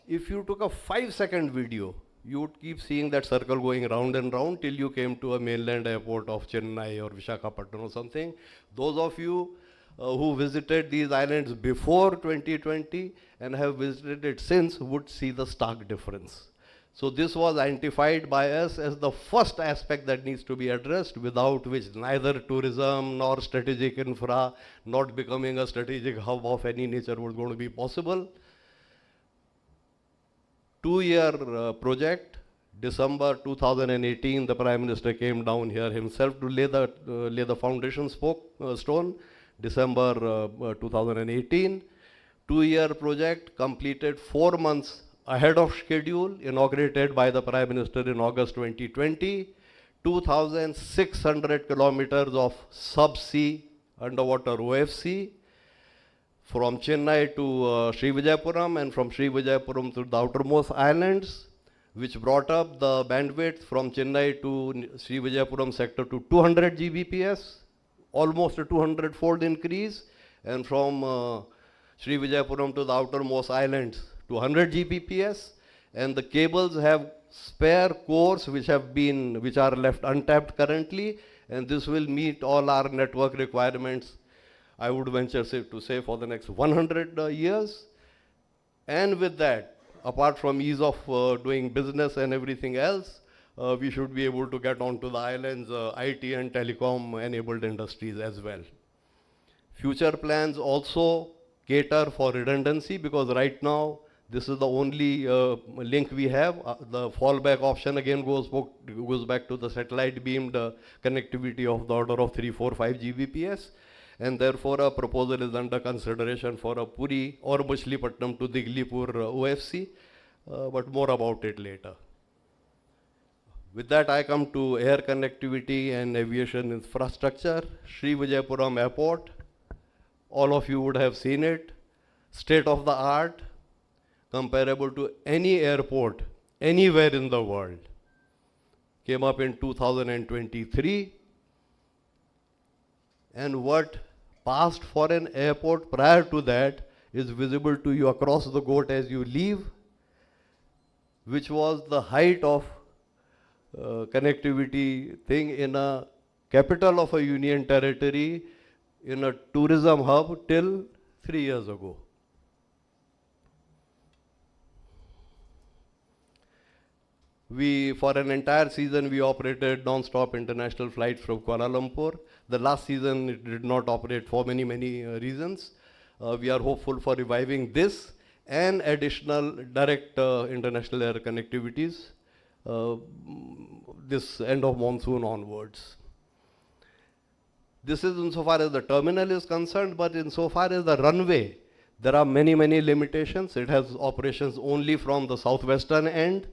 If you took a 5-second video, you would keep seeing that circle going round and round till you came to a mainland airport of Chennai or Visakhapatnam or something. Those of you who visited these islands before 2020 and have visited it since would see the stark difference. So this was identified by us as the first aspect that needs to be addressed, without which neither tourism nor strategic infra, not becoming a strategic hub of any nature, was going to be possible. 2-year project. December 2018, the Prime Minister came down here himself to lay the foundation stone. December 2018. 2-year project completed 4 months ahead of schedule, inaugurated by the Prime Minister in August 2020. 2,600 kilometers of subsea underwater OFC, from Chennai to Sri Vijayapuram, and from Sri Vijayapuram to the outermost islands, which brought up the bandwidth from Chennai to Sri Vijayapuram sector to 200 Gbps, almost a 200-fold increase, and from Sri Vijayapuram to the outermost islands to 100 Gbps, and the cables have spare cores which are left untapped currently, and this will meet all our network requirements, I would venture to say, for the next 100 years. And with that, apart from ease of doing business and everything else, we should be able to get onto the islands IT and telecom enabled industries as well. Future plans also cater for redundancy, because right now this is the only link we have. The fallback option again goes back to the satellite beamed connectivity of the order of 345 Gbps. And therefore a proposal is under consideration for a Puri or Machilipatnam to Diglipur OFC, but more about it later. With that, I come to air connectivity and aviation infrastructure. Sri Vijayapuram Airport, all of you would have seen it, state of the art, comparable to any airport anywhere in the world. Came up in 2023. And what passed for an airport prior to that is visible to you across the GOAT as you leave, which was the height of connectivity thing in a capital of a union territory in a tourism hub till 3 years ago. For an entire season, we operated non-stop international flights from Kuala Lumpur. The last season, it did not operate for many, many reasons. We are hopeful for reviving this and additional direct international air connectivities this end of monsoon onwards. This is insofar as the terminal is concerned, but insofar as the runway, there are many, many limitations. It has operations only from the southwestern end.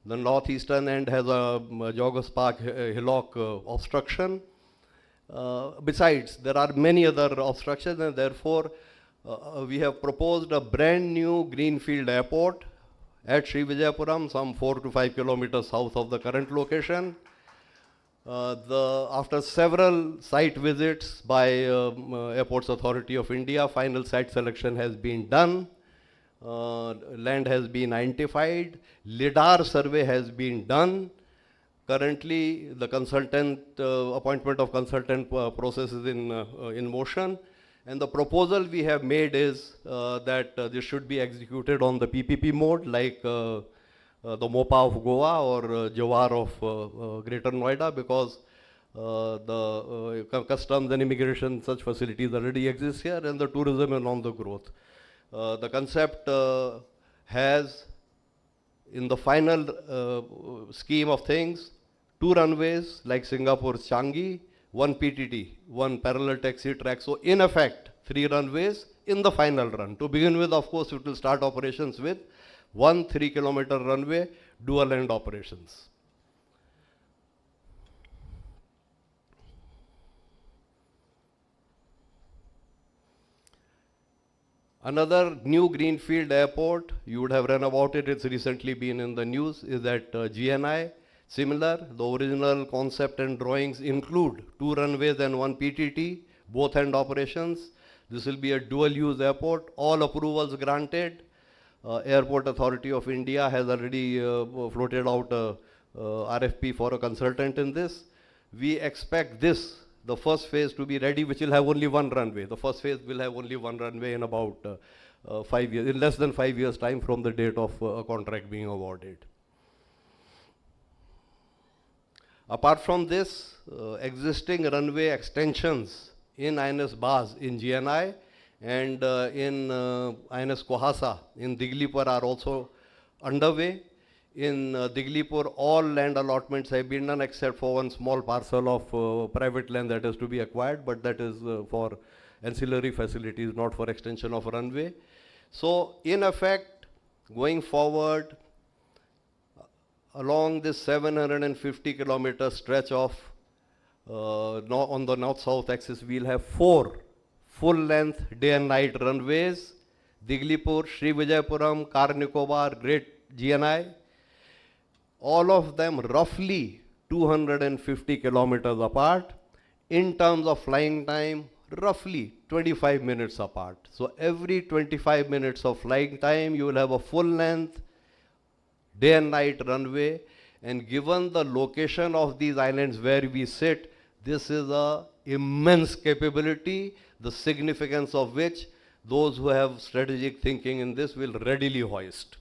The northeastern end has a Joggers Park hillock obstruction. Besides, there are many other obstructions, and therefore we have proposed a brand new greenfield airport at Sri Vijayapuram, some 4 to 5 kilometers south of the current location. After several site visits by Airports Authority of India, final site selection has been done. Land has been identified. LIDAR survey has been done. Currently, the consultant appointment of consultant process is in motion. And the proposal we have made is that this should be executed on the PPP mode, like the MOPA of Goa or Jawar of Greater Noida, because the customs and immigration, such facilities already exist here, and the tourism is on the growth. The concept has, in the final scheme of things, 2 runways like Singapore's Changi, 1 PTT, 1 parallel taxi track. So in effect, 3 runways in the final run. To begin with, of course, it will start operations with 1 3-kilometer runway, dual end operations. Another new greenfield airport, you would have read about it, it's recently been in the news, is at GNI. Similar, the original concept and drawings include 2 runways and 1 PTT, both end operations. This will be a dual use airport, all approvals granted. Airport Authority of India has already floated out a RFP for a consultant in this. We expect this, the first phase, to be ready, which will have only 1 runway. The first phase will have only 1 runway in about 5 years, in less than 5 years' time from the date of a contract being awarded. Apart from this, existing runway extensions in INS Baz in GNI and in INS Kohasa in Diglipur are also underway. In Diglipur, all land allotments have been done except for 1 small parcel of private land that is to be acquired, but that is for ancillary facilities, not for extension of runway. So in effect, going forward, along this 750-kilometer stretch of on the north-south axis, we'll have 4 full-length day and night runways: Diglipur, Sri Vijayapuram, Car Nicobar, Great GNI. All of them roughly 250 kilometers apart. In terms of flying time, roughly 25 minutes apart. So every 25 minutes of flying time, you will have a full-length day and night runway, and given the location of these islands where we sit, this is a immense capability, the significance of which those who have strategic thinking in this will readily hoist.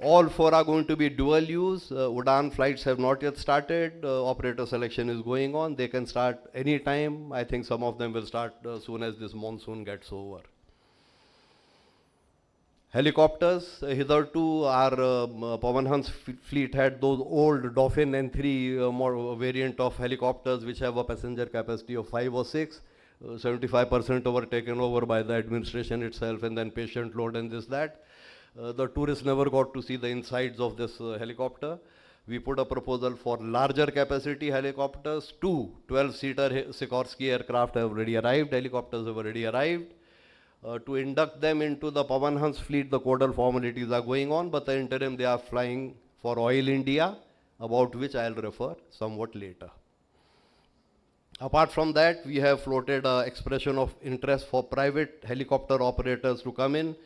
All 4 are going to be dual use. Udan flights have not yet started. Operator selection is going on. They can start any time. I think some of them will start soon as this monsoon gets over. Helicopters, hitherto our Pawan Hans fleet had those old Dolphin N3 more variant of helicopters which have a passenger capacity of 5 or 6. 75% were taken over by the administration itself, and then patient load and this, that. The tourists never got to see the insides of this helicopter. We put a proposal for larger capacity helicopters. 2 12-seater Sikorsky aircraft have already arrived, helicopters have already arrived. To induct them into the Pawan Hans fleet, the codal formalities are going on, but the interim they are flying for Oil India, about which I will refer somewhat later. Apart from that, we have floated an expression of interest for private helicopter operators to come in.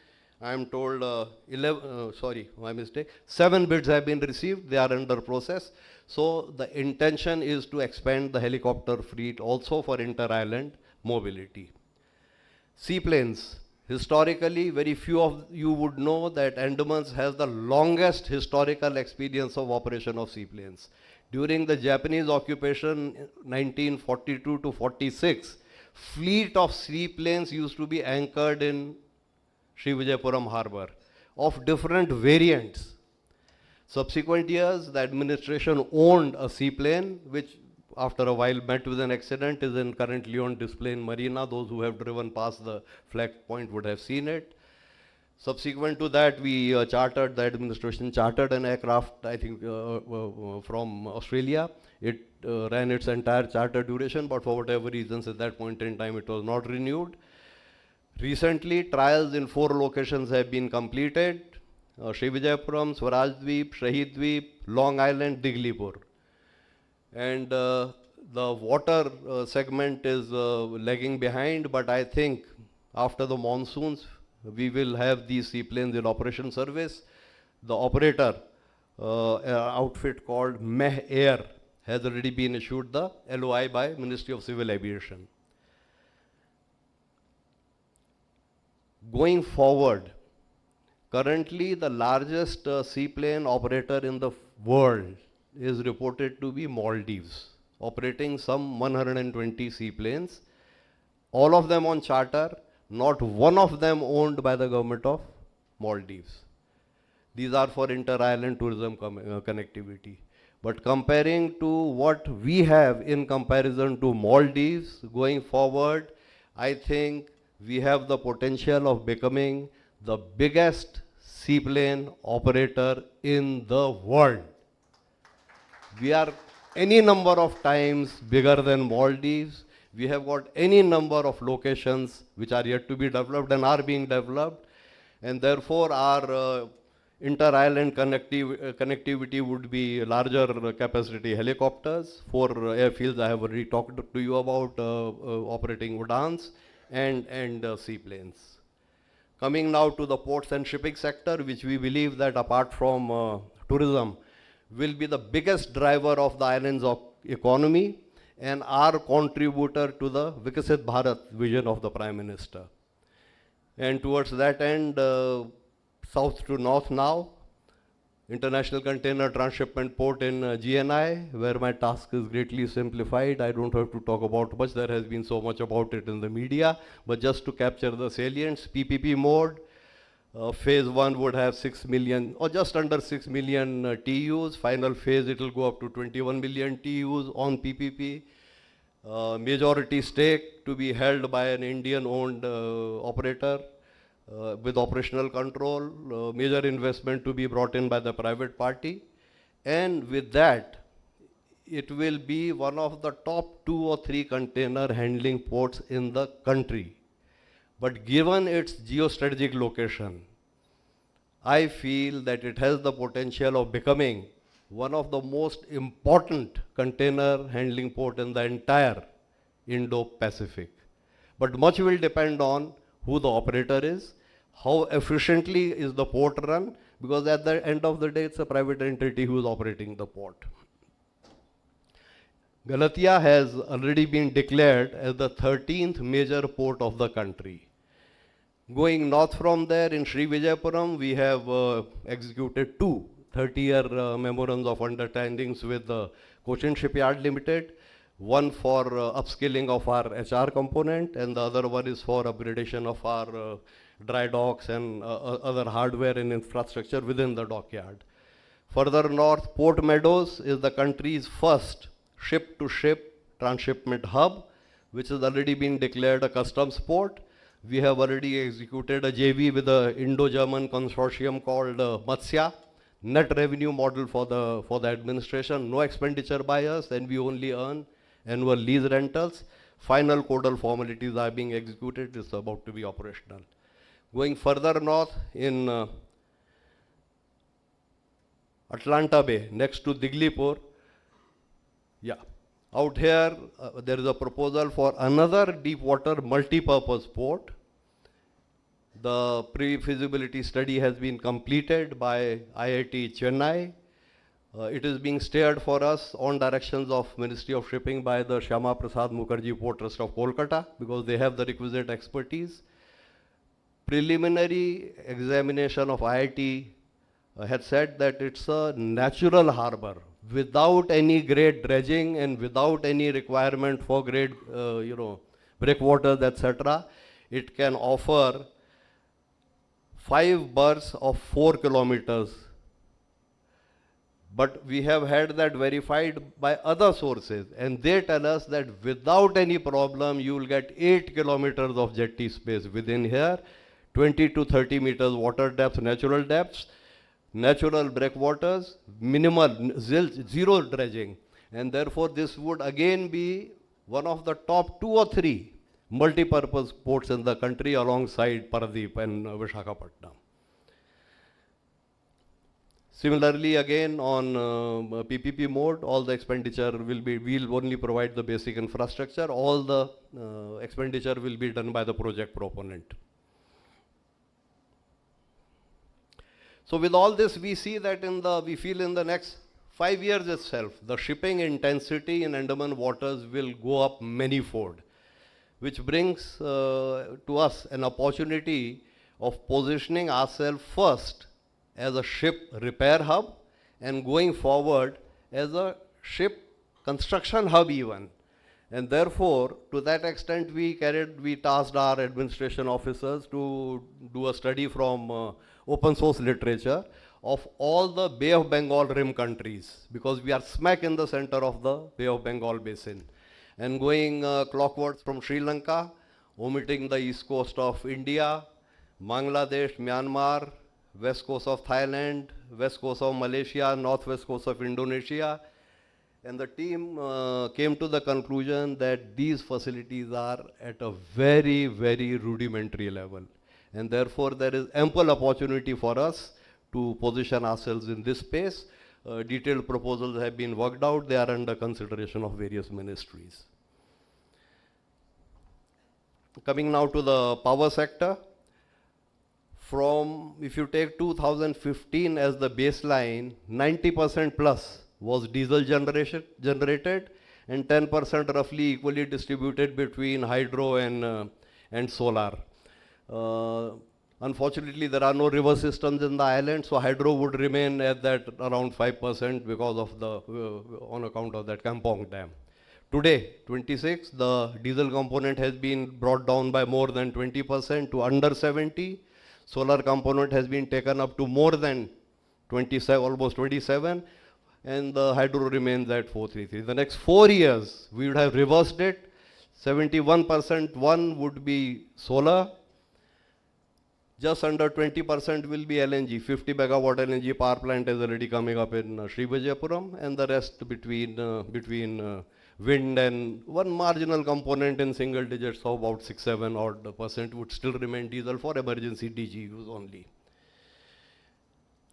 I am told 7 bids have been received, they are under process. So the intention is to expand the helicopter fleet also for inter-island mobility. Seaplanes. Historically, very few of you would know that Andaman has the longest historical experience of operation of seaplanes. During the Japanese occupation 1942 to 46, fleet of seaplanes used to be anchored in Srivijayapuram harbor of different variants. Subsequent years, the administration owned a seaplane which after a while met with an accident, is currently on display in Marina. Those who have driven past the flag point would have seen it. Subsequent to that, the administration chartered an aircraft, I think, from Australia. It ran its entire charter duration, but for whatever reasons at that point in time, it was not renewed. Recently, trials in 4 locations have been completed. Srivijayapuram, Swarajdeep, Shahidweep, Long Island, Diglipur. And the water segment is lagging behind, but I think after the monsoons, we will have these seaplanes in operation service. The operator, outfit called Meh Air, has already been issued the LOI by Ministry of Civil Aviation. Going forward, currently the largest seaplane operator in the world is reported to be Maldives, operating some 120 seaplanes, all of them on charter, not one of them owned by the government of Maldives. These are for inter-island tourism connectivity. But comparing to what we have in comparison to Maldives, going forward, I think we have the potential of becoming the biggest seaplane operator in the world. We are any number of times bigger than Maldives. We have got any number of locations which are yet to be developed and are being developed. And therefore, our inter-island connectivity would be larger capacity helicopters. 4 airfields I have already talked to you about operating Udans and seaplanes. Coming now to the ports and shipping sector, which we believe that apart from tourism, will be the biggest driver of the island's economy and our contributor to the Viksit Bharat vision of the Prime Minister. And towards that end, south to north now, International Container Transshipment Port in GNI, where my task is greatly simplified. I don't have to talk about much, there has been so much about it in the media, but just to capture the salients, PPP mode, phase 1 would have 6 million or just under 6 million TUs. Final phase, it will go up to 21 million TUs on PPP. Majority stake to be held by an Indian-owned operator with operational control. Major investment to be brought in by the private party. And with that, it will be one of the top 2 or 3 container handling ports in the country. But given its geostrategic location, I feel that it has the potential of becoming one of the most important container handling port in the entire Indo-Pacific. But much will depend on who the operator is, how efficiently is the port run, because at the end of the day, it's a private entity who is operating the port. Galatia has already been declared as the 13th major port of the country. Going north from there, in Srivijayapuram, we have executed 2 30-year memorandums of understandings with Cochin Shipyard Limited. One for upskilling of our HR component, and the other one is for upgradation of our dry docks and other hardware and infrastructure within the dockyard. Further north, Port Meadows is the country's first ship-to-ship transshipment hub, which has already been declared a customs port. We have already executed a JV with the Indo-German consortium called Matsya, net revenue model for the administration, no expenditure by us, and we only earn annual lease rentals. Final codal formalities are being executed, it's about to be operational. Going further north in Atlanta Bay, next to Diglipur, out here there is a proposal for another deep water multi-purpose port. The pre-feasibility study has been completed by IIT Chennai. It is being steered for us on directions of Ministry of Shipping by the Shyama Prasad Mukherjee Port Trust of Kolkata, because they have the requisite expertise. Preliminary examination of IIT had said that it's a natural harbor without any great dredging and without any requirement for great, breakwaters, etc. It can offer 5 berths of 4 kilometers. But we have had that verified by other sources, and they tell us that without any problem, you will get 8 kilometers of jetty space within here, 20 to 30 meters water depth, natural depths, natural breakwaters, minimal, zero dredging. And therefore, this would again be one of the top 2 or 3 multi-purpose ports in the country alongside Paradeep and Visakhapatnam. Similarly, again on PPP mode, all the expenditure we'll only provide the basic infrastructure, all the expenditure will be done by the project proponent. So with all this, we see that we feel in the next 5 years itself, the shipping intensity in Andaman waters will go up many-fold, which brings to us an opportunity of positioning ourselves first as a ship repair hub and going forward as a ship construction hub even. And therefore, to that extent, we tasked our administration officers to do a study from open source literature of all the Bay of Bengal rim countries, because we are smack in the center of the Bay of Bengal basin. And going clockwards from Sri Lanka, omitting the east coast of India, Bangladesh, Myanmar, west coast of Thailand, west coast of Malaysia, northwest coast of Indonesia. And the team came to the conclusion that these facilities are at a very, very rudimentary level. And therefore, there is ample opportunity for us to position ourselves in this space. Detailed proposals have been worked out. They are under consideration of various ministries. Coming now to the power sector. If you take 2015 as the baseline, 90% plus was diesel generated and 10% roughly equally distributed between hydro and solar. Unfortunately, there are no river systems in the island, so hydro would remain at that around 5% because of on account of that Kampong Dam. Today, 26, the diesel component has been brought down by more than 20% to under 70. Solar component has been taken up to more than 27, almost 27, and the hydro remains at 433. The next 4 years, we would have reversed it. 71% one would be solar. Just under 20% will be LNG. 50 megawatt LNG power plant is already coming up in Srivijayapuram, and the rest between wind and one marginal component in single digits of about 6-7 odd percent would still remain diesel for emergency DG use only.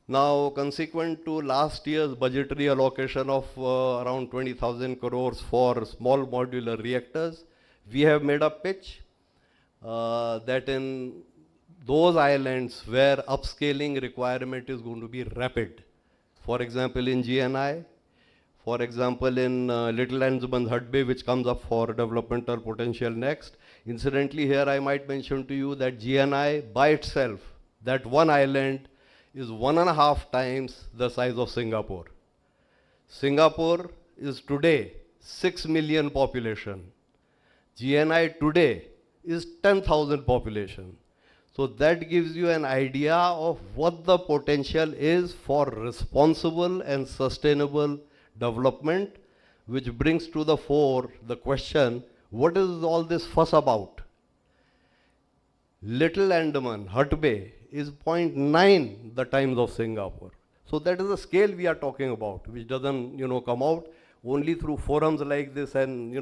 Now, consequent to last year's budgetary allocation of around 20,000 crores for small modular reactors, we have made a pitch that in those islands where upscaling requirement is going to be rapid, for example in GNI, for example in Little Andaman Hut Bay, which comes up for developmental potential next. Incidentally, here I might mention to you that GNI by itself, that one island, is 1.5 times the size of Singapore. Singapore is today 6 million population. GNI today is 10,000 population. So that gives you an idea of what the potential is for responsible and sustainable development, which brings to the fore the question, what is all this fuss about? Little Andaman, Hut Bay, is 0.9 the times of Singapore. So that is the scale we are talking about, which doesn't, come out only through forums like this and,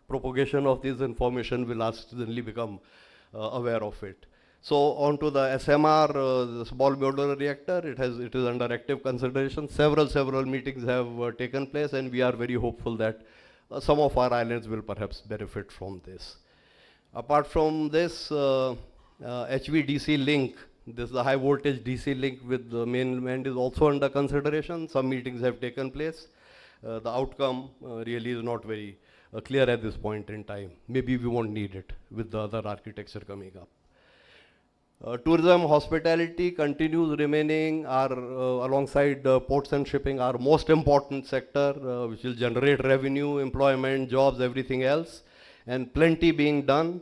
propagation of this information will suddenly become aware of it. So on to the SMR, the small modular reactor, it is under active consideration. Several meetings have taken place, and we are very hopeful that some of our islands will perhaps benefit from this. Apart from this, HVDC link, this is the high voltage DC link with the mainland, is also under consideration. Some meetings have taken place. The outcome really is not very clear at this point in time. Maybe we won't need it with the other architecture coming up. Tourism, hospitality continues remaining our, alongside ports and shipping, our most important sector, which will generate revenue, employment, jobs, everything else, and plenty being done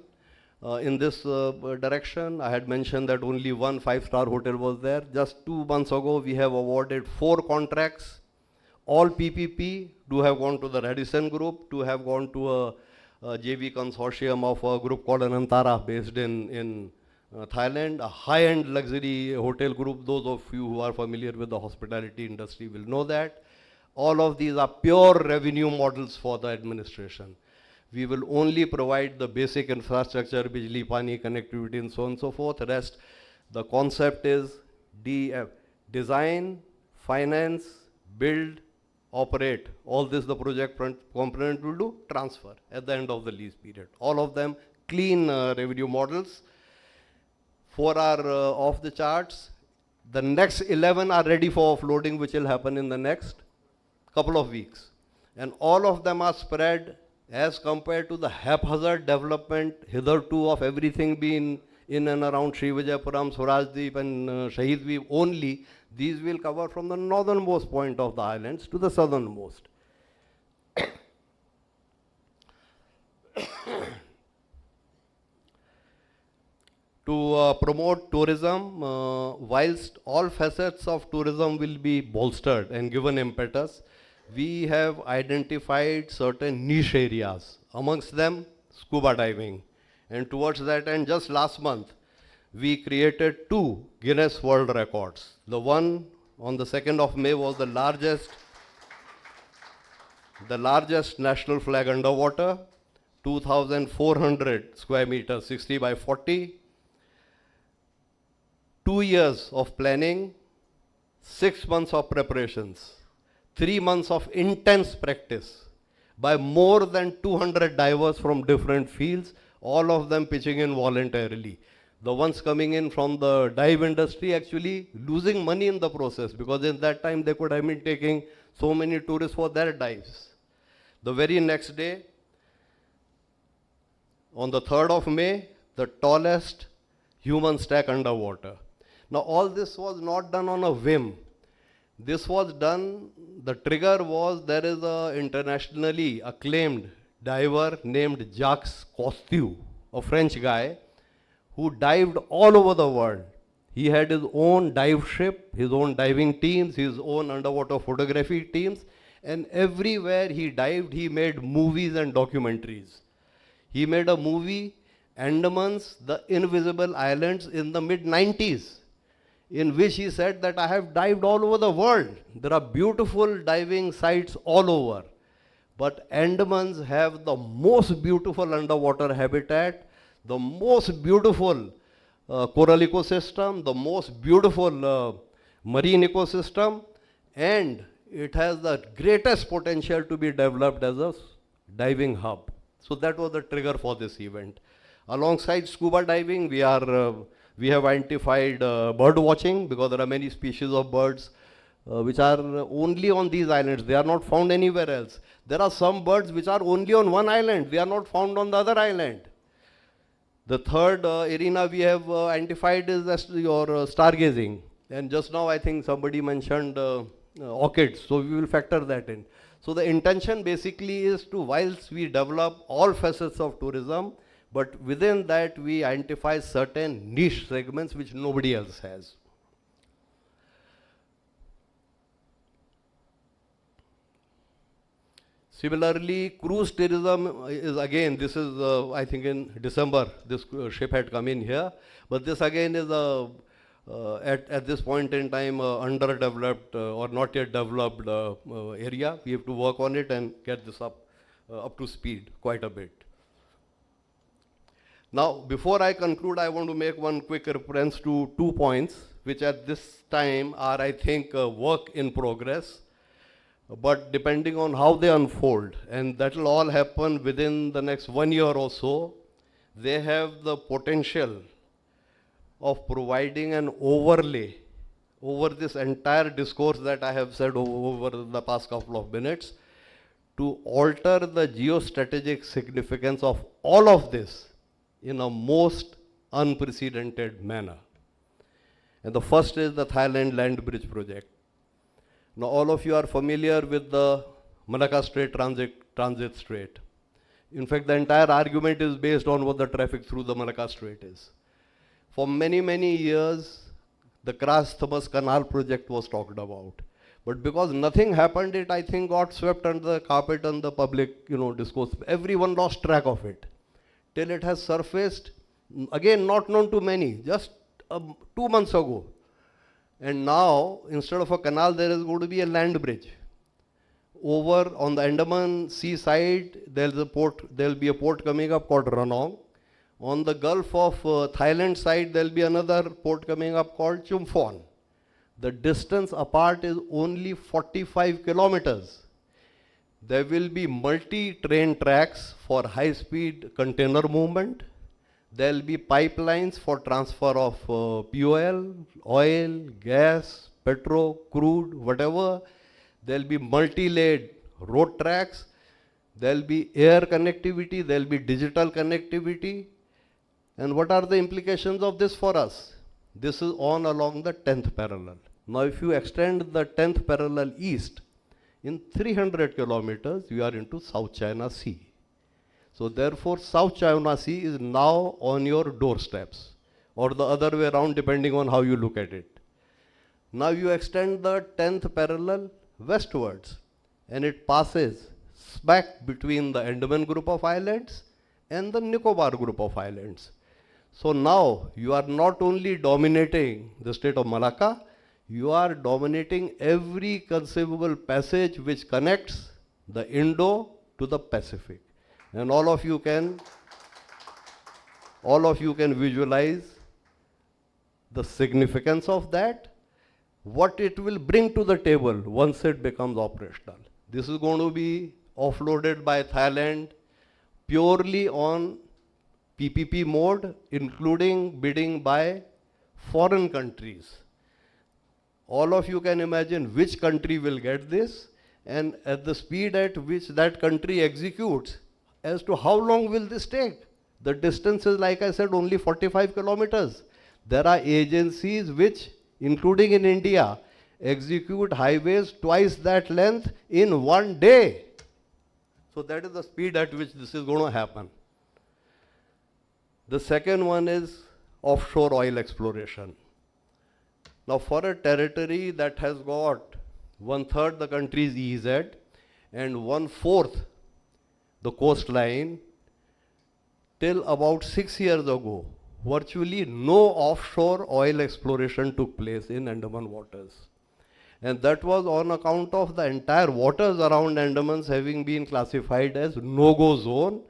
in this direction. I had mentioned that only one 5-star hotel was there. Just 2 months ago, we have awarded 4 contracts, all PPP, to have gone to the Radisson Group, to have gone to a JV consortium of a group called Anantara based in Thailand, a high-end luxury hotel group. Those of you who are familiar with the hospitality industry will know that. All of these are pure revenue models for the administration. We will only provide the basic infrastructure, bijli, pani, connectivity, and so on and so forth. The rest, the concept is design, finance, build, operate. All this the project component will do, transfer at the end of the lease period. All of them clean revenue models. 4 are off the charts. The next 11 are ready for offloading, which will happen in the next couple of weeks. And all of them are spread as compared to the haphazard development hitherto of everything being in and around Srivijayapuram, Swarajdeep and Shahidweep only. These will cover from the northernmost point of the islands to the southernmost. To promote tourism, whilst all facets of tourism will be bolstered and given impetus, we have identified certain niche areas, amongst them scuba diving. And towards that end, just last month, we created 2 Guinness World Records. The one on the 2nd of May was the largest national flag underwater, 2,400 square meters, 60 by 40. 2 years of planning, 6 months of preparations, 3 months of intense practice by more than 200 divers from different fields, all of them pitching in voluntarily. The ones coming in from the dive industry actually losing money in the process, because in that time they could have been taking so many tourists for their dives. The very next day, on the 3rd of May, the tallest human stack underwater. Now all this was not done on a whim. This was done, the trigger was, there is a internationally acclaimed diver named Jacques Cousteau, a French guy, who dived all over the world. He had his own dive ship, his own diving teams, his own underwater photography teams, and everywhere he dived, he made movies and documentaries. He made a movie, Andaman's The Invisible Islands, in the mid-90s, in which he said that I have dived all over the world. There are beautiful diving sites all over. But Andamans have the most beautiful underwater habitat, the most beautiful coral ecosystem, the most beautiful marine ecosystem, and it has the greatest potential to be developed as a diving hub. So that was the trigger for this event. Alongside scuba diving, we have identified bird watching, because there are many species of birds which are only on these islands. They are not found anywhere else. There are some birds which are only on one island. They are not found on the other island. The third arena we have identified is your stargazing. And just now I think somebody mentioned orchids, so we will factor that in. So the intention basically is to, whilst we develop all facets of tourism, but within that we identify certain niche segments which nobody else has. Similarly, cruise tourism is again, this is I think in December, this ship had come in here, but this again is at this point in time underdeveloped or not yet developed area. We have to work on it and get this up to speed quite a bit. Now, before I conclude, I want to make one quick reference to 2 points, which at this time are, I think, work in progress, but depending on how they unfold, and that will all happen within the next 1 year or so, they have the potential of providing an overlay over this entire discourse that I have said over the past couple of minutes to alter the geostrategic significance of all of this in a most unprecedented manner. And the first is the Thailand Land Bridge project. Now all of you are familiar with the Malacca Strait transit strait. In fact, the entire argument is based on what the traffic through the Malacca Strait is. For many, many years, the Kras-Thamas Canal project was talked about. But because nothing happened, it, I think, got swept under the carpet and the public, discourse. Everyone lost track of it. Till it has surfaced, again, not known to many, just 2 months ago. And now, instead of a canal, there is going to be a land bridge. Over on the Andaman sea side, there will be a port coming up called Ranong. On the Gulf of Thailand side, there will be another port coming up called Chumphon. The distance apart is only 45 kilometers. There will be multi-train tracks for high-speed container movement. There will be pipelines for transfer of fuel, oil, gas, petrol, crude, whatever. There will be multi-laid road tracks. There will be air connectivity. There will be digital connectivity. And what are the implications of this for us? This is on along the 10th parallel. Now if you extend the 10th parallel east, in 300 kilometers, you are into South China Sea. So therefore, South China Sea is now on your doorsteps, or the other way around, depending on how you look at it. Now you extend the 10th parallel westwards, and it passes smack between the Andaman group of islands and the Nicobar group of islands. So now you are not only dominating the state of Malacca, you are dominating every conceivable passage which connects the Indo to the Pacific. And all of you can visualize the significance of that, what it will bring to the table once it becomes operational. This is going to be offloaded by Thailand purely on PPP mode, including bidding by foreign countries. All of you can imagine which country will get this, and at the speed at which that country executes, as to how long will this take. The distance is, like I said, only 45 kilometers. There are agencies which, including in India, execute highways twice that length in 1 day. So that is the speed at which this is going to happen. The second one is offshore oil exploration. Now for a territory that has got 1/3 the country's EEZ and 1/4 the coastline, till about 6 years ago, virtually no offshore oil exploration took place in Andaman waters. And that was on account of the entire waters around Andamans having been classified as no-go zone,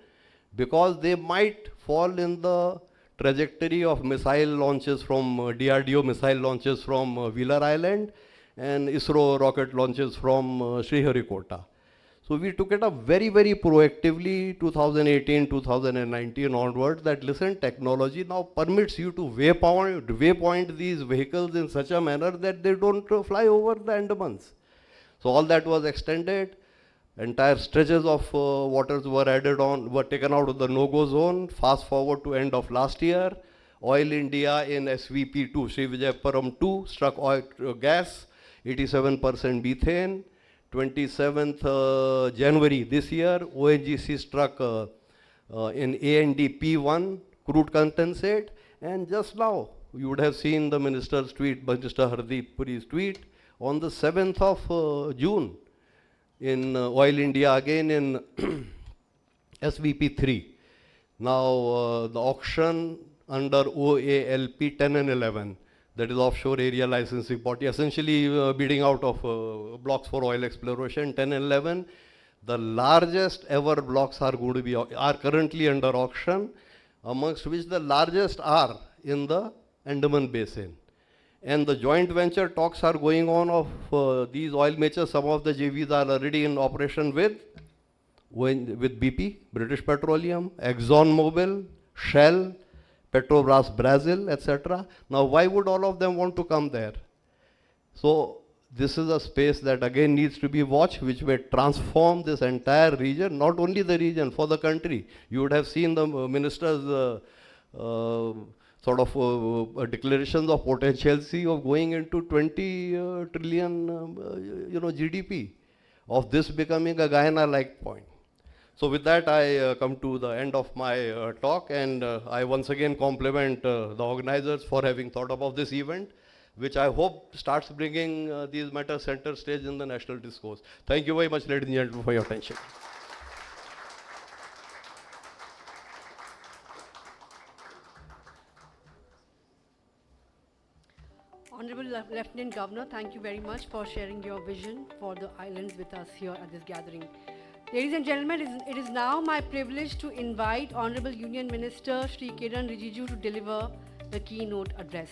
because they might fall in the trajectory of missile launches from DRDO missile launches from Wheeler Island and ISRO rocket launches from Sriharikota. So we took it up very, very proactively 2018, 2019 onwards, that listen, technology now permits you to waypoint these vehicles in such a manner that they don't fly over the Andamans. So all that was extended. Entire stretches of waters were taken out of the no-go zone. Fast forward to end of last year, Oil India in SVP2, Srivijayapuram 2, struck oil, gas, 87% methane. 27th January this year, ONGC struck in ANDP1, crude condensate. And just now, you would have seen the minister's tweet, Minister Hardeep Puri's tweet, on the 7th of June, in Oil India again in SVP3. Now the auction under OALP 10 and 11, that is offshore area licensing body, essentially bidding out of blocks for oil exploration, 10 and 11. The largest ever blocks are going to be currently under auction, amongst which the largest are in the Andaman Basin. And the joint venture talks are going on of these oil majors. Some of the JVs are already in operation with BP, British Petroleum, ExxonMobil, Shell, Petrobras Brazil, etc. Now, why would all of them want to come there? So, this is a space that again needs to be watched, which may transform this entire region, not only the region, for the country. You would have seen the ministers' declarations of potentiality of going into 20 trillion, GDP, of this becoming a Guyana-like point. So with that, I come to the end of my talk, and I once again compliment the organizers for having thought about this event, which I hope starts bringing these matters center stage in the national discourse. Thank you very much, ladies and gentlemen, for your attention. Honorable Lieutenant Governor, thank you very much for sharing your vision for the islands with us here at this gathering. Ladies and gentlemen, it is now my privilege to invite Honorable Union Minister Shri Kiran Rijiju to deliver the keynote address.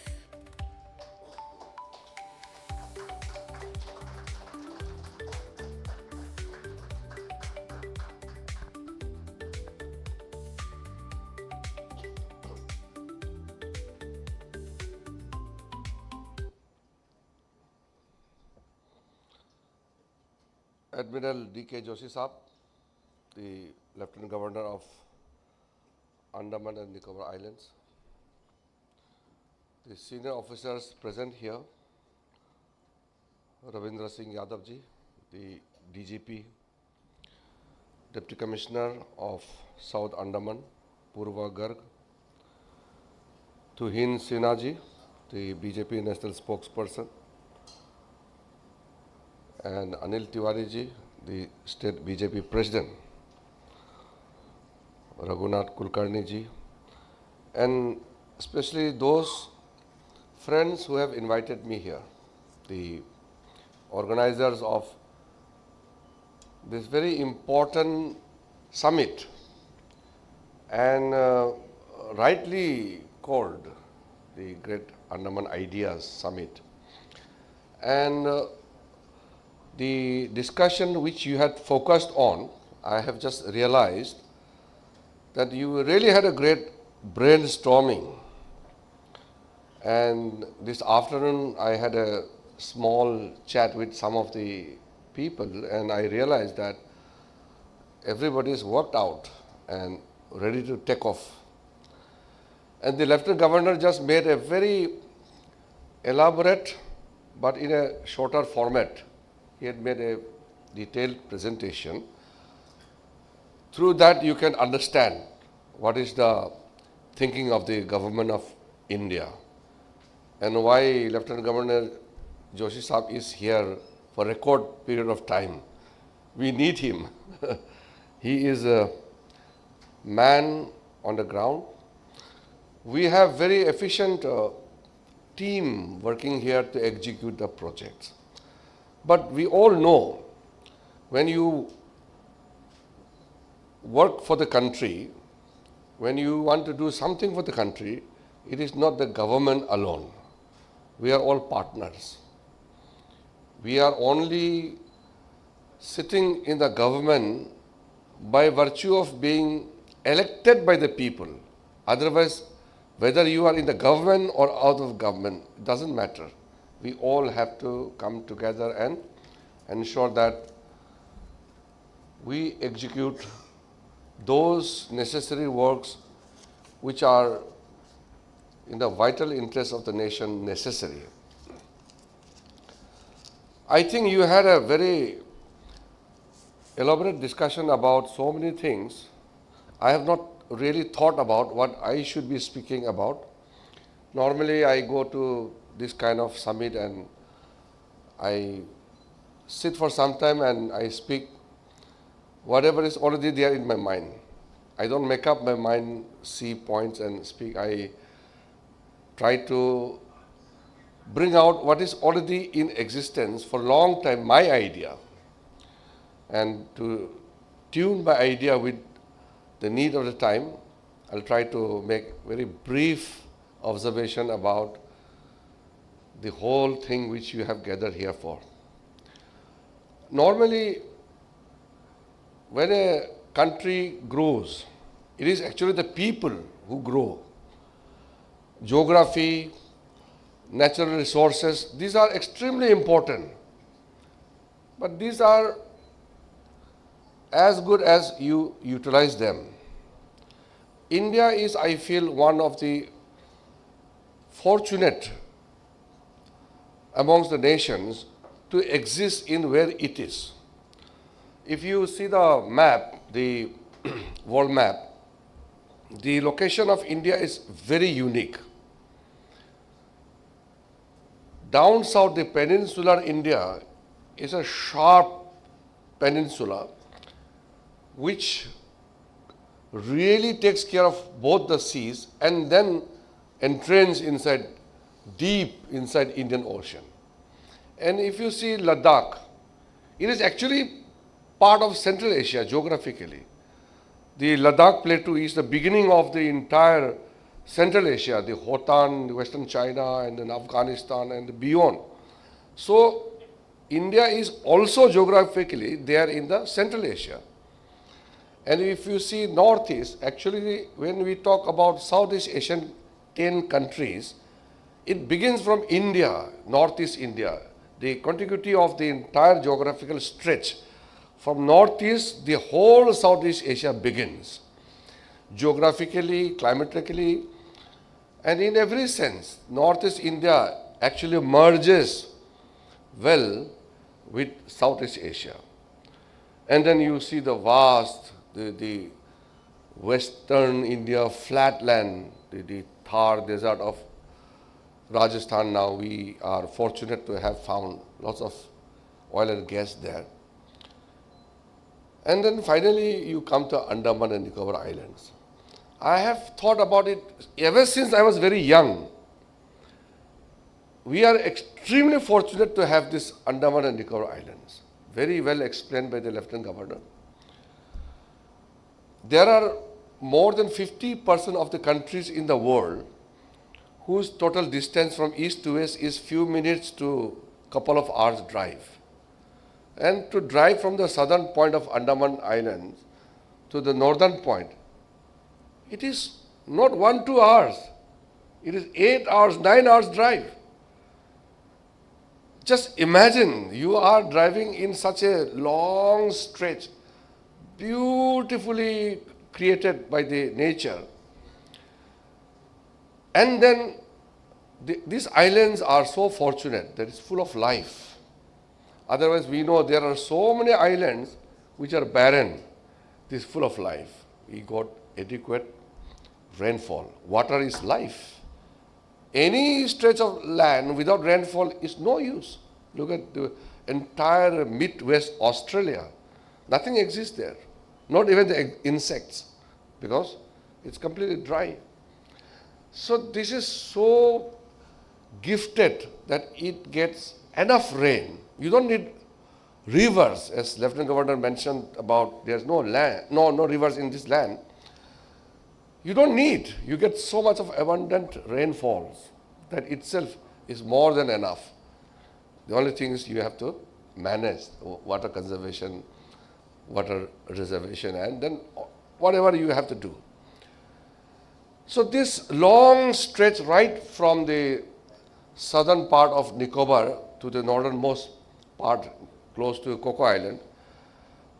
Admiral D.K. Joshi Saab, the Lieutenant Governor of Andaman and Nicobar Islands, the senior officers present here, Ravindra Singh Yadav ji, the DGP, Deputy Commissioner of South Andaman, Purva Garg, Tuhin Sinha ji, the BJP National Spokesperson, and Anil Tiwari ji, the State BJP President, Raghunath Kulkarni ji, and especially those friends who have invited me here, the organizers of this very important summit, and rightly called the Great Andaman Ideas Summit. And the discussion which you had focused on, I have just realized that you really had a great brainstorming. And this afternoon I had a small chat with some of the people, and I realized that everybody is worked out and ready to take off. And the Lieutenant Governor just made a very elaborate but in a shorter format. He had made a detailed presentation. Through that you can understand what is the thinking of the government of India and why Lieutenant Governor Joshi Saab is here for a record period of time. We need him. He is a man on the ground. We have very efficient team working here to execute the projects. But we all know when you work for the country, when you want to do something for the country, it is not the government alone. We are all partners. We are only sitting in the government by virtue of being elected by the people. Otherwise, whether you are in the government or out of government, it doesn't matter. We all have to come together and ensure that we execute those necessary works which are in the vital interest of the nation necessary. I think you had a very elaborate discussion about so many things. I have not really thought about what I should be speaking about. Normally I go to this kind of summit and I sit for some time and I speak whatever is already there in my mind. I don't make up my mind, see points and speak. I try to bring out what is already in existence for a long time, my idea, and to tune my idea with the need of the time. I'll try to make very brief observation about the whole thing which you have gathered here for. Normally, when a country grows, it is actually the people who grow. geography, natural resources, these are extremely important. But these are as good as you utilize them. India is, I feel, one of the fortunate amongst the nations to exist in where it is. If you see the map, the world map, the location of India is very unique. Down south, the peninsular India is a sharp peninsula which really takes care of both the seas and then entrance inside, deep inside Indian Ocean. And if you see Ladakh, it is actually part of Central Asia geographically. The Ladakh Plateau is the beginning of the entire Central Asia, the Khotan, the Western China, and then Afghanistan and beyond. So India is also geographically there in the Central Asia. And if you see Northeast, actually when we talk about Southeast Asian 10 countries, it begins from India, Northeast India. The contiguity of the entire geographical stretch from Northeast, the whole Southeast Asia begins. Geographically, climatically, and in every sense, Northeast India actually merges well with Southeast Asia. And then you see the vast, the Western India flatland, the Thar desert of Rajasthan. Now we are fortunate to have found lots of oil and gas there. And then finally you come to Andaman and Nicobar Islands. I have thought about it ever since I was very young. We are extremely fortunate to have this Andaman and Nicobar Islands. Very well explained by the Lieutenant Governor. There are more than 50% of the countries in the world whose total distance from east to west is few minutes to couple of hours drive. And to drive from the southern point of Andaman Islands to the northern point, it is not 1-2 hours. It is 8 hours, 9 hours drive. Just imagine you are driving in such a long stretch, beautifully created by the nature. And then these islands are so fortunate that it's full of life. Otherwise, we know there are so many islands which are barren. This is full of life. We got adequate rainfall. Water is life. Any stretch of land without rainfall is no use. Look at the entire Midwest Australia. Nothing exists there. Not even the insects, because it's completely dry. So this is so gifted that it gets enough rain. You don't need rivers, as Lieutenant Governor mentioned about there's no land, no rivers in this land. You don't need. You get so much of abundant rainfalls that itself is more than enough. The only thing is you have to manage water conservation, water reservation, and then whatever you have to do. So this long stretch right from the southern part of Nicobar to the northernmost part close to Coco Island,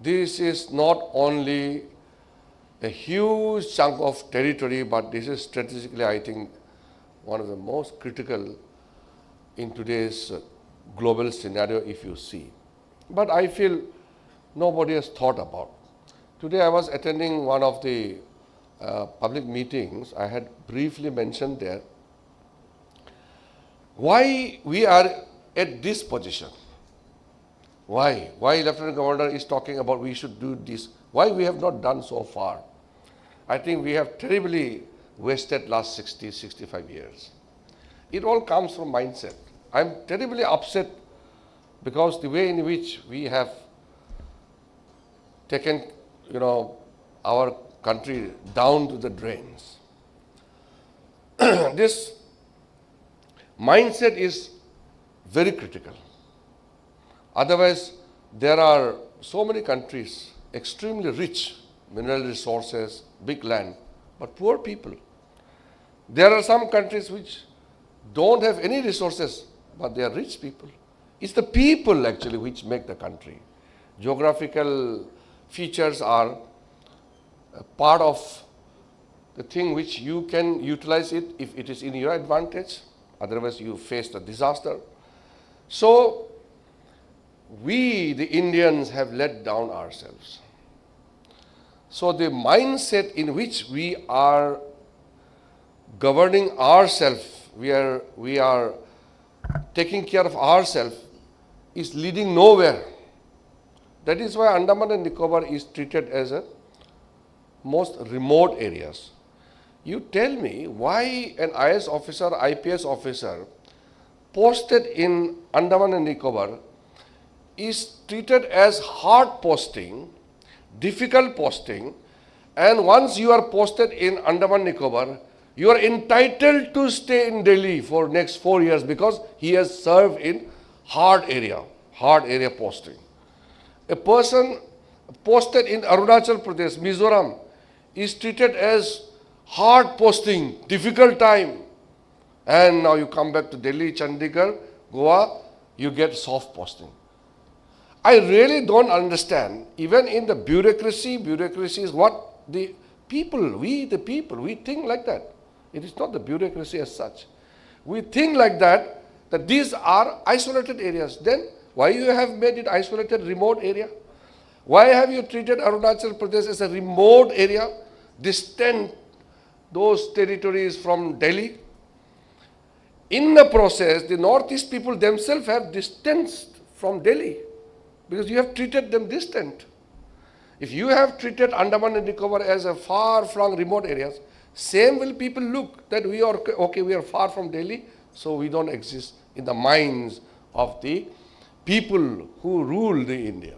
this is not only a huge chunk of territory, but this is strategically, I think, one of the most critical in today's global scenario if you see. But I feel nobody has thought about. Today I was attending one of the public meetings. I had briefly mentioned there why we are at this position. Why Lieutenant Governor is talking about we should do this. Why we have not done so far. I think we have terribly wasted last 60, 65 years. It all comes from mindset. I'm terribly upset because the way in which we have taken, our country down to the drains. This mindset is very critical. Otherwise, there are so many countries extremely rich, mineral resources, big land, but poor people. There are some countries which don't have any resources, but they are rich people. It's the people actually which make the country. Geographical features are a part of the thing which you can utilize it if it is in your advantage, otherwise you face the disaster. So we, the Indians, have let down ourselves. So the mindset in which we are governing ourselves, we are taking care of ourselves, is leading nowhere. That is why Andaman and Nicobar is treated as a most remote areas. You tell me why an IS officer, IPS officer posted in Andaman and Nicobar is treated as hard posting, difficult posting, and once you are posted in Andaman Nicobar, you are entitled to stay in Delhi for next 4 years because he has served in hard area posting. A person posted in Arunachal Pradesh, Mizoram, is treated as hard posting, difficult time. And now you come back to Delhi, Chandigarh, Goa, you get soft posting. I really don't understand, even in the bureaucracy is what the people, we think like that. It is not the bureaucracy as such. We think like that these are isolated areas. Then why you have made it isolated, remote area? Why have you treated Arunachal Pradesh as a remote area, distant, those territories from Delhi? In the process, the Northeast people themselves have distanced from Delhi because you have treated them distant. If you have treated Andaman and Nicobar as a far-flung remote areas, same will people look that we are okay, we are far from Delhi, so we don't exist in the minds of the people who rule the India.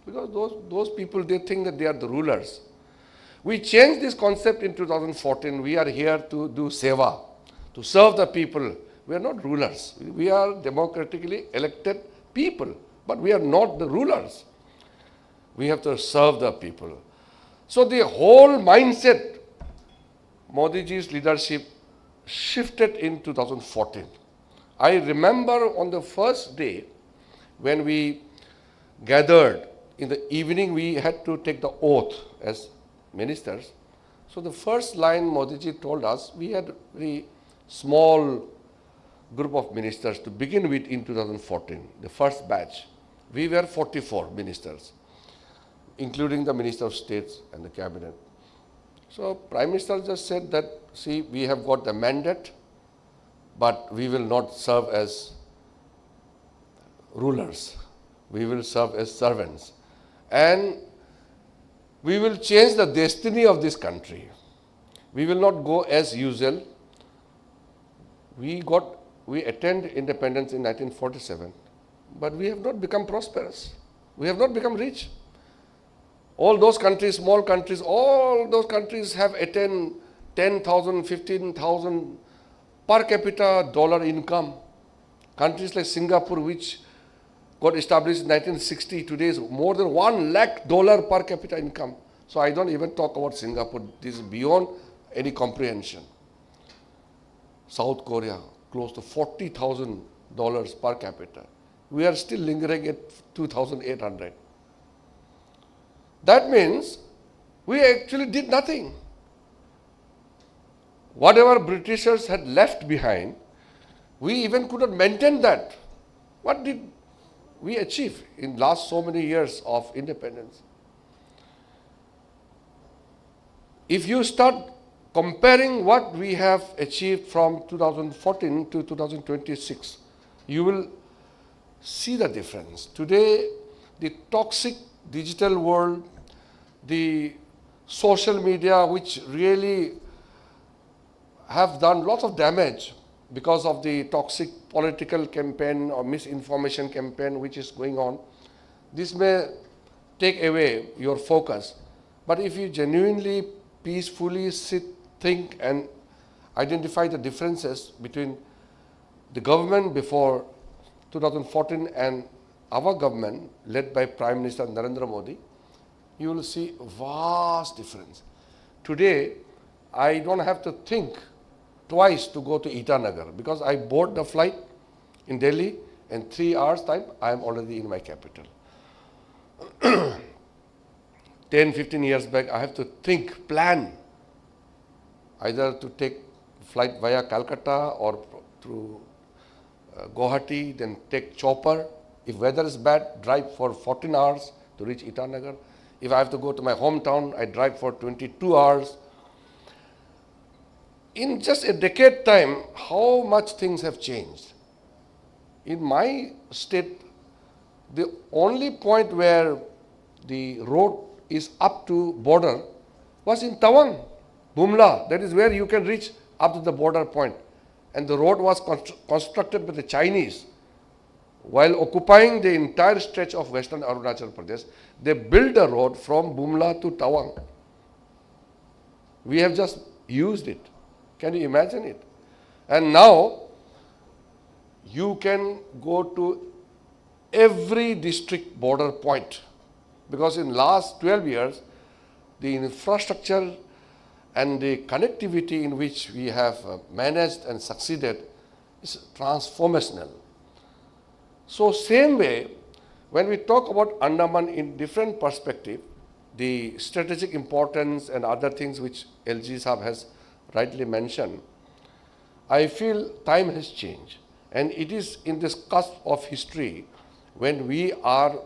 Because those people, they think that they are the rulers. We changed this concept in 2014. We are here to do seva, to serve the people. We are not rulers. We are democratically elected people, but we are not the rulers. We have to serve the people. So the whole mindset, Modi ji's leadership shifted in 2014. I remember on the first day when we gathered, in the evening we had to take the oath as ministers. So the first line Modi ji told us, we had a very small group of ministers to begin with in 2014, the first batch. We were 44 ministers, including the Minister of States and the cabinet. So Prime Minister just said that, see, we have got the mandate, but we will not serve as rulers. We will serve as servants. And we will change the destiny of this country. We will not go as usual. We attained independence in 1947, but we have not become prosperous. We have not become rich. All those countries, small countries, all those countries have attained 10,000, 15,000 per capita dollar income. Countries like Singapore, which got established in 1960, today is more than $1 lakh per capita income. So I don't even talk about Singapore. This is beyond any comprehension. South Korea, close to $40,000 per capita. We are still lingering at 2,800. That means we actually did nothing. Whatever Britishers had left behind, we even could not maintain that. What did we achieve in last so many years of independence? If you start comparing what we have achieved from 2014 to 2026, you will see the difference. Today, the toxic digital world, the social media, which really have done lots of damage because of the toxic political campaign or misinformation campaign which is going on. This may take away your focus. But if you genuinely, peacefully sit, think and identify the differences between the government before 2014 and our government led by Prime Minister Narendra Modi, you will see a vast difference. Today, I don't have to think twice to go to Itanagar because I board the flight in Delhi and 3 hours time I am already in my capital. 10, 15 years back I have to think, plan either to take flight via Calcutta or through Guwahati, then take chopper. If weather is bad, drive for 14 hours to reach Itanagar. If I have to go to my hometown, I drive for 22 hours. In just a decade time, how much things have changed. In my state, the only point where the road is up to border was in Tawang, Bumla. That is where you can reach up to the border point. And the road was constructed by the Chinese. While occupying the entire stretch of western Arunachal Pradesh, they built a road from Bumla to Tawang. We have just used it. Can you imagine it? And now, you can go to every district border point. Because in last 12 years, the infrastructure and the connectivity in which we have managed and succeeded is transformational. So same way, when we talk about Andaman in different perspective, the strategic importance and other things which LG Saab has rightly mentioned, I feel time has changed. And it is in this cusp of history when we are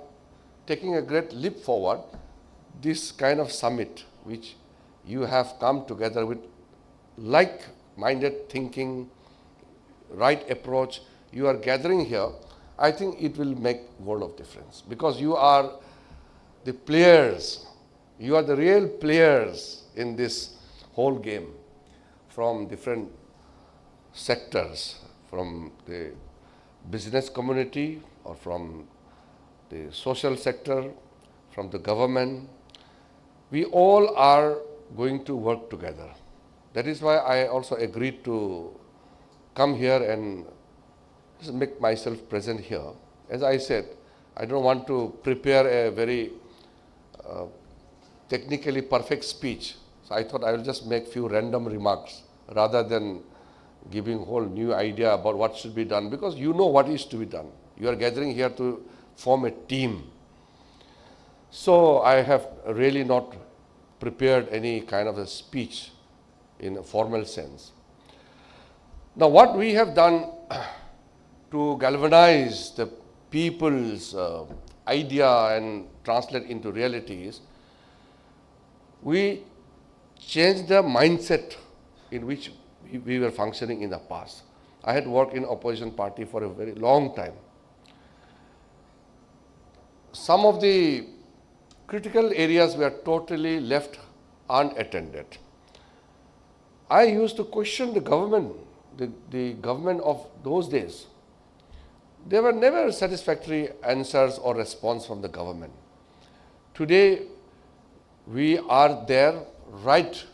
taking a great leap forward, this kind of summit which you have come together with like-minded thinking, right approach, you are gathering here, I think it will make world of difference because you are the players, you are the real players in this whole game from different sectors, from the business community or from the social sector, from the government. We all are going to work together. That is why I also agreed to come here and just make myself present here. As I said, I don't want to prepare a very technically perfect speech. So I thought I will just make few random remarks rather than giving whole new idea about what should be done because you know what is to be done. You are gathering here to form a team. So I have really not prepared any kind of a speech in a formal sense. Now what we have done to galvanize the people's idea and translate into reality is, we changed the mindset in which we were functioning in the past. I had worked in opposition party for a very long time. Some of the critical areas were totally left unattended. I used to question the government, the government of those days. There were never satisfactory answers or response from the government. Today, we are there right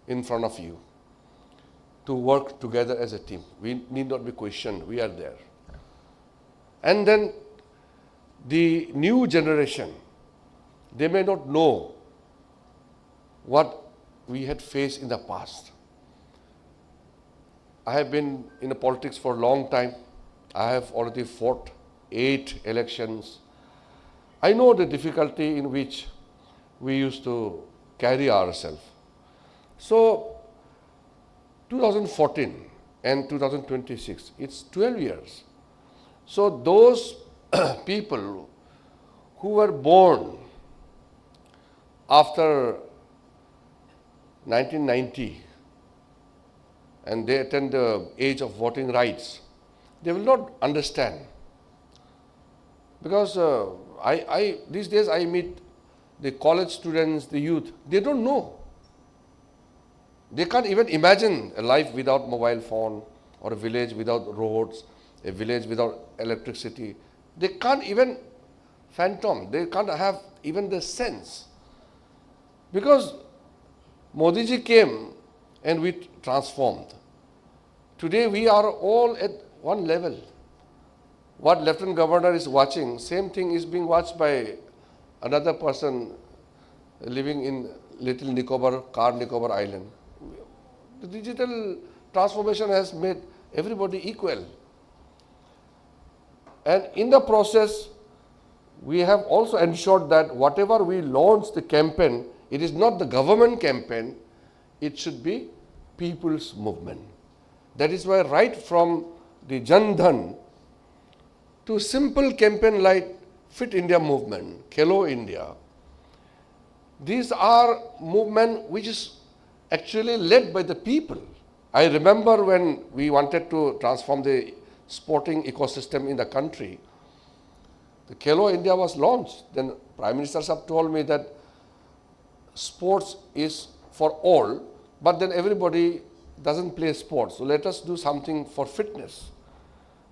in front of you to work together as a team. We need not be questioned, we are there. And then the new generation, they may not know what we had faced in the past. I have been in the politics for a long time. I have already fought 8 elections. I know the difficulty in which we used to carry ourselves. So 2014 and 2026, it's 12 years. So those people who were born after 1990 and they attain the age of voting rights, they will not understand. Because these days I meet the college students, the youth, they don't know. They can't even imagine a life without mobile phone or a village without roads, a village without electricity. They can't even fathom, they can't have even the sense. Because Modi ji came and we transformed. Today we are all at one level. What Lieutenant Governor is watching, same thing is being watched by another person living in Little Nicobar, Car Nicobar Island. The digital transformation has made everybody equal. And in the process, we have also ensured that whatever we launch the campaign, it is not the government campaign, it should be people's movement. That is why right from the Jan Dhan to simple campaign like Fit India movement, Khelo India, these are movement which is actually led by the people. I remember when we wanted to transform the sporting ecosystem in the country, the Khelo India was launched. Then Prime Minister Sahab told me that sports is for all, but then everybody doesn't play sports. So let us do something for fitness.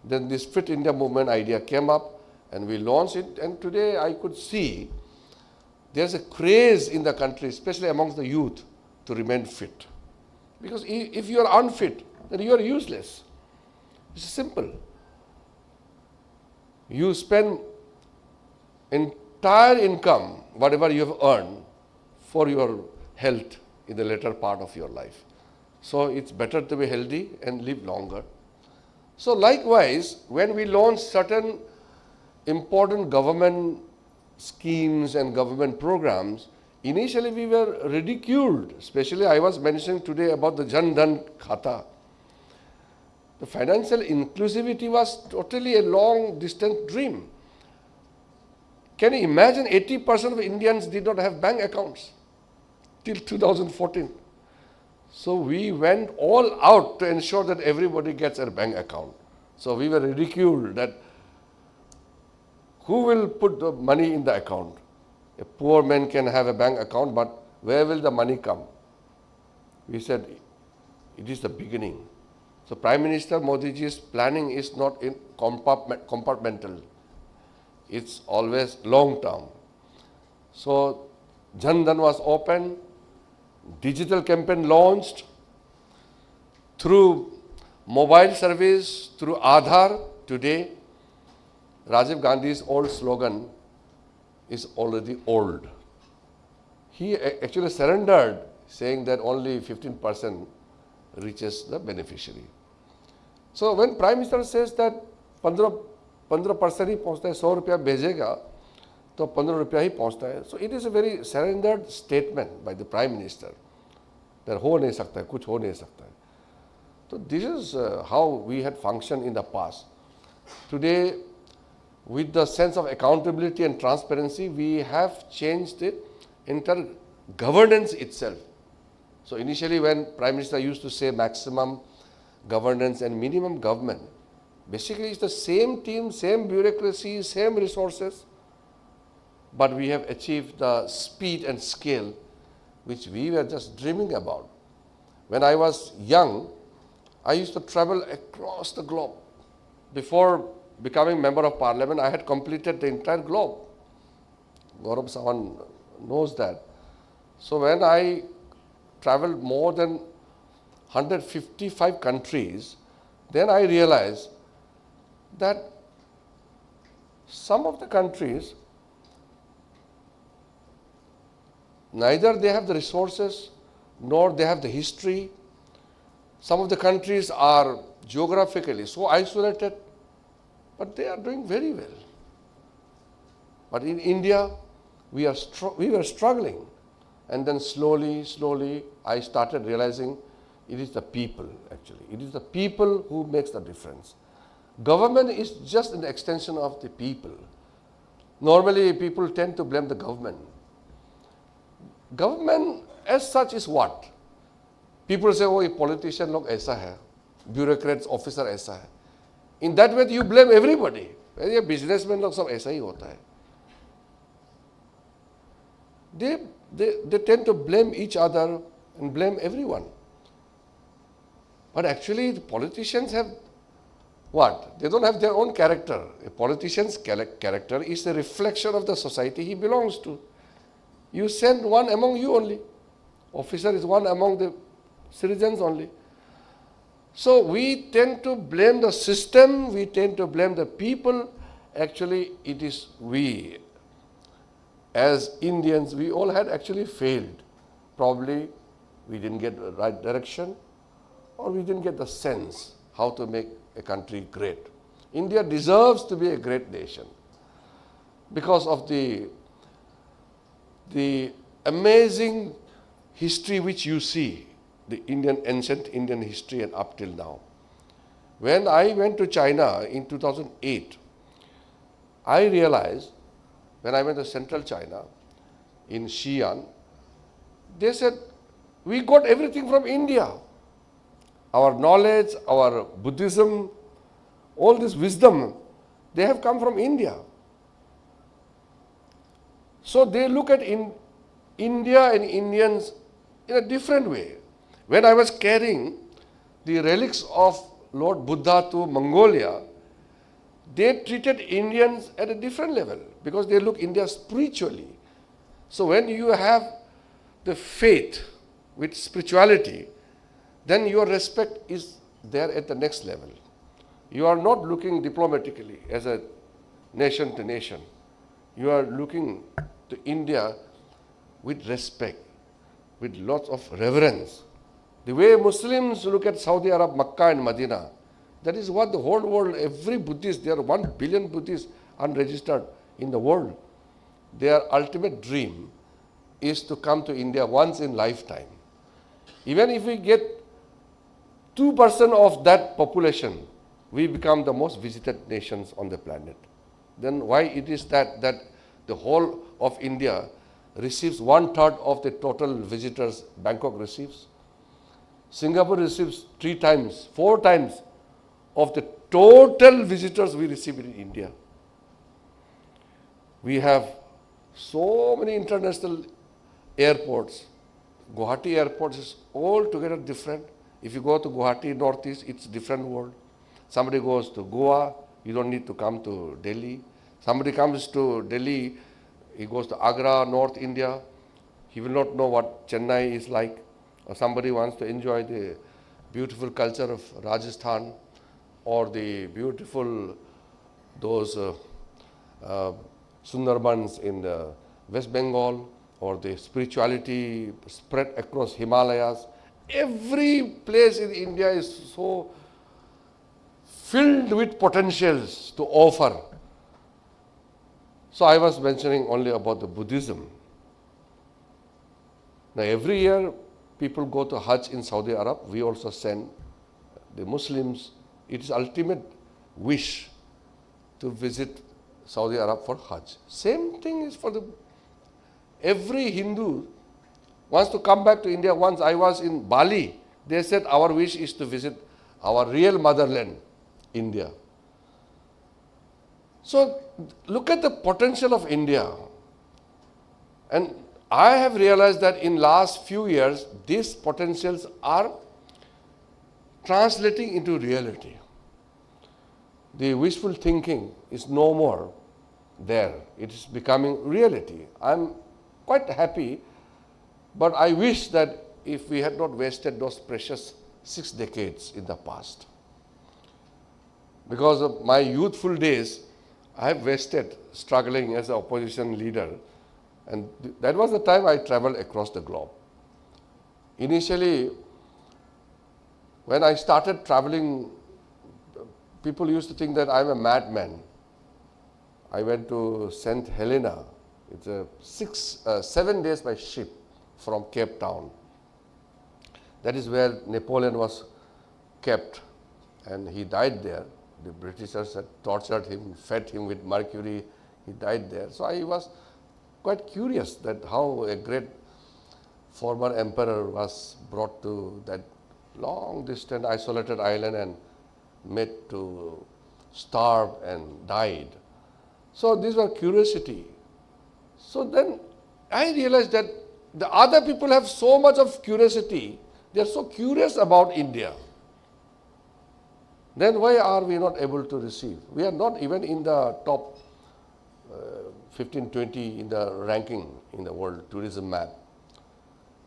Then this Fit India movement idea came up and we launched it. And today I could see there's a craze in the country, especially amongst the youth, to remain fit. Because if you are unfit, then you are useless. It's simple. You spend entire income, whatever you have earned, for your health in the later part of your life. So it's better to be healthy and live longer. So likewise, when we launch certain important government schemes and government programs, initially we were ridiculed. Especially I was mentioning today about the Jan Dhan Khata. The financial inclusivity was totally a long distant dream. Can you imagine 80% of Indians did not have bank accounts till 2014. So we went all out to ensure that everybody gets a bank account. So we were ridiculed that who will put the money in the account? A poor man can have a bank account, but where will the money come? We said, it is the beginning. So Prime Minister Modiji's planning is not in compartmental. It's always long term. So Jan Dhan was open, digital campaign launched, through mobile service, through Aadhaar. Today, Rajiv Gandhi's old slogan is already old. He actually surrendered, saying that only 15% reaches the beneficiary. So when Prime Minister says that 15% ही पहुँचता है, 100 रुपया भेजेगा तो 15 रुपया ही पहुँचता है. So it is a very surrendered statement by the Prime Minister that हो नहीं सकता है, कुछ हो नहीं सकता है. So this is how we had functioned in the past. Today, with the sense of accountability and transparency, we have changed the entire governance itself. So initially when Prime Minister used to say maximum governance and minimum government, basically it's the same team, same bureaucracy, same resources, but we have achieved the speed and scale which we were just dreaming about. When I was young, I used to travel across the globe. Before becoming Member of Parliament, I had completed the entire globe. Gaurav Sawan knows that. So when I traveled more than 155 countries, then I realized that some of the countries, neither they have the resources, nor they have the history. Some of the countries are geographically so isolated, but they are doing very well. But in India, we were struggling. And then slowly, I started realizing it is the people, actually. It is the people who makes the difference. Government is just an extension of the people. Normally, people tend to blame the government. Government as such is what? People say, oh, politician log aisa hai, bureaucrats, officer aisa hai. In that way, you blame everybody. ये businessmen लोग सब ऐसा ही होता है. They tend to blame each other and blame everyone. But actually, the politicians have what? They don't have their own character. A politician's character is a reflection of the society he belongs to. You send one among you only. Officer is one among the citizens only. So we tend to blame the system, we tend to blame the people. Actually, it is we. As Indians, we all had actually failed. Probably we didn't get the right direction, or we didn't get the sense how to make a country great. India deserves to be a great nation because of the amazing history which you see, the ancient Indian history and up till now. When I went to China in 2008, I realized when I went to central China, in Xi'an, they said, we got everything from India. Our knowledge, our Buddhism, all this wisdom, they have come from India. So they look at India and Indians in a different way. When I was carrying the relics of Lord Buddha to Mongolia, they treated Indians at a different level because they look India spiritually. So when you have the faith with spirituality, then your respect is there at the next level. You are not looking diplomatically as a nation to nation. You are looking to India with respect, with lots of reverence. The way Muslims look at Saudi Arab, Makkah and Medina, that is what the whole world, every Buddhist, there are 1 billion Buddhists unregistered in the world. Their ultimate dream is to come to India once in lifetime. Even if we get 2% of that population, we become the most visited nations on the planet. Then why it is that the whole of India receives 1/3 of the total visitors Bangkok receives? Singapore receives 3 times, 4 times of the total visitors we receive in India. We have so many international airports. Guwahati airport is altogether different. If you go to Guwahati, Northeast, it's a different world. Somebody goes to Goa, you don't need to come to Delhi. Somebody comes to Delhi, he goes to Agra, North India, he will not know what Chennai is like. Or somebody wants to enjoy the beautiful culture of Rajasthan or the beautiful, those Sundarbans in West Bengal, or the spirituality spread across Himalayas. Every place in India is so filled with potentials to offer. So I was mentioning only about the Buddhism. Now every year people go to Hajj in Saudi Arab. We also send the Muslims. It is ultimate wish to visit Saudi Arab for Hajj. Same thing is for every Hindu wants to come back to India. Once I was in Bali, they said our wish is to visit our real motherland, India. So look at the potential of India. And I have realized that in last few years, these potentials are translating into reality. The wishful thinking is no more there. It is becoming reality. I'm quite happy, but I wish that if we had not wasted those precious 6 decades in the past. Because of my youthful days, I have wasted struggling as an opposition leader, and that was the time I traveled across the globe. Initially, when I started traveling, people used to think that I'm a madman. I went to St. Helena. It's 7 days by ship from Cape Town. That is where Napoleon was kept, and he died there. The Britishers had tortured him, fed him with mercury. He died there. So I was quite curious that how a great former emperor was brought to that long distant isolated island and made to starve and died. So these were curiosity. So then I realized that the other people have so much of curiosity. They are so curious about India. Then why are we not able to receive? We are not even in the top 15, 20 in the ranking in the world tourism map.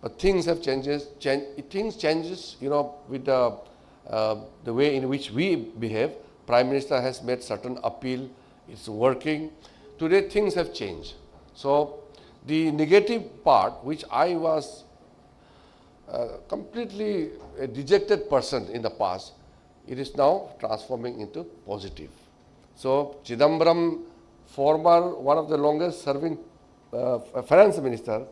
But things have things changes, with the way in which we behave. Prime Minister has made certain appeal. It's working. Today things have changed. So the negative part, which I was completely a dejected person in the past, it is now transforming into positive. So Chidambaram, former one of the longest serving finance minister,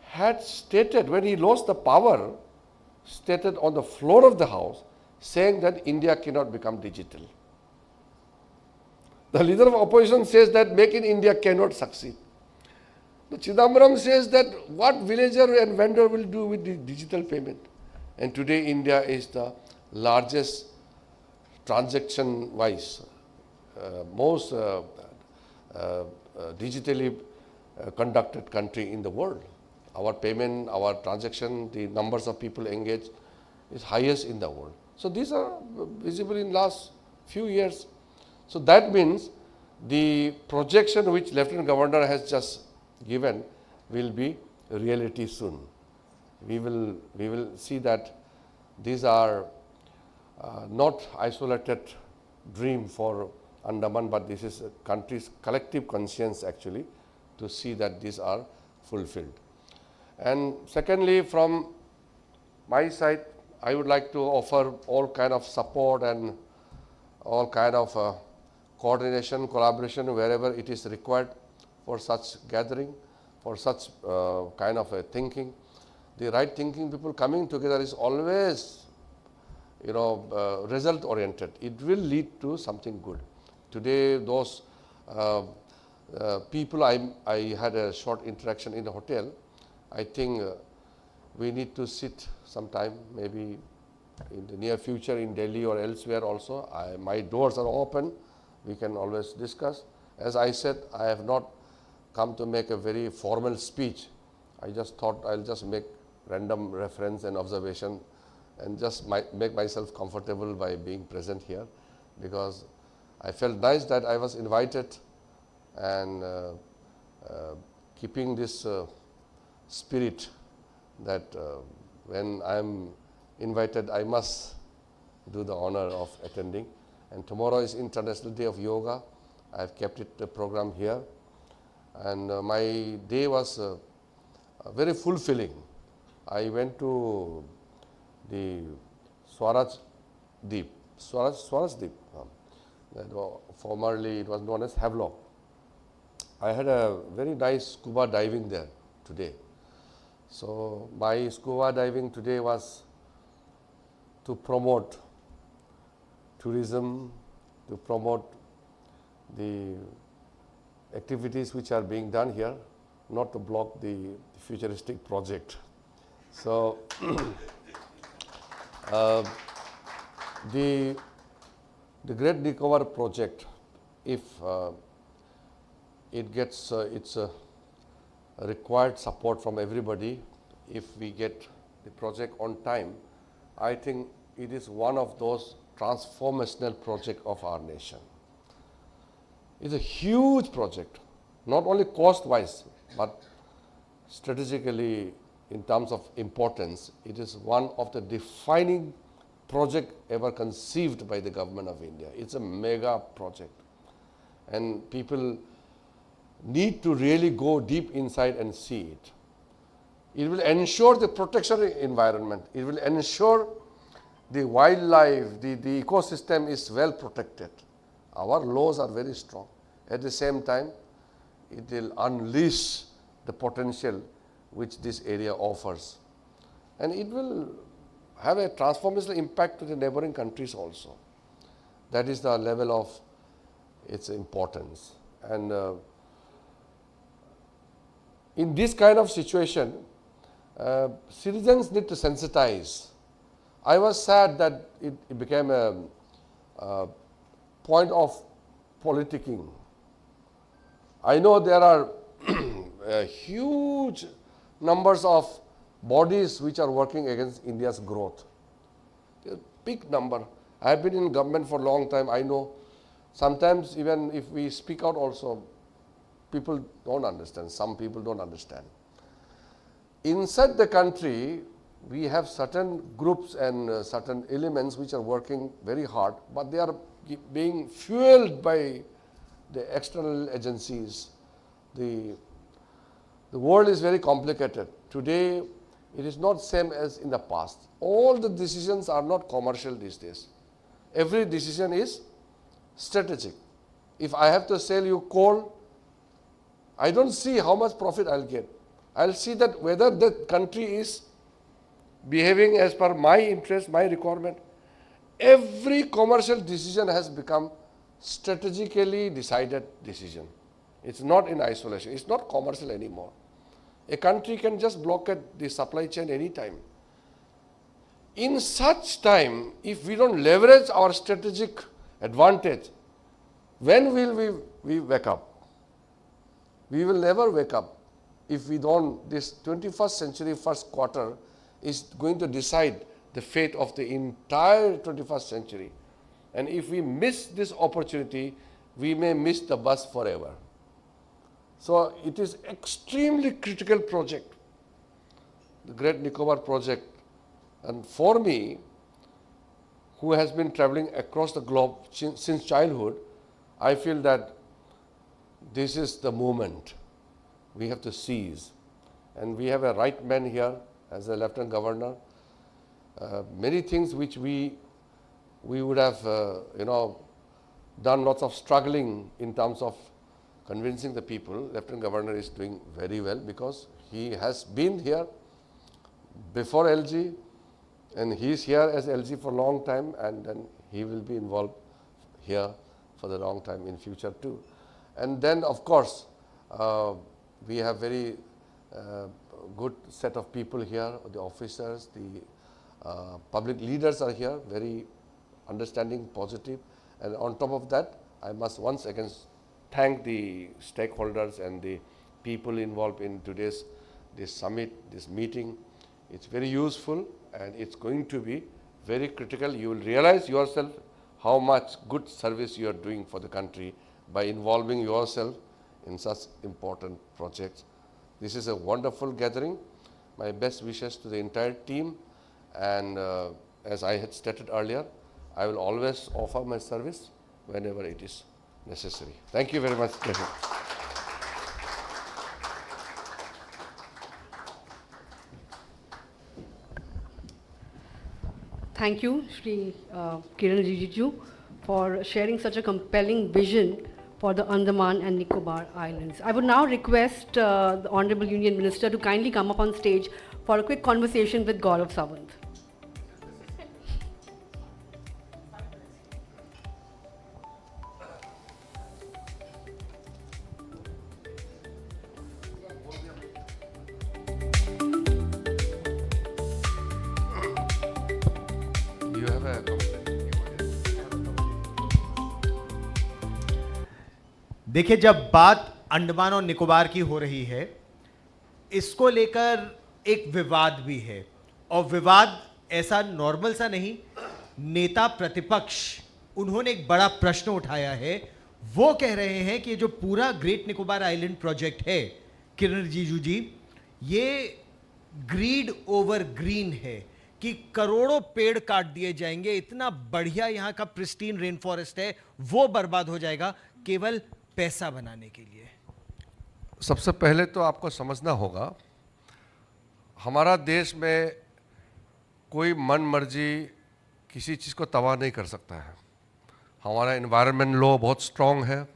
had stated when he lost the power, stated on the floor of the house, saying that India cannot become digital. The leader of opposition says that Make in India cannot succeed. The Chidambaram says that what villager and vendor will do with the digital payment. And today India is the largest transaction-wise, most digitally conducted country in the world. Our payment, our transaction, the numbers of people engaged is highest in the world. So these are visible in last few years. So that means the projection which Lieutenant Governor has just given will be reality soon. We will see that these are not isolated dream for Andaman, but this is a country's collective conscience actually to see that these are fulfilled. And secondly, from my side, I would like to offer all kind of support and all kind of coordination, collaboration wherever it is required for such gathering, for such kind of a thinking. The right thinking people coming together is always, result oriented. It will lead to something good. Today, those people I had a short interaction in the hotel. I think we need to sit sometime, maybe in the near future in Delhi or elsewhere also. My doors are open. We can always discuss. As I said, I have not come to make a very formal speech. I just thought I'll just make random reference and observation and just make myself comfortable by being present here, because I felt nice that I was invited, and keeping this spirit that when I am invited, I must do the honor of attending. And tomorrow is International Day of Yoga. I have kept it the program here, and my day was very fulfilling. I went to the Swaraj Deep, formerly it was known as Havelock. I had a very nice scuba diving there today. So my scuba diving today was to promote tourism, to promote the activities which are being done here, not to block the futuristic project. So the Great Recover project, if it gets its required support from everybody, if we get the project on time, I think it is one of those transformational projects of our nation. It's a huge project, not only cost-wise, but strategically in terms of importance. It is one of the defining project ever conceived by the government of India. It's a mega project, and people need to really go deep inside and see it. It will ensure the protection of the environment. It will ensure the wildlife, the ecosystem is well protected. Our laws are very strong. At the same time, it will unleash the potential which this area offers. And it will have a transformational impact to the neighboring countries also. That is the level of its importance. And in this kind of situation, citizens need to sensitize. I was sad that it became a point of politicking. I know there are huge numbers of bodies which are working against India's growth. A big number. I have been in government for a long time. I know sometimes even if we speak out also, people don't understand. Some people don't understand. Inside the country, we have certain groups and certain elements which are working very hard, but they are being fueled by the external agencies. The world is very complicated. Today, It is not same as in the past. All the decisions are not commercial these days. Every decision is strategic. If I have to sell you coal, I don't see how much profit I'll get. I'll see that whether the country is behaving as per my interest, my requirement. Every commercial decision has become strategically decided decision. It's not in isolation. It's not commercial anymore. A country can just blockade the supply chain anytime. In such time, if we don't leverage our strategic advantage, when will we wake up? We will never wake up if we don't. This 21st century first quarter is going to decide the fate of the entire 21st century. And if we miss this opportunity, we may miss the bus forever. So it is extremely critical project, the Great Nicobar project. And for me, who has been traveling across the globe since childhood, I feel that this is the moment we have to seize. And we have a right man here as a Lieutenant Governor. Many things which we would have, done lots of struggling in terms of convincing the people. Lieutenant Governor is doing very well because he has been here before LG and he is here as LG for a long time, and then he will be involved here for the long time in future too. And then of course, we have very good set of people here, the officers, the public leaders are here, very understanding, positive. And on top of that, I must once again thank the stakeholders and the people involved in today's this summit, this meeting. It's very useful and it's going to be very critical. You will realize yourself how much good service you are doing for the country by involving yourself in such important projects. This is a wonderful gathering. My best wishes to the entire team, and as I had stated earlier, I will always offer my service whenever it is necessary. Thank you very much. Thank you, Shri Kiran Rijiju, for sharing such a compelling vision for the Andaman and Nicobar Islands. I would now request the Honorable Union Minister to kindly come up on stage for a quick conversation with Gaurav Sawant. You have a देखिए, जब बात अंडमान और निकोबार की हो रही है, इसको लेकर एक विवाद भी है, और विवाद ऐसा नॉर्मल सा नहीं, नेता प्रतिपक्ष उन्होंने एक बड़ा प्रश्न उठाया है। वो कह रहे हैं कि जो पूरा ग्रेट निकोबार आइलैंड प्रोजेक्ट है, किरण रिजिजू जी, ये ग्रीड ओवर ग्रीन है कि करोड़ों पेड़ काट दिए जाएंगे, इतना बढ़िया यहां का प्रिस्टीन रेन फॉरेस्ट है, वो बर्बाद हो जाएगा केवल पैसा बनाने के लिए। सबसे पहले तो आपको समझना होगा, हमारा देश में कोई मन मर्जी किसी चीज़ को तबाह नहीं कर सकता है। हमारा एनवायरनमेंट लॉ बहुत स्ट्रॉन्ग है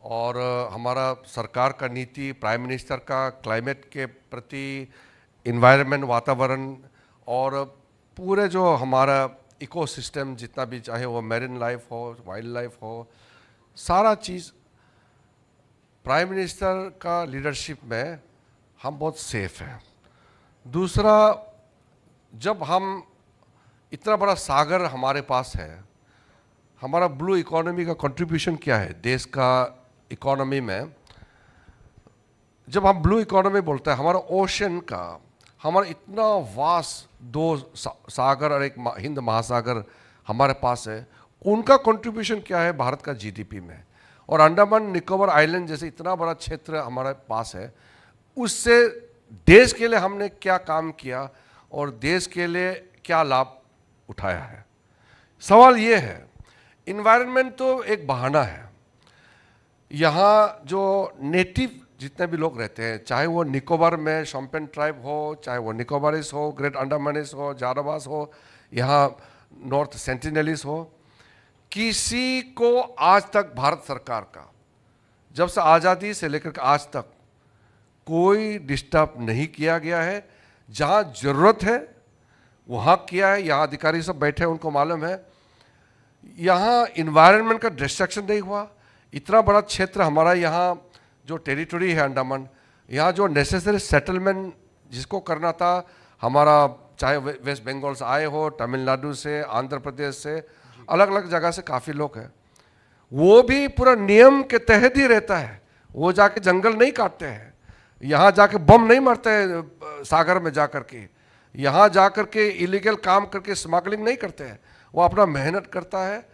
और हमारा सरकार का नीति, प्राइम मिनिस्टर का क्लाइमेट के प्रति, एनवायरनमेंट, वातावरण और पूरे जो हमारा इकोसिस्टम जितना भी, चाहे वो मैरिन लाइफ हो, वाइल्ड लाइफ हो, सारा चीज़ प्राइम मिनिस्टर का लीडरशिप में हम बहुत सेफ हैं। दूसरा, जब हम इतना बड़ा सागर हमारे पास है, हमारा ब्लू इकोनॉमी का कंट्रीब्यूशन क्या है देश का इकोनॉमी में? जब हम ब्लू इकोनॉमी बोलते हैं, हमारा ओशन का, हमारा इतना वास्ट दो सागर और एक हिंद महासागर हमारे पास है, उनका कंट्रीब्यूशन क्या है भारत का जीडीपी में? और अंडमान निकोबार आइलैंड जैसे इतना बड़ा क्षेत्र हमारे पास है, उससे देश के लिए हमने क्या काम किया और देश के लिए क्या लाभ उठाया है? सवाल ये है, इन्वायरमेंट तो एक बहाना है। यहाँ जो नेटिव जितने भी लोग रहते हैं, चाहे वो निकोबार में शॉम्पेन ट्राइब हो, चाहे वो निकोबारिस हो, ग्रेट अंडमानिस हो, जारावास हो, यहाँ नॉर्थ सेंटिनलीस हो, किसी को आज तक भारत सरकार का जब से आज़ादी से लेकर आज तक कोई डिस्टर्ब नहीं किया गया है। जहाँ ज़रूरत है वहाँ किया है। यहाँ अधिकारी सब बैठे हैं, उनको मालूम है। यहाँ इन्वायरमेंट का डिस्ट्रक्शन नहीं हुआ। इतना बड़ा क्षेत्र हमारा यहाँ जो टेरिटरी है अंडमान, यहाँ जो नेसेसरी सेटलमेंट जिसको करना था, हमारा चाहे वेस्ट बंगाल से आए हो, तमिलनाडु से, आंध्र प्रदेश से, अलग अलग जगह से काफ़ी लोग हैं, वो भी पूरा नियम के तहत ही रहता है। वो जाके जंगल नहीं काटते हैं, यहाँ जाके बम नहीं मारते हैं सागर में जा कर के, यहाँ जा कर के इलीगल काम करके स्मगलिंग नहीं करते हैं। वो अपना मेहनत करता है,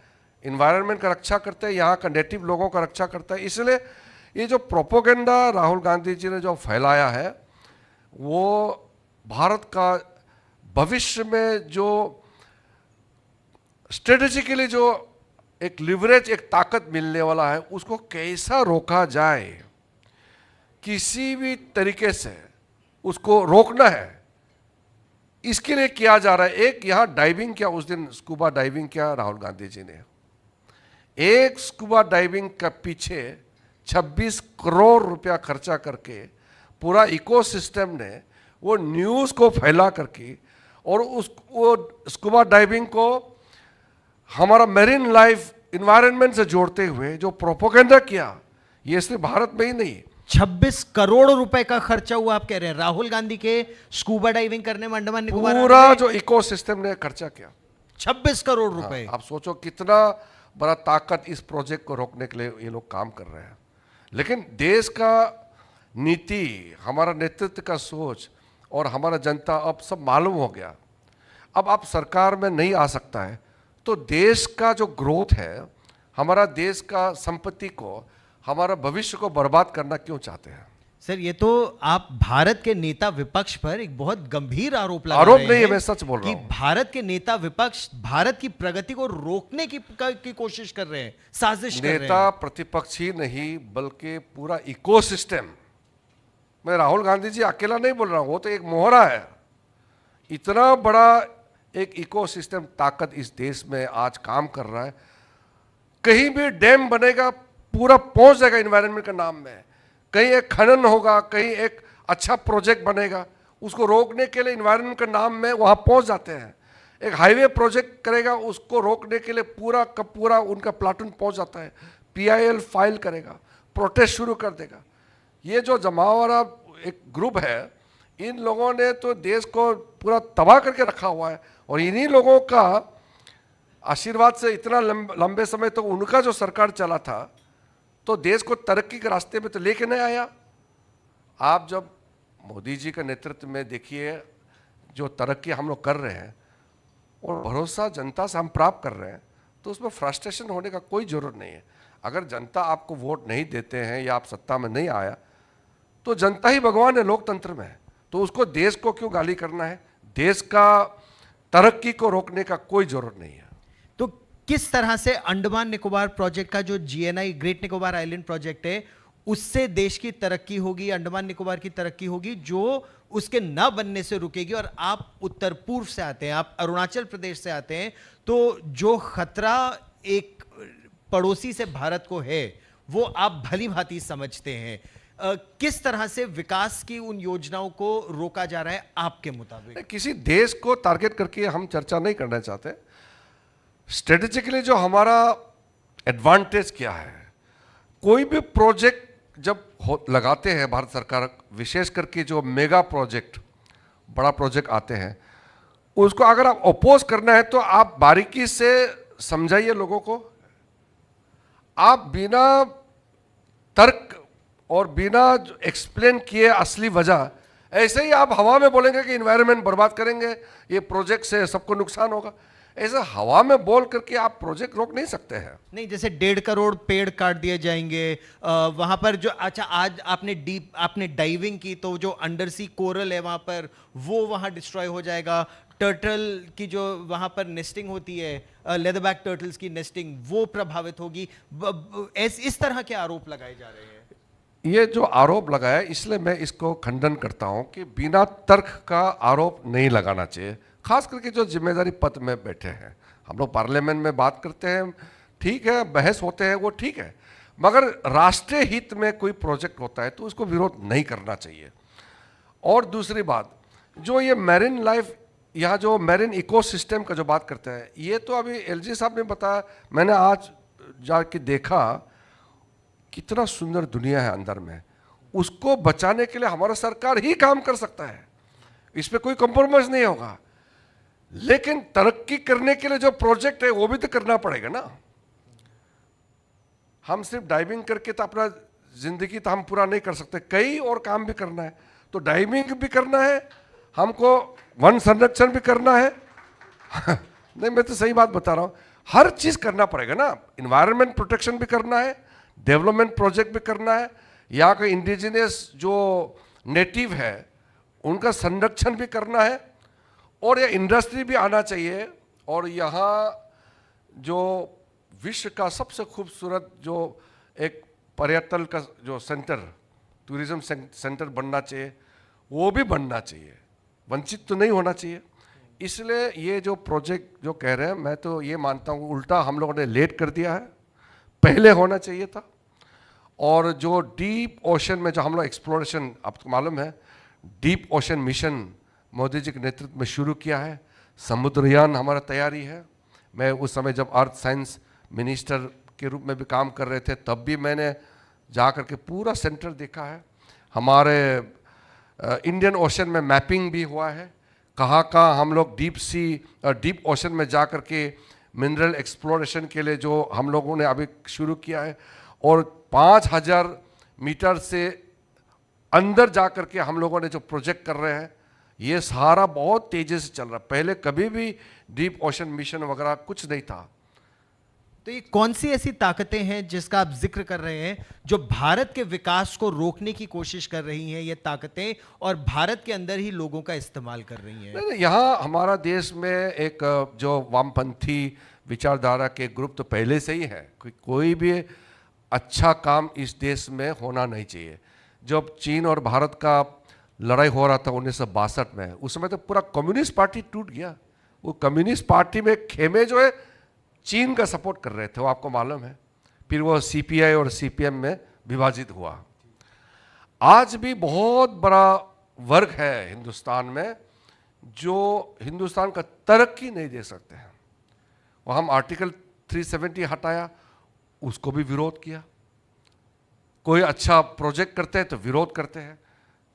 इन्वायरमेंट का रक्षा करते हैं, यहाँ का नेटिव लोगों का रक्षा करता है। इसलिए ये जो प्रोपोगेंडा राहुल गांधी जी ने जो फैलाया है, वो भारत का भविष्य में जो स्ट्रेटेजिकली जो एक लिवरेज, एक ताकत मिलने वाला है, उसको कैसा रोका जाए, किसी भी तरीके से उसको रोकना है, इसके लिए किया जा रहा है। एक यहाँ डाइविंग किया, उस दिन स्कूबा डाइविंग किया राहुल गांधी जी ने। एक स्कूबा डाइविंग का पीछे 26 करोड़ रुपया खर्चा करके पूरा इकोसिस्टम ने वो न्यूज़ को फैला करके और वो स्कूबा डाइविंग को हमारा मेरीन लाइफ इन्वायरमेंट से जोड़ते हुए जो प्रोपोगेंडा किया, ये सिर्फ भारत में ही नहीं। 26 करोड़ रुपए का खर्चा हुआ आप कह रहे हैं राहुल गांधी के स्कूबा डाइविंग करने में अंडमान निकोबार? पूरा जो इकोसिस्टम ने खर्चा किया 26 करोड़ रुपए। आप सोचो कितना बड़ा ताकत इस प्रोजेक्ट को रोकने के लिए ये लोग काम कर रहे हैं। लेकिन देश का नीति, हमारा नेतृत्व का सोच और हमारा जनता अब सब मालूम हो गया। अब आप सरकार में नहीं आ सकता है तो देश का जो ग्रोथ है, हमारा देश का संपत्ति को, हमारा भविष्य को बर्बाद करना क्यों चाहते हैं? सर, ये तो आप भारत के नेता विपक्ष पर एक बहुत गंभीर आरोप लगा आरोप रहे नहीं है, हैं मैं सच बोल रहा हूं। भारत के नेता विपक्ष भारत की प्रगति को रोकने की कोशिश कर रहे हैं, साजिश कर रहे हैं। नेता प्रतिपक्ष ही नहीं बल्कि पूरा इकोसिस्टम। मैं राहुल गांधी जी अकेला नहीं बोल रहा हूं, वो तो एक मोहरा है। इतना बड़ा एक इकोसिस्टम ताकत इस देश में आज काम कर रहा है। कहीं भी डैम बनेगा, पूरा पहुंच जाएगा इन्वायरमेंट के नाम में। कहीं एक खनन होगा, कहीं एक अच्छा प्रोजेक्ट बनेगा, उसको रोकने के लिए इन्वायरमेंट के नाम में वहां पहुंच जाते हैं। एक हाईवे प्रोजेक्ट करेगा, उसको रोकने के लिए पूरा का पूरा उनका प्लाटून पहुंच जाता है। PIL फाइल करेगा, प्रोटेस्ट शुरू कर देगा। ये जो जमावड़ा एक ग्रुप है, इन लोगों ने तो देश को पूरा तबाह करके रखा हुआ है। और इन्हीं लोगों का आशीर्वाद से इतना लंबे समय तक उनका जो सरकार चला था, तो देश को तरक्की के रास्ते में तो लेके नहीं आया। आप जब मोदी जी के नेतृत्व में देखिए जो तरक्की हम लोग कर रहे हैं और भरोसा जनता से हम प्राप्त कर रहे हैं, तो उसमें फ्रस्ट्रेशन होने का कोई ज़रूरत नहीं है। अगर जनता आपको वोट नहीं देते हैं या आप सत्ता में नहीं आया, तो जनता ही भगवान है लोकतंत्र में। तो उसको देश को क्यों गाली करना है? देश का तरक्की को रोकने का कोई ज़रूरत नहीं है। तो किस तरह से अंडमान निकोबार प्रोजेक्ट का जो GNI great Nicobar island project है, उससे देश की तरक्की होगी, अंडमान निकोबार की तरक्की होगी, जो उसके न बनने से रुकेगी? और आप उत्तर पूर्व से आते हैं, आप अरुणाचल प्रदेश से आते हैं, तो जो खतरा एक पड़ोसी से भारत को है, वो आप भली भांति समझते हैं। किस तरह से विकास की उन योजनाओं को रोका जा रहा है आपके मुताबिक? किसी देश को टारगेट करके हम चर्चा नहीं करना चाहते। स्ट्रेटेजिकली जो हमारा एडवांटेज क्या है, कोई भी प्रोजेक्ट जब लगाते हैं भारत सरकार, विशेष करके जो मेगा प्रोजेक्ट, बड़ा प्रोजेक्ट आते हैं, उसको अगर आप अपोज करना है तो आप बारीकी से समझाइए लोगों को। आप बिना तर्क और बिना एक्सप्लेन किए असली वजह, ऐसे ही आप हवा में बोलेंगे कि इन्वायरमेंट बर्बाद करेंगे, ये प्रोजेक्ट से सबको नुकसान होगा, ऐसे हवा में बोल करके आप प्रोजेक्ट रोक नहीं सकते हैं। नहीं, जैसे 1.5 करोड़ पेड़ काट दिए जाएंगे वहां पर जो, अच्छा आज आपने डाइविंग की, तो जो अंडर सी कोरल है वहां पर, वो वहां डिस्ट्रॉय हो जाएगा। टर्टल की जो वहां पर नेस्टिंग होती है, लेदरबैक टर्टल्स की नेस्टिंग, वो प्रभावित होगी। इस तरह के आरोप लगाए जा रहे हैं। ये जो आरोप लगाया, इसलिए मैं इसको खंडन करता हूं कि बिना तर्क का आरोप नहीं लगाना चाहिए, खास करके जो जिम्मेदारी पद में बैठे हैं। हम लोग पार्लियामेंट में बात करते हैं, ठीक है, बहस होते हैं, वो ठीक है, मगर राष्ट्रीय हित में कोई प्रोजेक्ट होता है तो उसको विरोध नहीं करना चाहिए। और दूसरी बात, जो ये मैरिन लाइफ, यहाँ जो मैरिन इकोसिस्टम का जो बात करते हैं, ये तो अभी एलजी साहब ने बताया, मैंने आज जाके देखा कितना सुंदर दुनिया है अंदर में, उसको बचाने के लिए हमारा सरकार ही काम कर सकता है, इस पे कोई कॉम्प्रोमाइज नहीं होगा। लेकिन तरक्की करने के लिए जो प्रोजेक्ट है वो भी तो करना पड़ेगा ना। हम सिर्फ डाइविंग करके तो अपना जिंदगी तो हम पूरा नहीं कर सकते, कई और काम भी करना है। तो डाइविंग भी करना है हमको, वन संरक्षण भी करना है नहीं, मैं तो सही बात बता रहा हूं, हर चीज करना पड़ेगा ना। इन्वायरमेंट प्रोटेक्शन भी करना है, डेवलपमेंट प्रोजेक्ट भी करना है, यहाँ के इंडिजिनियस जो नेटिव है उनका संरक्षण भी करना है, और ये इंडस्ट्री भी आना चाहिए। और यहाँ जो विश्व का सबसे खूबसूरत जो एक पर्यटन का जो सेंटर, टूरिज्म सेंटर बनना चाहिए, वो भी बनना चाहिए, वंचित तो नहीं होना चाहिए। इसलिए ये जो प्रोजेक्ट जो कह रहे हैं, मैं तो ये मानता हूँ उल्टा हम लोगों ने लेट कर दिया है, पहले होना चाहिए था। और जो डीप ओशन में जो हम लोग एक्सप्लोरेशन, आपको मालूम है deep ocean mission Modi ji के नेतृत्व में शुरू किया है, समुद्रयान हमारा तैयारी है। मैं उस समय जब अर्थ साइंस मिनिस्टर के रूप में भी काम कर रहे थे, तब भी मैंने जा कर के पूरा सेंटर देखा है। हमारे इंडियन ओशन में मैपिंग भी हुआ है, कहाँ कहाँ हम लोग डीप ओशन में जा कर के मिनरल एक्सप्लोरेशन के लिए जो हम लोगों ने अभी शुरू किया है, और 5000 मीटर से अंदर जा कर के हम लोगों ने जो प्रोजेक्ट कर रहे हैं, ये सारा बहुत तेजी से चल रहा है। पहले कभी भी डीप ओशन मिशन वगैरह कुछ नहीं था। तो ये कौन सी ऐसी ताकतें हैं जिसका आप जिक्र कर रहे हैं जो भारत के विकास को रोकने की कोशिश कर रही हैं, ये ताकतें, और भारत के अंदर ही लोगों का इस्तेमाल कर रही हैं? यहाँ हमारा देश में एक जो वामपंथी विचारधारा के ग्रुप तो पहले से ही है, कोई भी अच्छा काम इस देश में होना नहीं चाहिए। जब चीन और भारत का लड़ाई हो रहा था 1962 में, उस समय तो पूरा कम्युनिस्ट पार्टी टूट गया। वो कम्युनिस्ट पार्टी में खेमे जो है चीन का सपोर्ट कर रहे थे, वो आपको मालूम है। फिर वो सीपीआई और सीपीएम में विभाजित हुआ। आज भी बहुत बड़ा वर्ग है हिंदुस्तान में जो हिंदुस्तान का तरक्की नहीं दे सकते हैं। और हम आर्टिकल 370 हटाया, उसको भी विरोध किया। कोई अच्छा प्रोजेक्ट करते हैं तो विरोध करते हैं।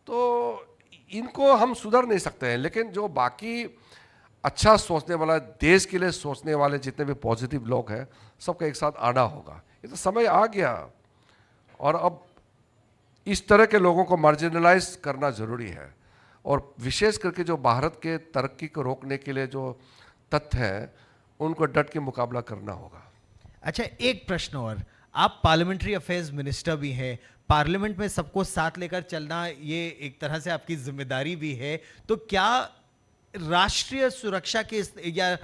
तो इनको हम सुधर नहीं सकते हैं, लेकिन जो बाकी अच्छा सोचने वाला, देश के लिए सोचने वाले जितने भी पॉजिटिव लोग हैं, सबका एक साथ आना होगा। ये तो समय आ गया, और अब इस तरह के लोगों को मार्जिनलाइज करना ज़रूरी है। और विशेष करके जो भारत के तरक्की को रोकने के लिए जो तथ्य हैं, उनको डट के मुकाबला करना होगा। अच्छा, एक प्रश्न और, आप पार्लियामेंट्री अफेयर्स मिनिस्टर भी हैं, पार्लियामेंट में सबको साथ लेकर चलना ये एक तरह से आपकी जिम्मेदारी भी है। तो क्या राष्ट्रीय सुरक्षा के या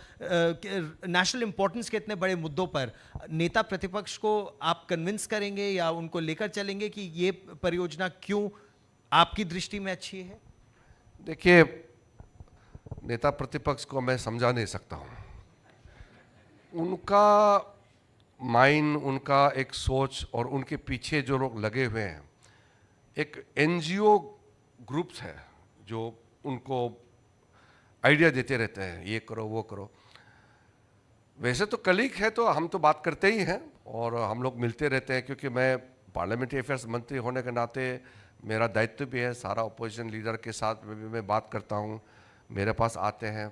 नेशनल इंपॉर्टेंस के इतने बड़े मुद्दों पर नेता प्रतिपक्ष को आप कन्विंस करेंगे या उनको लेकर चलेंगे कि ये परियोजना क्यों आपकी दृष्टि में अच्छी है? देखिए, नेता प्रतिपक्ष को मैं समझा नहीं सकता हूँ। उनका माइंड, उनका एक सोच, और उनके पीछे जो लोग लगे हुए हैं, एक एनजीओ ग्रुप्स है जो उनको आइडिया देते रहते हैं, ये करो वो करो। वैसे तो कलीग है तो हम तो बात करते ही हैं और हम लोग मिलते रहते हैं, क्योंकि मैं पार्लियामेंट्री अफेयर्स मंत्री होने के नाते मेरा दायित्व भी है, सारा अपोजिशन लीडर के साथ भी मैं बात करता हूँ, मेरे पास आते हैं,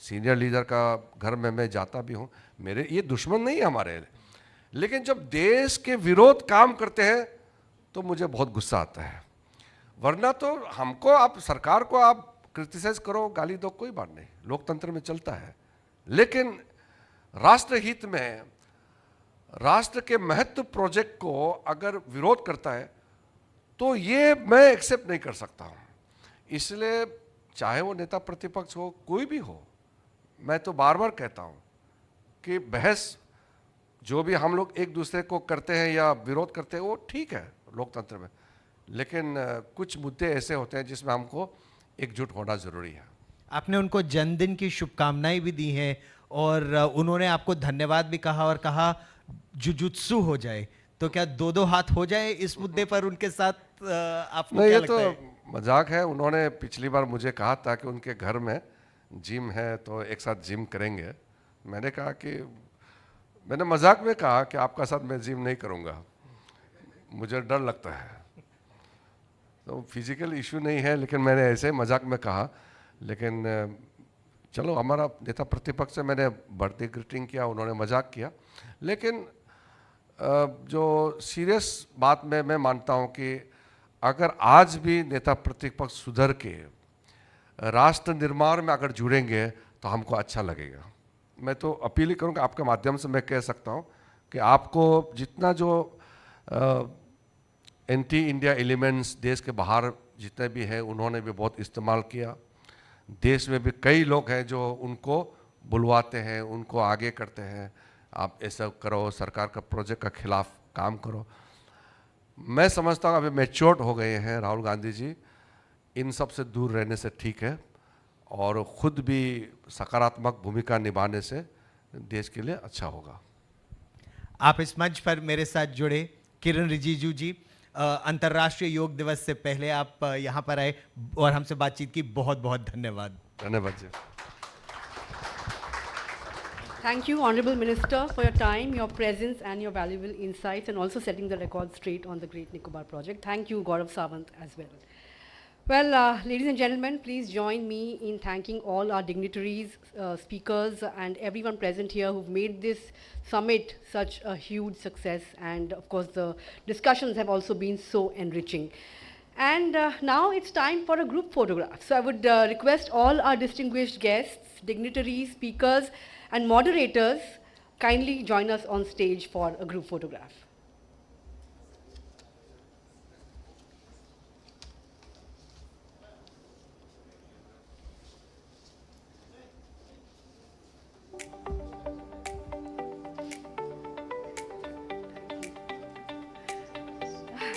सीनियर लीडर का घर में मैं जाता भी हूँ। मेरे ये दुश्मन नहीं है हमारे, लेकिन जब देश के विरोध काम करते हैं तो मुझे बहुत गुस्सा आता है। वरना तो हमको, आप सरकार को आप क्रिटिसाइज करो, गाली दो, कोई बात नहीं, लोकतंत्र में चलता है। लेकिन राष्ट्र हित में, राष्ट्र के महत्व प्रोजेक्ट को अगर विरोध करता है तो ये मैं एक्सेप्ट नहीं कर सकता हूँ। इसलिए चाहे वो नेता प्रतिपक्ष हो, कोई भी हो, मैं तो बार बार कहता हूँ कि बहस जो भी हम लोग एक दूसरे को करते हैं या विरोध करते हैं वो ठीक है लोकतंत्र में, लेकिन कुछ मुद्दे ऐसे होते हैं जिसमें हमको एकजुट होना ज़रूरी है। आपने उनको जन्मदिन की शुभकामनाएं भी दी हैं और उन्होंने आपको धन्यवाद भी कहा और कहा जुजुत्सु हो जाए, तो क्या दो दो हाथ हो जाए इस मुद्दे पर उनके साथ? आपको नहीं, क्या ये लगता तो है? मजाक है। उन्होंने पिछली बार मुझे कहा था कि उनके घर में जिम है तो एक साथ जिम करेंगे। मैंने कहा कि मैंने मजाक में कहा कि आपका साथ मैं जिम नहीं करूँगा, मुझे डर लगता है। तो फिजिकल इशू नहीं है, लेकिन मैंने ऐसे ही मजाक में कहा। लेकिन चलो, हमारा नेता प्रतिपक्ष से मैंने बर्थडे ग्रीटिंग किया, उन्होंने मजाक किया। लेकिन जो सीरियस बात में मैं मानता हूँ कि अगर आज भी नेता प्रतिपक्ष सुधर के राष्ट्र निर्माण में अगर जुड़ेंगे तो हमको अच्छा लगेगा। मैं तो अपील ही करूँगा, आपके माध्यम से मैं कह सकता हूँ कि आपको जितना जो एंटी इंडिया एलिमेंट्स देश के बाहर जितने भी हैं उन्होंने भी बहुत इस्तेमाल किया। देश में भी कई लोग हैं जो उनको बुलवाते हैं, उनको आगे करते हैं, आप ऐसा करो, सरकार का प्रोजेक्ट का खिलाफ काम करो। मैं समझता हूँ अभी मैच्योर्ड हो गए हैं राहुल गांधी जी, इन सब से दूर रहने से ठीक है और ख़ुद भी सकारात्मक भूमिका निभाने से देश के लिए अच्छा होगा। आप इस मंच पर मेरे साथ जुड़े। किरण रिजिजू जी, अंतर्राष्ट्रीय योग दिवस से पहले आप यहाँ पर आए और हमसे बातचीत की, बहुत बहुत धन्यवाद। धन्यवाद जी। Thank you, Honorable Minister, for your time, your presence, and your valuable insights, and also setting the record straight on the Great Nicobar project. Thank you, Gaurav Sawant, as well. Well, ladies and gentlemen, please join me in thanking all our dignitaries, speakers, and everyone present here who've made this summit such a huge success. And of course, the discussions have also been so enriching. And now it's time for a group photograph. So I would request all our distinguished guests, dignitaries, speakers, and moderators kindly join us on stage for a group photograph.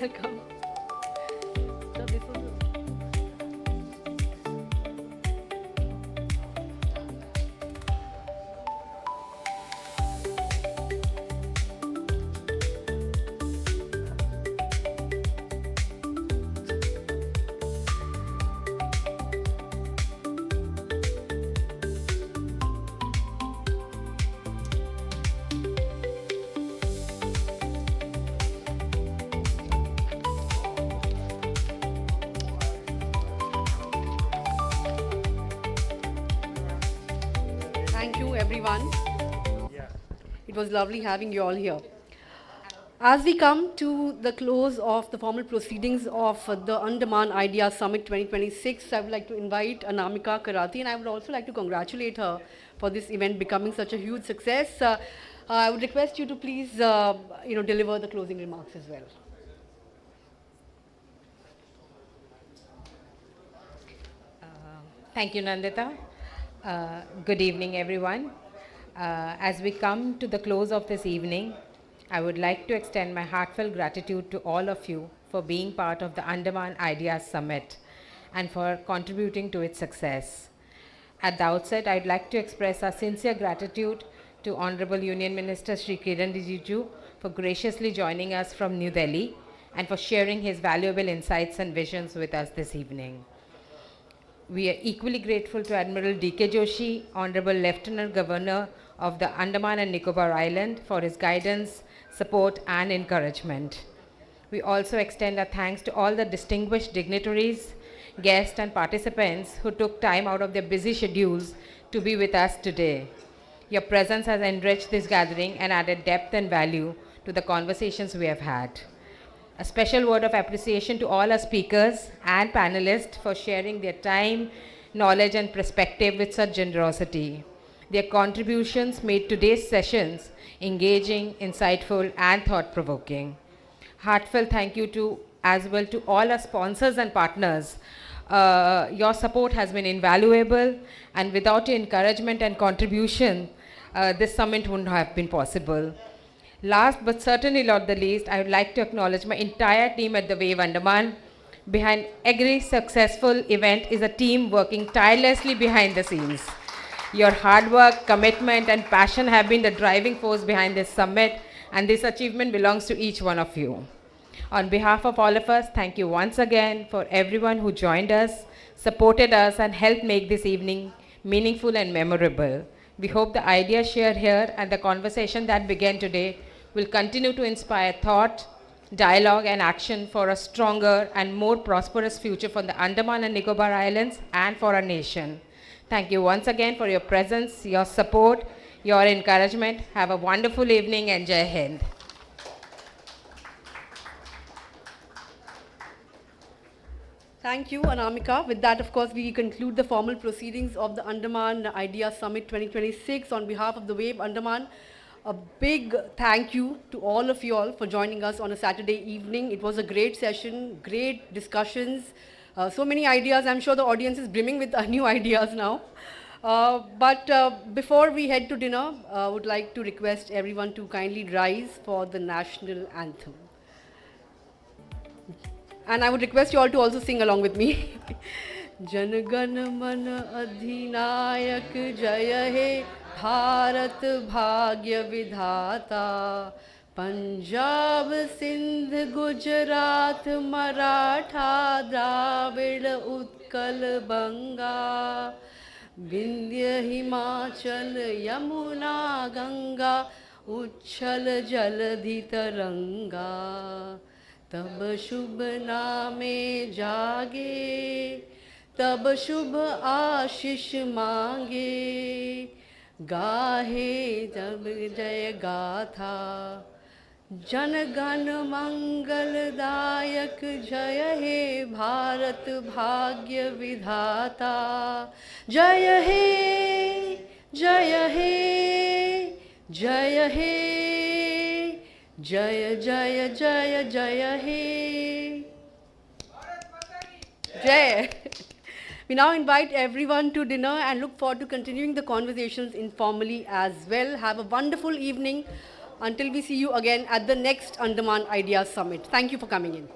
Welcome. So this was Thank you, everyone. It was lovely having you all here. As we come to the close of the formal proceedings of the Andaman Idea Summit 2026, I would like to invite Anamika Karati, and I would also like to congratulate her for this event becoming such a huge success. I would request you to please, deliver the closing remarks as well. Thank you, Nandita. Good evening, everyone. As we come to the close of this evening, I would like to extend my heartfelt gratitude to all of you for being part of the Andaman Ideas Summit and for contributing to its success. At the outset, I'd like to express our sincere gratitude to Honorable Union Minister Shri Kiran Rijiju for graciously joining us from New Delhi and for sharing his valuable insights and visions with us this evening. We are equally grateful to Admiral D.K. Joshi, Honorable Lieutenant Governor of the Andaman and Nicobar Island, for his guidance, support, and encouragement. We also extend our thanks to all the distinguished dignitaries, guests, and participants who took time out of their busy schedules to be with us today. Your presence has enriched this gathering and added depth and value to the conversations we have had. A special word of appreciation to all our speakers and panelists for sharing their time, knowledge, and perspective with such generosity. Their contributions made today's sessions engaging, insightful, and thought-provoking. Heartfelt thank you as well to all our sponsors and partners. Your support has been invaluable, and without your encouragement and contribution, this summit wouldn't have been possible. Last but certainly not the least, I would like to acknowledge my entire team at the Wave Andaman, Behind every successful event is a team working tirelessly behind the scenes. Your hard work, commitment, and passion have been the driving force behind this summit, and this achievement belongs to each one of you. On behalf of all of us, thank you once again for everyone who joined us, supported us, and helped make this evening meaningful and memorable. We hope the ideas shared here and the conversation that began today will continue to inspire thought, dialogue, and action for a stronger and more prosperous future for the Andaman and Nicobar Islands and for our nation. Thank you once again for your presence, your support, your encouragement. Have a wonderful evening and Jai Hind. Thank you, Anamika. With that, of course, we conclude the formal proceedings of the Andaman Idea Summit 2026. On behalf of the Wave Andaman, a big thank you to all of you all for joining us on a Saturday evening. It was a great session, great discussions, so many ideas. I'm sure the audience is brimming with new ideas now. But before we head to dinner, I would like to request everyone to kindly rise for the national anthem. And I would request you all to also sing along with me. Jan Gan Man Adhinayak Jaya He Bharat Bhagya Vidhata Punjab Sindh Gujarat Maratha Dravid Utkal Banga Vindhya Himachal Yamuna Ganga Uchchal Jaladhi Taranga तब शुभ नामे जागे तब शुभ आशीष मांगे गाहे जब जय गाथा जन गण मंगलदायक जय हे भारत भाग्य विधाता जय हे जय हे जय हे Jaya Jaya Jaya Jaya He Jai. We now invite everyone to dinner and look forward to continuing the conversations informally as well. Have a wonderful evening until we see you again at the next Andaman Ideas Summit. Thank you for coming in.